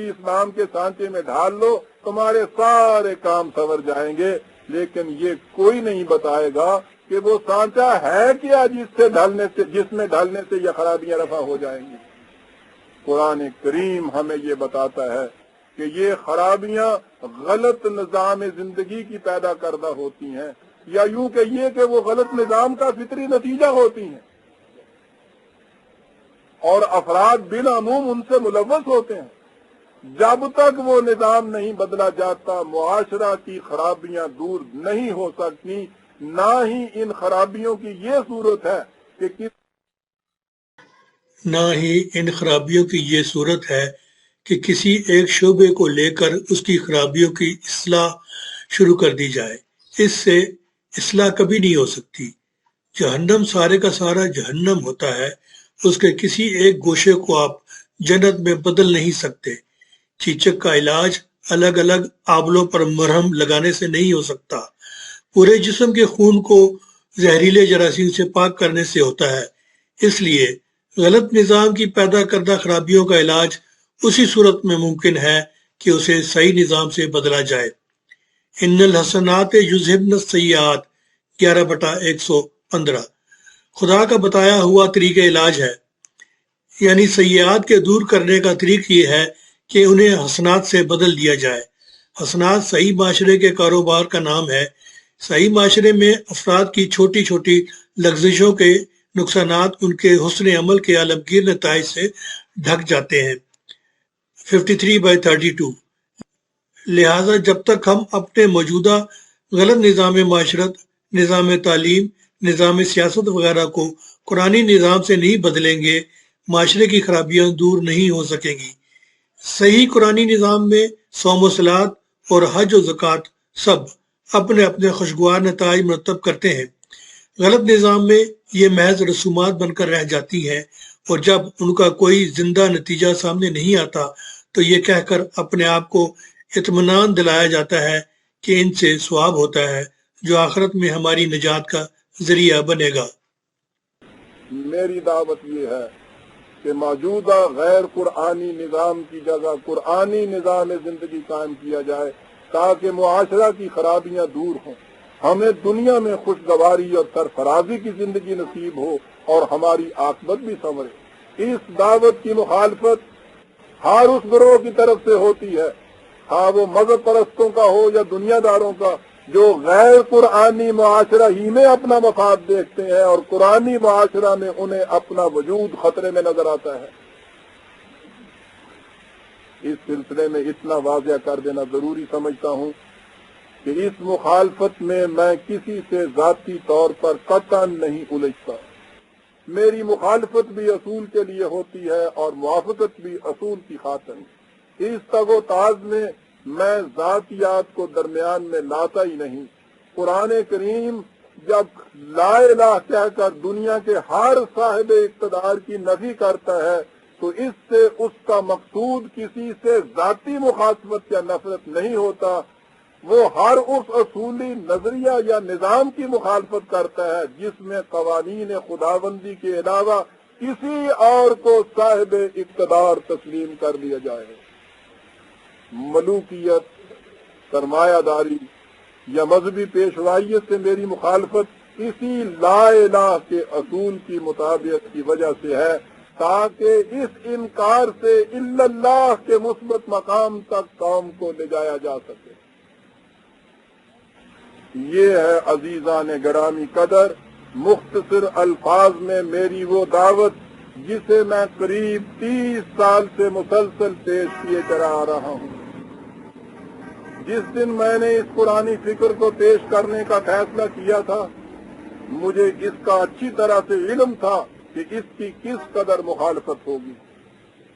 اسلام کے سانچے میں ڈھال لو، تمہارے سارے کام سنور جائیں گے۔ لیکن یہ کوئی نہیں بتائے گا کہ وہ سانچہ ہے کیا جس میں ڈھلنے سے یہ خرابیاں رفع ہو جائیں گی۔ قرآن کریم ہمیں یہ بتاتا ہے کہ یہ خرابیاں غلط نظام زندگی کی پیدا کردہ ہوتی ہیں، یا یوں کہیے کہ وہ غلط نظام کا فطری نتیجہ ہوتی ہیں، اور افراد بالعموم ان سے ملوث ہوتے ہیں۔ جب تک وہ نظام نہیں بدلا جاتا معاشرہ کی خرابیاں دور نہیں ہو سکتی۔ نہ ہی ان خرابیوں کی یہ صورت ہے کہ نہ ہی ان خرابیوں کی یہ صورت ہے کہ کسی ایک شعبے کو لے کر اس کی خرابیوں کی اصلاح شروع کر دی جائے۔ اس سے اصلاح کبھی نہیں ہو سکتی۔ جہنم سارے کا سارا جہنم ہوتا ہے، اس کے کسی ایک گوشے کو آپ جنت میں بدل نہیں سکتے۔ چیچک کا علاج الگ الگ آبلوں پر مرہم لگانے سے نہیں ہو سکتا، پورے جسم کے خون کو زہریلے جراثیم سے پاک کرنے سے ہوتا ہے۔ اس لیے غلط نظام کی پیدا کردہ خرابیوں کا علاج اسی صورت میں ممکن ہے کہ اسے صحیح نظام سے بدلا جائے۔ ان الحسنات یذہبن السیئات 11/115 خدا کا بتایا ہوا طریقہ علاج ہے، یعنی سیئات کے دور کرنے کا طریق یہ ہے کہ انہیں حسنات سے بدل دیا جائے۔ حسنات صحیح معاشرے کے کاروبار کا نام ہے۔ صحیح معاشرے میں افراد کی چھوٹی چھوٹی لغزشوں کے نقصانات ان کے حسن عمل کے عالمگیر نتائج سے ڈھک جاتے ہیں۔ 53/32 لہٰذا جب تک ہم اپنے موجودہ غلط نظام معاشرت، نظام تعلیم، نظام سیاست وغیرہ کو قرآنی نظام سے نہیں بدلیں گے، معاشرے کی خرابیاں دور نہیں ہو سکیں گی۔ صحیح قرآنی نظام میں صوم و صلات اور حج و زکوٰۃ سب اپنے اپنے خوشگوار نتائج مرتب کرتے ہیں۔ غلط نظام میں یہ محض رسومات بن کر رہ جاتی ہیں، اور جب ان کا کوئی زندہ نتیجہ سامنے نہیں آتا تو یہ کہہ کر اپنے آپ کو اطمینان دلایا جاتا ہے کہ ان سے ثواب ہوتا ہے جو آخرت میں ہماری نجات کا ذریعہ بنے گا۔ میری دعوت یہ ہے کہ موجودہ غیر قرآنی نظام کی جگہ قرآنی نظام زندگی قائم کیا جائے تاکہ معاشرہ کی خرابیاں دور ہوں، ہمیں دنیا میں خوشگواری اور سرفرازی کی زندگی نصیب ہو اور ہماری عاقبت بھی سنورے۔ اس دعوت کی مخالفت ہر اس گروہ کی طرف سے ہوتی ہے، ہاں وہ مذہب پرستوں کا ہو یا دنیا داروں کا، جو غیر قرآنی معاشرہ ہی میں اپنا مفاد دیکھتے ہیں اور قرآنی معاشرہ میں انہیں اپنا وجود خطرے میں نظر آتا ہے۔ اس سلسلے میں اتنا واضح کر دینا ضروری سمجھتا ہوں کہ اس مخالفت میں میں کسی سے ذاتی طور پر قطعاً نہیں الجھتا۔ میری مخالفت بھی اصول کے لیے ہوتی ہے اور موافقت بھی اصول کی خاطر۔ اس تگ و تاز میں میں ذاتیات کو درمیان میں لاتا ہی نہیں۔ قرآن کریم جب لا الہ کہہ کر دنیا کے ہر صاحب اقتدار کی نفی کرتا ہے تو اس سے اس کا مقصود کسی سے ذاتی مخاطبت یا نفرت نہیں ہوتا، وہ ہر اس اصولی نظریہ یا نظام کی مخالفت کرتا ہے جس میں قوانین خداوندی کے علاوہ کسی اور کو صاحب اقتدار تسلیم کر لیا جائے۔ ملوکیت، سرمایہ داری یا مذہبی پیشوائیت سے میری مخالفت اسی لا الہ کے اصول کی مطابقت کی وجہ سے ہے تاکہ اس انکار سے الا اللہ کے مثبت مقام تک قوم کو لے جایا جا سکے۔ یہ ہے عزیزان گرامی قدر مختصر الفاظ میں میری وہ دعوت جسے میں قریب 30 سال سے مسلسل پیش کیے چلا آ رہا ہوں۔ جس دن میں نے اس پرانی فکر کو پیش کرنے کا فیصلہ کیا تھا، مجھے اس کا اچھی طرح سے علم تھا کہ اس کی کس قدر مخالفت ہوگی۔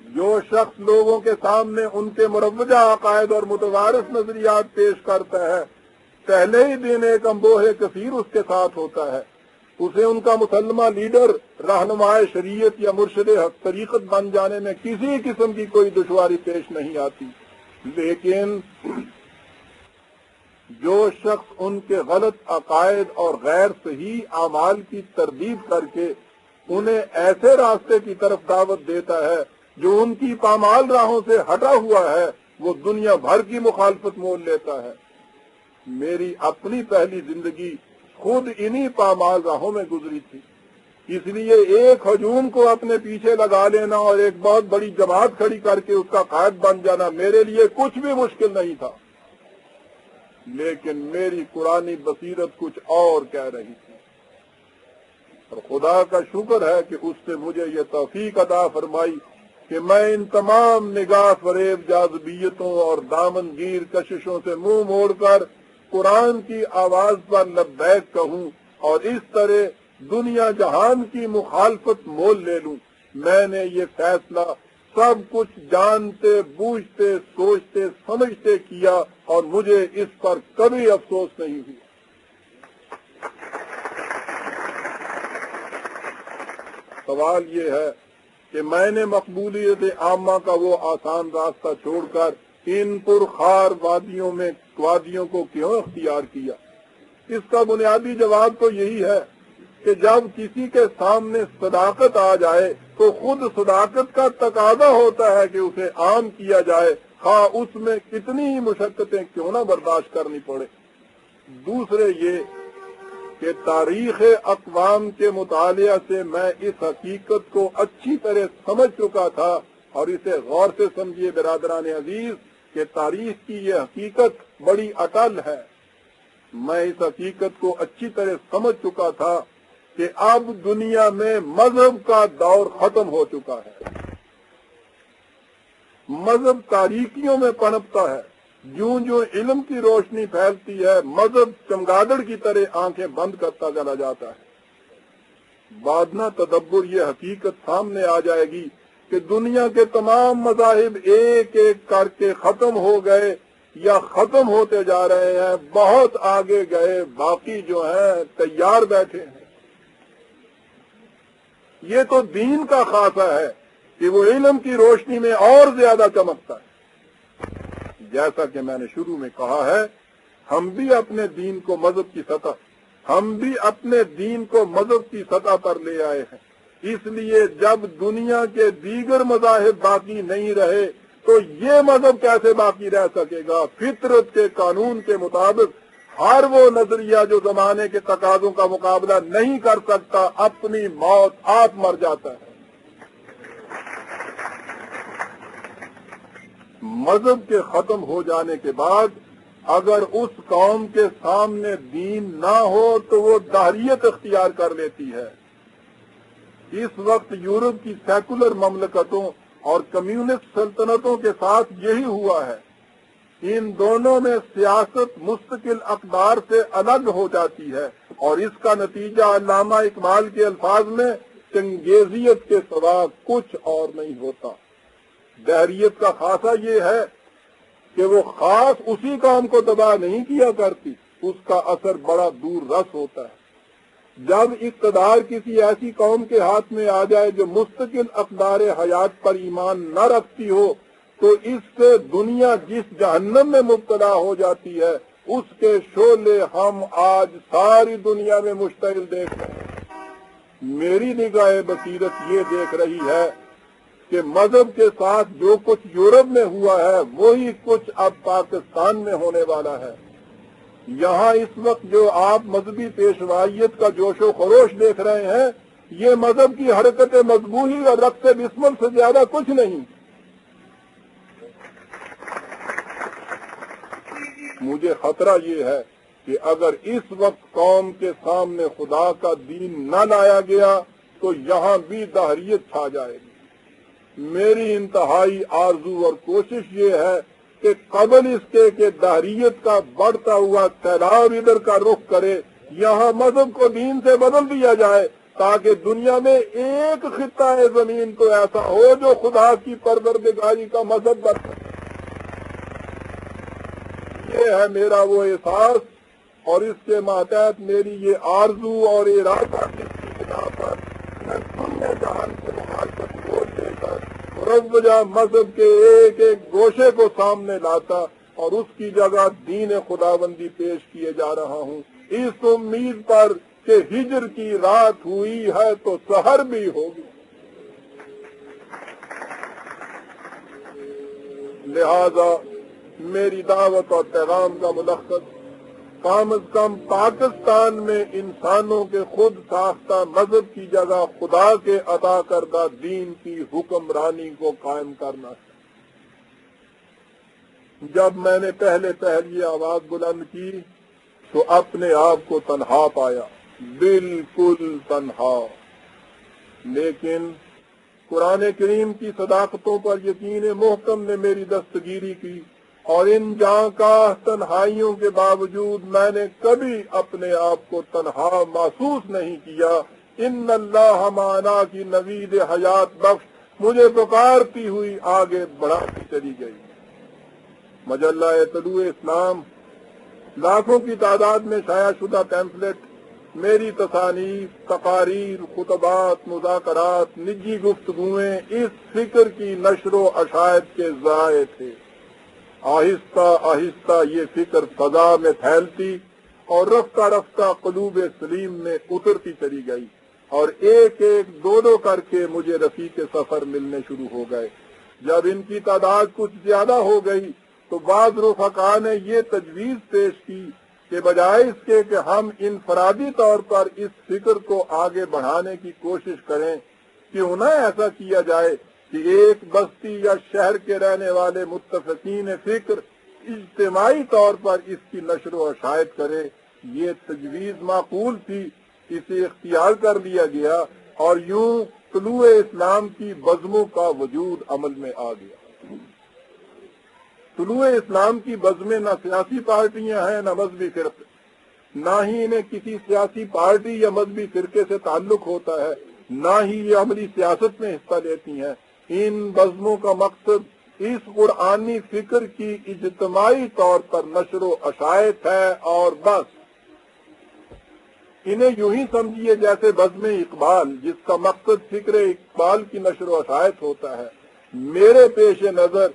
جو شخص لوگوں کے سامنے ان کے مروجہ عقائد اور متوارث نظریات پیش کرتا ہے، پہلے ہی دن ایک امبوہ کثیر اس کے ساتھ ہوتا ہے۔ اسے ان کا مسلمہ لیڈر، رہنما شریعت یا مرشد حق طریقت بن جانے میں کسی قسم کی کوئی دشواری پیش نہیں آتی، لیکن جو شخص ان کے غلط عقائد اور غیر صحیح اعمال کی تردید کر کے انہیں ایسے راستے کی طرف دعوت دیتا ہے جو ان کی پامال راہوں سے ہٹا ہوا ہے، وہ دنیا بھر کی مخالفت مول لیتا ہے۔ میری اپنی پہلی زندگی خود انہی پامال راہوں میں گزری تھی، اس لیے ایک ہجوم کو اپنے پیچھے لگا لینا اور ایک بہت بڑی جماعت کھڑی کر کے اس کا قائد بن جانا میرے لیے کچھ بھی مشکل نہیں تھا، لیکن میری قرآنی بصیرت کچھ اور کہہ رہی تھی، اور خدا کا شکر ہے کہ اس نے مجھے یہ توفیق عطا فرمائی کہ میں ان تمام نگاہ فریب جاذبیتوں اور دامنگیر کششوں سے منہ موڑ کر قرآن کی آواز پر لبیک کہوں اور اس طرح دنیا جہان کی مخالفت مول لے لوں۔ میں نے یہ فیصلہ سب کچھ جانتے بوجھتے سوچتے سمجھتے کیا اور مجھے اس پر کبھی افسوس نہیں ہوا۔ سوال یہ ہے کہ میں نے مقبولیت عامہ کا وہ آسان راستہ چھوڑ کر ان پرخار وادیوں کو کیوں اختیار کیا؟ اس کا بنیادی جواب تو یہی ہے کہ جب کسی کے سامنے صداقت آ جائے تو خود صداقت کا تقاضا ہوتا ہے کہ اسے عام کیا جائے، خواہ اس میں کتنی ہی مشقتیں کیوں نہ برداشت کرنی پڑے۔ دوسرے یہ کہ تاریخ اقوام کے مطالعہ سے میں اس حقیقت کو اچھی طرح سمجھ چکا تھا، اور اسے غور سے سمجھیے برادران عزیز کہ تاریخ کی یہ حقیقت بڑی اٹل ہے۔ میں اس حقیقت کو اچھی طرح سمجھ چکا تھا کہ اب دنیا میں مذہب کا دور ختم ہو چکا ہے۔ مذہب تاریکیوں میں پنپتا ہے، جوں جوں علم کی روشنی پھیلتی ہے مذہب چمگادڑ کی طرح آنکھیں بند کرتا چلا جاتا ہے۔ بادنا تدبر یہ حقیقت سامنے آ جائے گی کہ دنیا کے تمام مذاہب ایک ایک کر کے ختم ہو گئے یا ختم ہوتے جا رہے ہیں، بہت آگے گئے، باقی جو ہیں تیار بیٹھے ہیں۔ یہ تو دین کا خاصہ ہے کہ وہ علم کی روشنی میں اور زیادہ چمکتا ہے۔ جیسا کہ میں نے شروع میں کہا ہے، ہم بھی اپنے دین کو مذہب کی سطح پر لے آئے ہیں۔ اس لیے جب دنیا کے دیگر مذاہب باقی نہیں رہے تو یہ مذہب کیسے باقی رہ سکے گا؟ فطرت کے قانون کے مطابق ہر وہ نظریہ جو زمانے کے تقاضوں کا مقابلہ نہیں کر سکتا اپنی موت آپ مر جاتا ہے۔ مذہب کے ختم ہو جانے کے بعد اگر اس قوم کے سامنے دین نہ ہو تو وہ دہریت اختیار کر لیتی ہے۔ اس وقت یورپ کی سیکولر مملکتوں اور کمیونسٹ سلطنتوں کے ساتھ یہی ہوا ہے۔ ان دونوں میں سیاست مستقل اقدار سے الگ ہو جاتی ہے، اور اس کا نتیجہ علامہ اقبال کے الفاظ میں چنگیزیت کے سوا کچھ اور نہیں ہوتا۔ دہریت کا خاصہ یہ ہے کہ وہ خاص اسی قوم کو تباہ نہیں کیا کرتی، اس کا اثر بڑا دور رس ہوتا ہے۔ جب اقتدار کسی ایسی قوم کے ہاتھ میں آ جائے جو مستقل اقدار حیات پر ایمان نہ رکھتی ہو تو اس سے دنیا جس جہنم میں مبتلا ہو جاتی ہے اس کے شعلے ہم آج ساری دنیا میں مشتعل دیکھ رہے ہیں۔ میری نگاہ بصیرت یہ دیکھ رہی ہے کہ مذہب کے ساتھ جو کچھ یورپ میں ہوا ہے وہی کچھ اب پاکستان میں ہونے والا ہے۔ یہاں اس وقت جو آپ مذہبی پیشوائیت کا جوش و خروش دیکھ رہے ہیں یہ مذہب کی حرکت مذبوحی اور رقص بسمل سے زیادہ کچھ نہیں۔ مجھے خطرہ یہ ہے کہ اگر اس وقت قوم کے سامنے خدا کا دین نہ لایا گیا تو یہاں بھی دہریت چھا جائے گی۔ میری انتہائی آرزو اور کوشش یہ ہے کہ قبل اس کے کہ دہریت کا بڑھتا ہوا سیلاب ادھر کا رخ کرے یہاں مذہب کو دین سے بدل دیا جائے تاکہ دنیا میں ایک خطہ زمین تو ایسا ہو جو خدا کی پروردگاری کا مذہب بن سکے۔ یہ ہے میرا وہ احساس اور اس کے ماتحت میری یہ آرزو اور ارادہ جس کی بنا پر میں دنیا جہان سے مخالفت کو لے کر رفض مذہب کے ایک ایک گوشے کو سامنے لاتا اور اس کی جگہ دین خداوندی پیش کیے جا رہا ہوں، اس امید پر کہ ہجر کی رات ہوئی ہے تو سحر بھی ہوگی۔ لہذا میری دعوت اور پیغام کا ملخص کم از کم پاکستان میں انسانوں کے خود ساختہ مذہب کی جگہ خدا کے عطا کردہ دین کی حکمرانی کو قائم کرنا ہے۔ جب میں نے پہلے یہ آواز بلند کی تو اپنے آپ کو تنہا پایا، بالکل تنہا۔ لیکن قرآن کریم کی صداقتوں پر یقین محکم نے میری دستگیری کی، اور ان جاں کا تنہائیوں کے باوجود میں نے کبھی اپنے آپ کو تنہا محسوس نہیں کیا، ان اللہ معنا کی نوید حیات بخش مجھے پکارتی ہوئی آگے بڑھاتی چلی گئی۔ مجلہ طلوع اسلام لاکھوں کی تعداد میں شائع شدہ پیمفلٹ، میری تصانیف، تقاریر، خطبات، مذاکرات، نجی گفتگویں اس فکر کی نشر و اشاعت کے ذرائع تھے۔ آہستہ آہستہ یہ فکر فضا میں پھیلتی اور رفتہ رفتہ قلوب سلیم میں اترتی چلی گئی، اور ایک ایک دو کر کے مجھے رفیق سفر ملنے شروع ہو گئے۔ جب ان کی تعداد کچھ زیادہ ہو گئی تو بعض رفقا نے یہ تجویز پیش کی کہ بجائے اس کے کہ ہم انفرادی طور پر اس فکر کو آگے بڑھانے کی کوشش کریں، کیوں نہ ایسا کیا جائے کہ ایک بستی یا شہر کے رہنے والے متفقین فکر اجتماعی طور پر اس کی نشر و اشاعت کرے۔ یہ تجویز معقول تھی، اسے اختیار کر لیا گیا، اور یوں طلوع اسلام کی بزموں کا وجود عمل میں آ گیا۔ طلوع اسلام کی بزمیں نہ سیاسی پارٹیاں ہیں نہ مذہبی فرقے، نہ ہی انہیں کسی سیاسی پارٹی یا مذہبی فرقے سے تعلق ہوتا ہے، نہ ہی یہ عملی سیاست میں حصہ لیتی ہیں۔ ان بزموں کا مقصد اس قرآنی فکر کی اجتماعی طور پر نشر و اشاعت ہے، اور بس۔ انہیں یوں ہی سمجھیے جیسے بزم اقبال، جس کا مقصد فکر اقبال کی نشر و اشاعت ہوتا ہے۔ میرے پیش نظر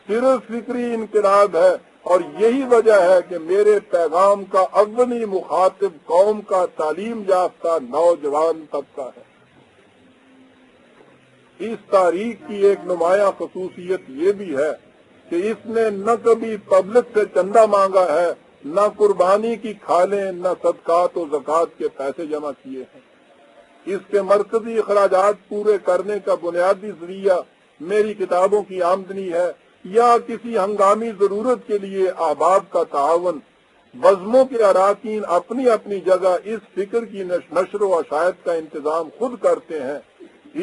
صرف فکری انقلاب ہے، اور یہی وجہ ہے کہ میرے پیغام کا اولی مخاطب قوم کا تعلیم یافتہ نوجوان طبقہ ہے۔ اس تاریخ کی ایک نمایاں خصوصیت یہ بھی ہے کہ اس نے نہ کبھی پبلک سے چندہ مانگا ہے، نہ قربانی کی کھالیں، نہ صدقات و زکوٰۃ کے پیسے جمع کیے ہیں۔ اس کے مرکزی اخراجات پورے کرنے کا بنیادی ذریعہ میری کتابوں کی آمدنی ہے، یا کسی ہنگامی ضرورت کے لیے احباب کا تعاون۔ بزموں کے اراکین اپنی اپنی جگہ اس فکر کی نشر و اشاعت کا انتظام خود کرتے ہیں۔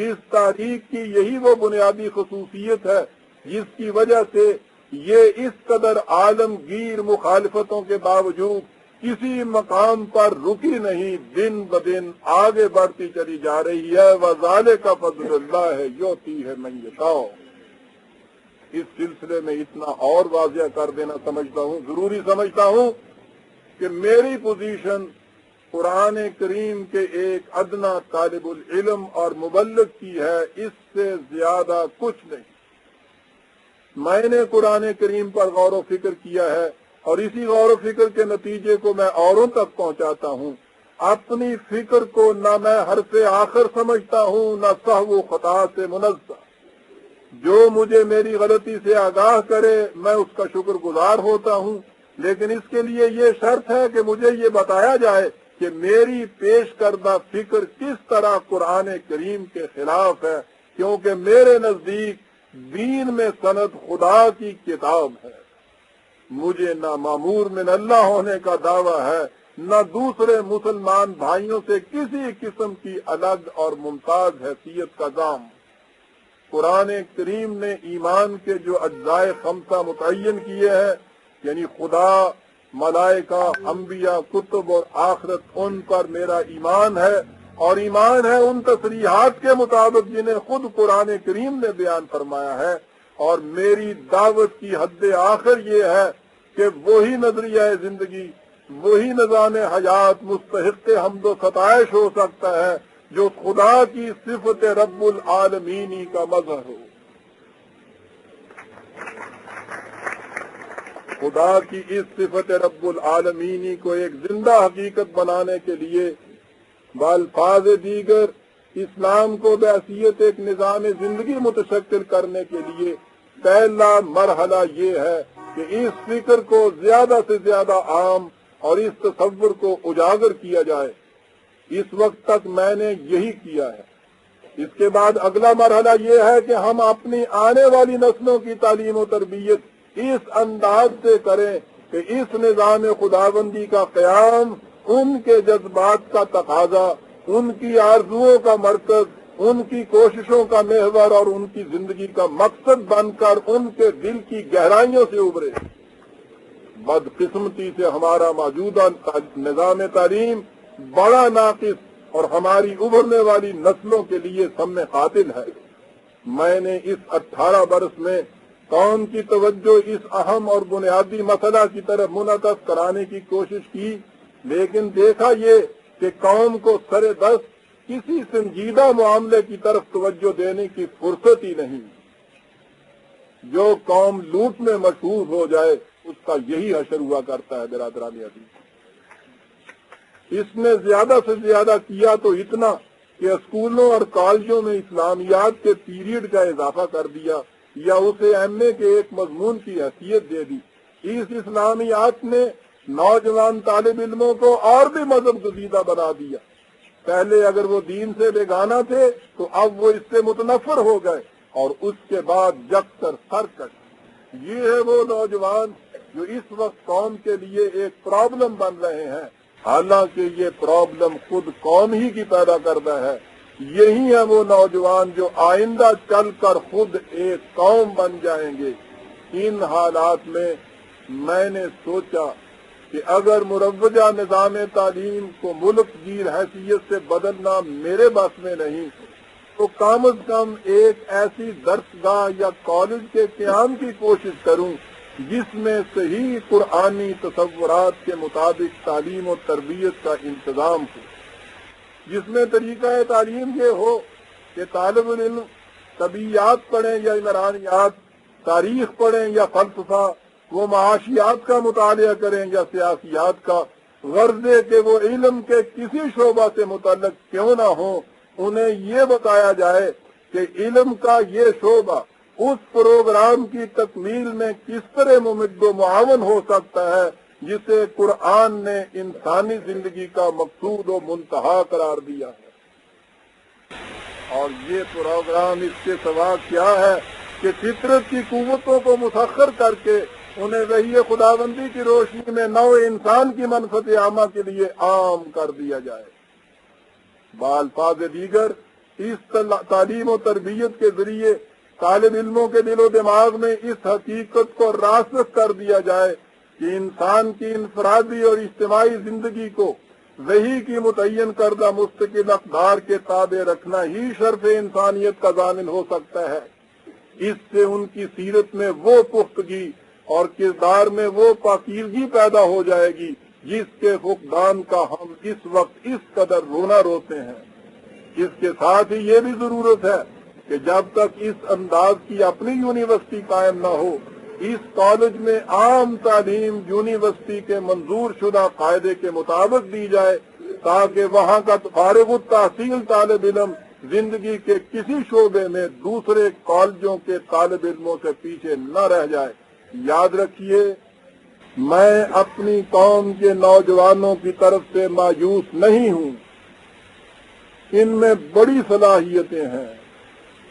اس تاریخ کی یہی وہ بنیادی خصوصیت ہے جس کی وجہ سے یہ اس قدر عالمگیر مخالفتوں کے باوجود کسی مقام پر رکی نہیں، دن بدن آگے بڑھتی چلی جا رہی ہے۔ وَذَلِكَ فَضْلُ اللَّهِ يُؤْتِيهِ مَن يَشَاءُ۔ اس سلسلے میں اتنا اور واضح کر دینا ضروری سمجھتا ہوں کہ میری پوزیشن قرآن کریم کے ایک ادنا طالب العلم اور مبلغ کی ہے، اس سے زیادہ کچھ نہیں۔ میں نے قرآن کریم پر غور و فکر کیا ہے، اور اسی غور و فکر کے نتیجے کو میں اوروں تک پہنچاتا ہوں۔ اپنی فکر کو نہ میں حرف آخر سمجھتا ہوں، نہ سہو و خطا سے منزہ۔ جو مجھے میری غلطی سے آگاہ کرے میں اس کا شکر گزار ہوتا ہوں، لیکن اس کے لیے یہ شرط ہے کہ مجھے یہ بتایا جائے کہ میری پیش کردہ فکر کس طرح قرآن کریم کے خلاف ہے، کیونکہ میرے نزدیک دین میں سند خدا کی کتاب ہے۔ مجھے نہ مامور من اللہ ہونے کا دعویٰ ہے، نہ دوسرے مسلمان بھائیوں سے کسی قسم کی الگ اور ممتاز حیثیت کا دام۔ قرآن کریم نے ایمان کے جو اجزائے خمسہ متعین کیے ہیں، یعنی خدا، ملائکہ، انبیاء، کتب اور آخرت، ان پر میرا ایمان ہے، اور ایمان ہے ان تصریحات کے مطابق جنہیں خود قرآن کریم نے بیان فرمایا ہے۔ اور میری دعوت کی حد آخر یہ ہے کہ وہی نظریہ زندگی، وہی نظام حیات مستحق حمد و ستائش ہو سکتا ہے جو خدا کی صفت رب العالمینی کا مظہر ہو۔ خدا کی اس صفت رب العالمینی کو ایک زندہ حقیقت بنانے کے لیے بالفاظ دیگر اسلام کو بحیثیت ایک نظام زندگی متشکل کرنے کے لیے پہلا مرحلہ یہ ہے کہ اس فکر کو زیادہ سے زیادہ عام اور اس تصور کو اجاگر کیا جائے۔ اس وقت تک میں نے یہی کیا ہے۔ اس کے بعد اگلا مرحلہ یہ ہے کہ ہم اپنی آنے والی نسلوں کی تعلیم و تربیت اس انداز سے کریں کہ اس نظام خداوندی کا قیام ان کے جذبات کا تقاضا، ان کی آرزوؤں کا مرکز، ان کی کوششوں کا محور اور ان کی زندگی کا مقصد بن کر ان کے دل کی گہرائیوں سے ابھرے۔ بدقسمتی سے ہمارا موجودہ نظام تعلیم بڑا ناقص اور ہماری ابھرنے والی نسلوں کے لیے سم قاتل ہے۔ میں نے اس 18 برس میں قوم کی توجہ اس اہم اور بنیادی مسئلہ کی طرف منعکس کرانے کی کوشش کی، لیکن دیکھا یہ کہ قوم کو سر دست کسی سنجیدہ معاملے کی طرف توجہ دینے کی فرصت ہی نہیں۔ جو قوم لوٹ میں مشہور ہو جائے اس کا یہی حشر ہوا کرتا ہے۔ برادران عزیز، اس نے زیادہ سے زیادہ کیا تو اتنا کہ اسکولوں اور کالجوں میں اسلامیات کے پیریڈ کا اضافہ کر دیا یا اسے ایم اے کے ایک مضمون کی حیثیت دے دی۔ اس اسلامیات نے نوجوان طالب علموں کو اور بھی مذہب گزیدہ بنا دیا۔ پہلے اگر وہ دین سے بیگانہ تھے تو اب وہ اس سے متنفر ہو گئے، اور اس کے بعد یکسر سرکش۔ یہ ہے وہ نوجوان جو اس وقت قوم کے لیے ایک پرابلم بن رہے ہیں، حالانکہ یہ پرابلم خود قوم ہی کی پیدا کردہ ہے۔ یہی ہے وہ نوجوان جو آئندہ چل کر خود ایک قوم بن جائیں گے۔ ان حالات میں نے سوچا کہ اگر مروجہ نظام تعلیم کو ملک گیر حیثیت سے بدلنا میرے بس میں نہیں، تو کم از کم ایک ایسی درسگاہ یا کالج کے قیام کی کوشش کروں جس میں صحیح قرآنی تصورات کے مطابق تعلیم و تربیت کا انتظام ہو، جس میں طریقہ تعلیم یہ ہو کہ طالب العلم طبیعیات پڑھیں یا عمرانیات، تاریخ پڑھیں یا فلسفہ، وہ معاشیات کا مطالعہ کریں یا سیاسیات کا، غرض ہے کہ وہ علم کے کسی شعبہ سے متعلق کیوں نہ ہوں، انہیں یہ بتایا جائے کہ علم کا یہ شعبہ اس پروگرام کی تکمیل میں کس طرح ممد و معاون ہو سکتا ہے جسے قرآن نے انسانی زندگی کا مقصود و منتہا قرار دیا ہے۔ اور یہ پروگرام اس کے سوا کیا ہے کہ فطرت کی قوتوں کو مسخر کر کے انہیں وحی خداوندی کی روشنی میں نوع انسان کی منفعت عامہ کے لیے عام کر دیا جائے۔ بالفاظ دیگر، اس تعلیم و تربیت کے ذریعے طالب علموں کے دل و دماغ میں اس حقیقت کو راسخ کر دیا جائے کہ انسان کی انفرادی اور اجتماعی زندگی کو وحی کی متعین کردہ مستقل اقدار کے تابع رکھنا ہی شرف انسانیت کا ضامن ہو سکتا ہے۔ اس سے ان کی سیرت میں وہ پختگی اور کردار میں وہ پاکیزگی پیدا ہو جائے گی جس کے فقدان کا ہم اس وقت اس قدر رونا روتے ہیں۔ اس کے ساتھ ہی یہ بھی ضرورت ہے کہ جب تک اس انداز کی اپنی یونیورسٹی قائم نہ ہو، اس کالج میں عام تعلیم یونیورسٹی کے منظور شدہ قاعدے کے مطابق دی جائے تاکہ وہاں کا فارغ التحصیل طالب علم زندگی کے کسی شعبے میں دوسرے کالجوں کے طالب علموں سے پیچھے نہ رہ جائے۔ یاد رکھیے، میں اپنی قوم کے نوجوانوں کی طرف سے مایوس نہیں ہوں، ان میں بڑی صلاحیتیں ہیں،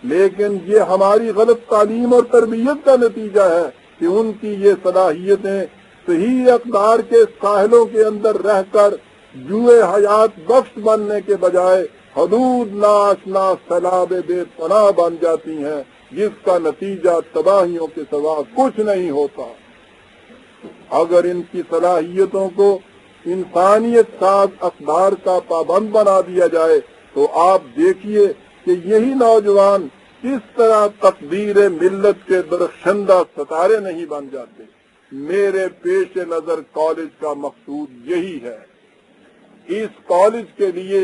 لیکن یہ ہماری غلط تعلیم اور تربیت کا نتیجہ ہے کہ ان کی یہ صلاحیتیں صحیح اقدار کے ساحلوں کے اندر رہ کر جوئے حیات بخش بننے کے بجائے حدود ناآشنا سیلاب بے پناہ بن جاتی ہیں، جس کا نتیجہ تباہیوں کے سوا کچھ نہیں ہوتا۔ اگر ان کی صلاحیتوں کو انسانیت ساز اقدار کا پابند بنا دیا جائے تو آپ دیکھیے کہ یہی نوجوان کس طرح تقدیر ملت کے درخشندہ ستارے نہیں بن جاتے۔ میرے پیش نظر کالج کا مقصود یہی ہے۔ اس کالج کے لیے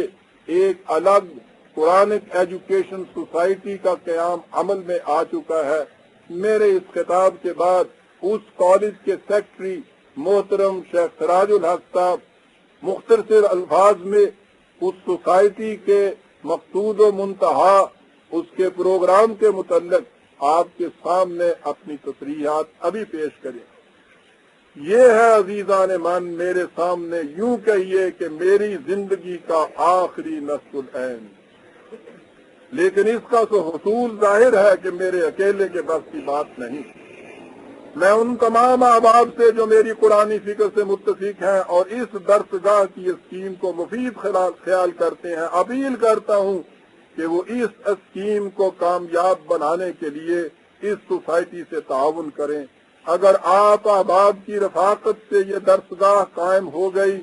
ایک الگ قرآنک ایجوکیشن سوسائٹی کا قیام عمل میں آ چکا ہے۔ میرے اس خطاب کے بعد اس کالج کے سیکرٹری محترم شیخ سراج الحق صاحب مختصر الفاظ میں اس سوسائٹی کے مقصود و منتہا، اس کے پروگرام کے متعلق آپ کے سامنے اپنی تصریحات ابھی پیش کریں۔ یہ ہے عزیزان من میرے سامنے، یوں کہیے کہ میری زندگی کا آخری نصف العین، لیکن اس کا تو حصول ظاہر ہے کہ میرے اکیلے کے بس کی بات نہیں۔ میں ان تمام احباب سے جو میری قرآنی فکر سے متفق ہیں اور اس درسگاہ کی اسکیم کو مفید خیال کرتے ہیں، اپیل کرتا ہوں کہ وہ اس اسکیم کو کامیاب بنانے کے لیے اس سوسائٹی سے تعاون کریں۔ اگر آپ احباب کی رفاقت سے یہ درسگاہ قائم ہو گئی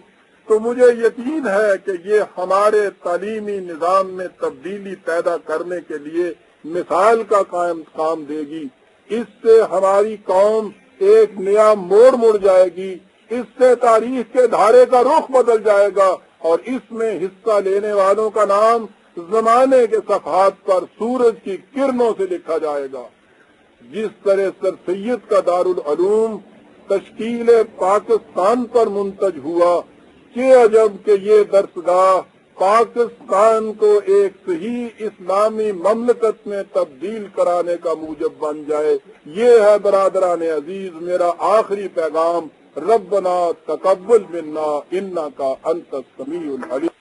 تو مجھے یقین ہے کہ یہ ہمارے تعلیمی نظام میں تبدیلی پیدا کرنے کے لیے مثال کا کام دے گی۔ اس سے ہماری قوم ایک نیا موڑ جائے گی، اس سے تاریخ کے دھارے کا رخ بدل جائے گا، اور اس میں حصہ لینے والوں کا نام زمانے کے صفحات پر سورج کی کرنوں سے لکھا جائے گا۔ جس طرح سر سید کا دارالعلوم تشکیل پاکستان پر منتج ہوا، کہ عجب کہ یہ درسگاہ پاکستان کو ایک صحیح اسلامی مملکت میں تبدیل کرانے کا موجب بن جائے۔ یہ ہے برادران عزیز میرا آخری پیغام۔ ربنا تقبل منا انک انت السمیع العلیم۔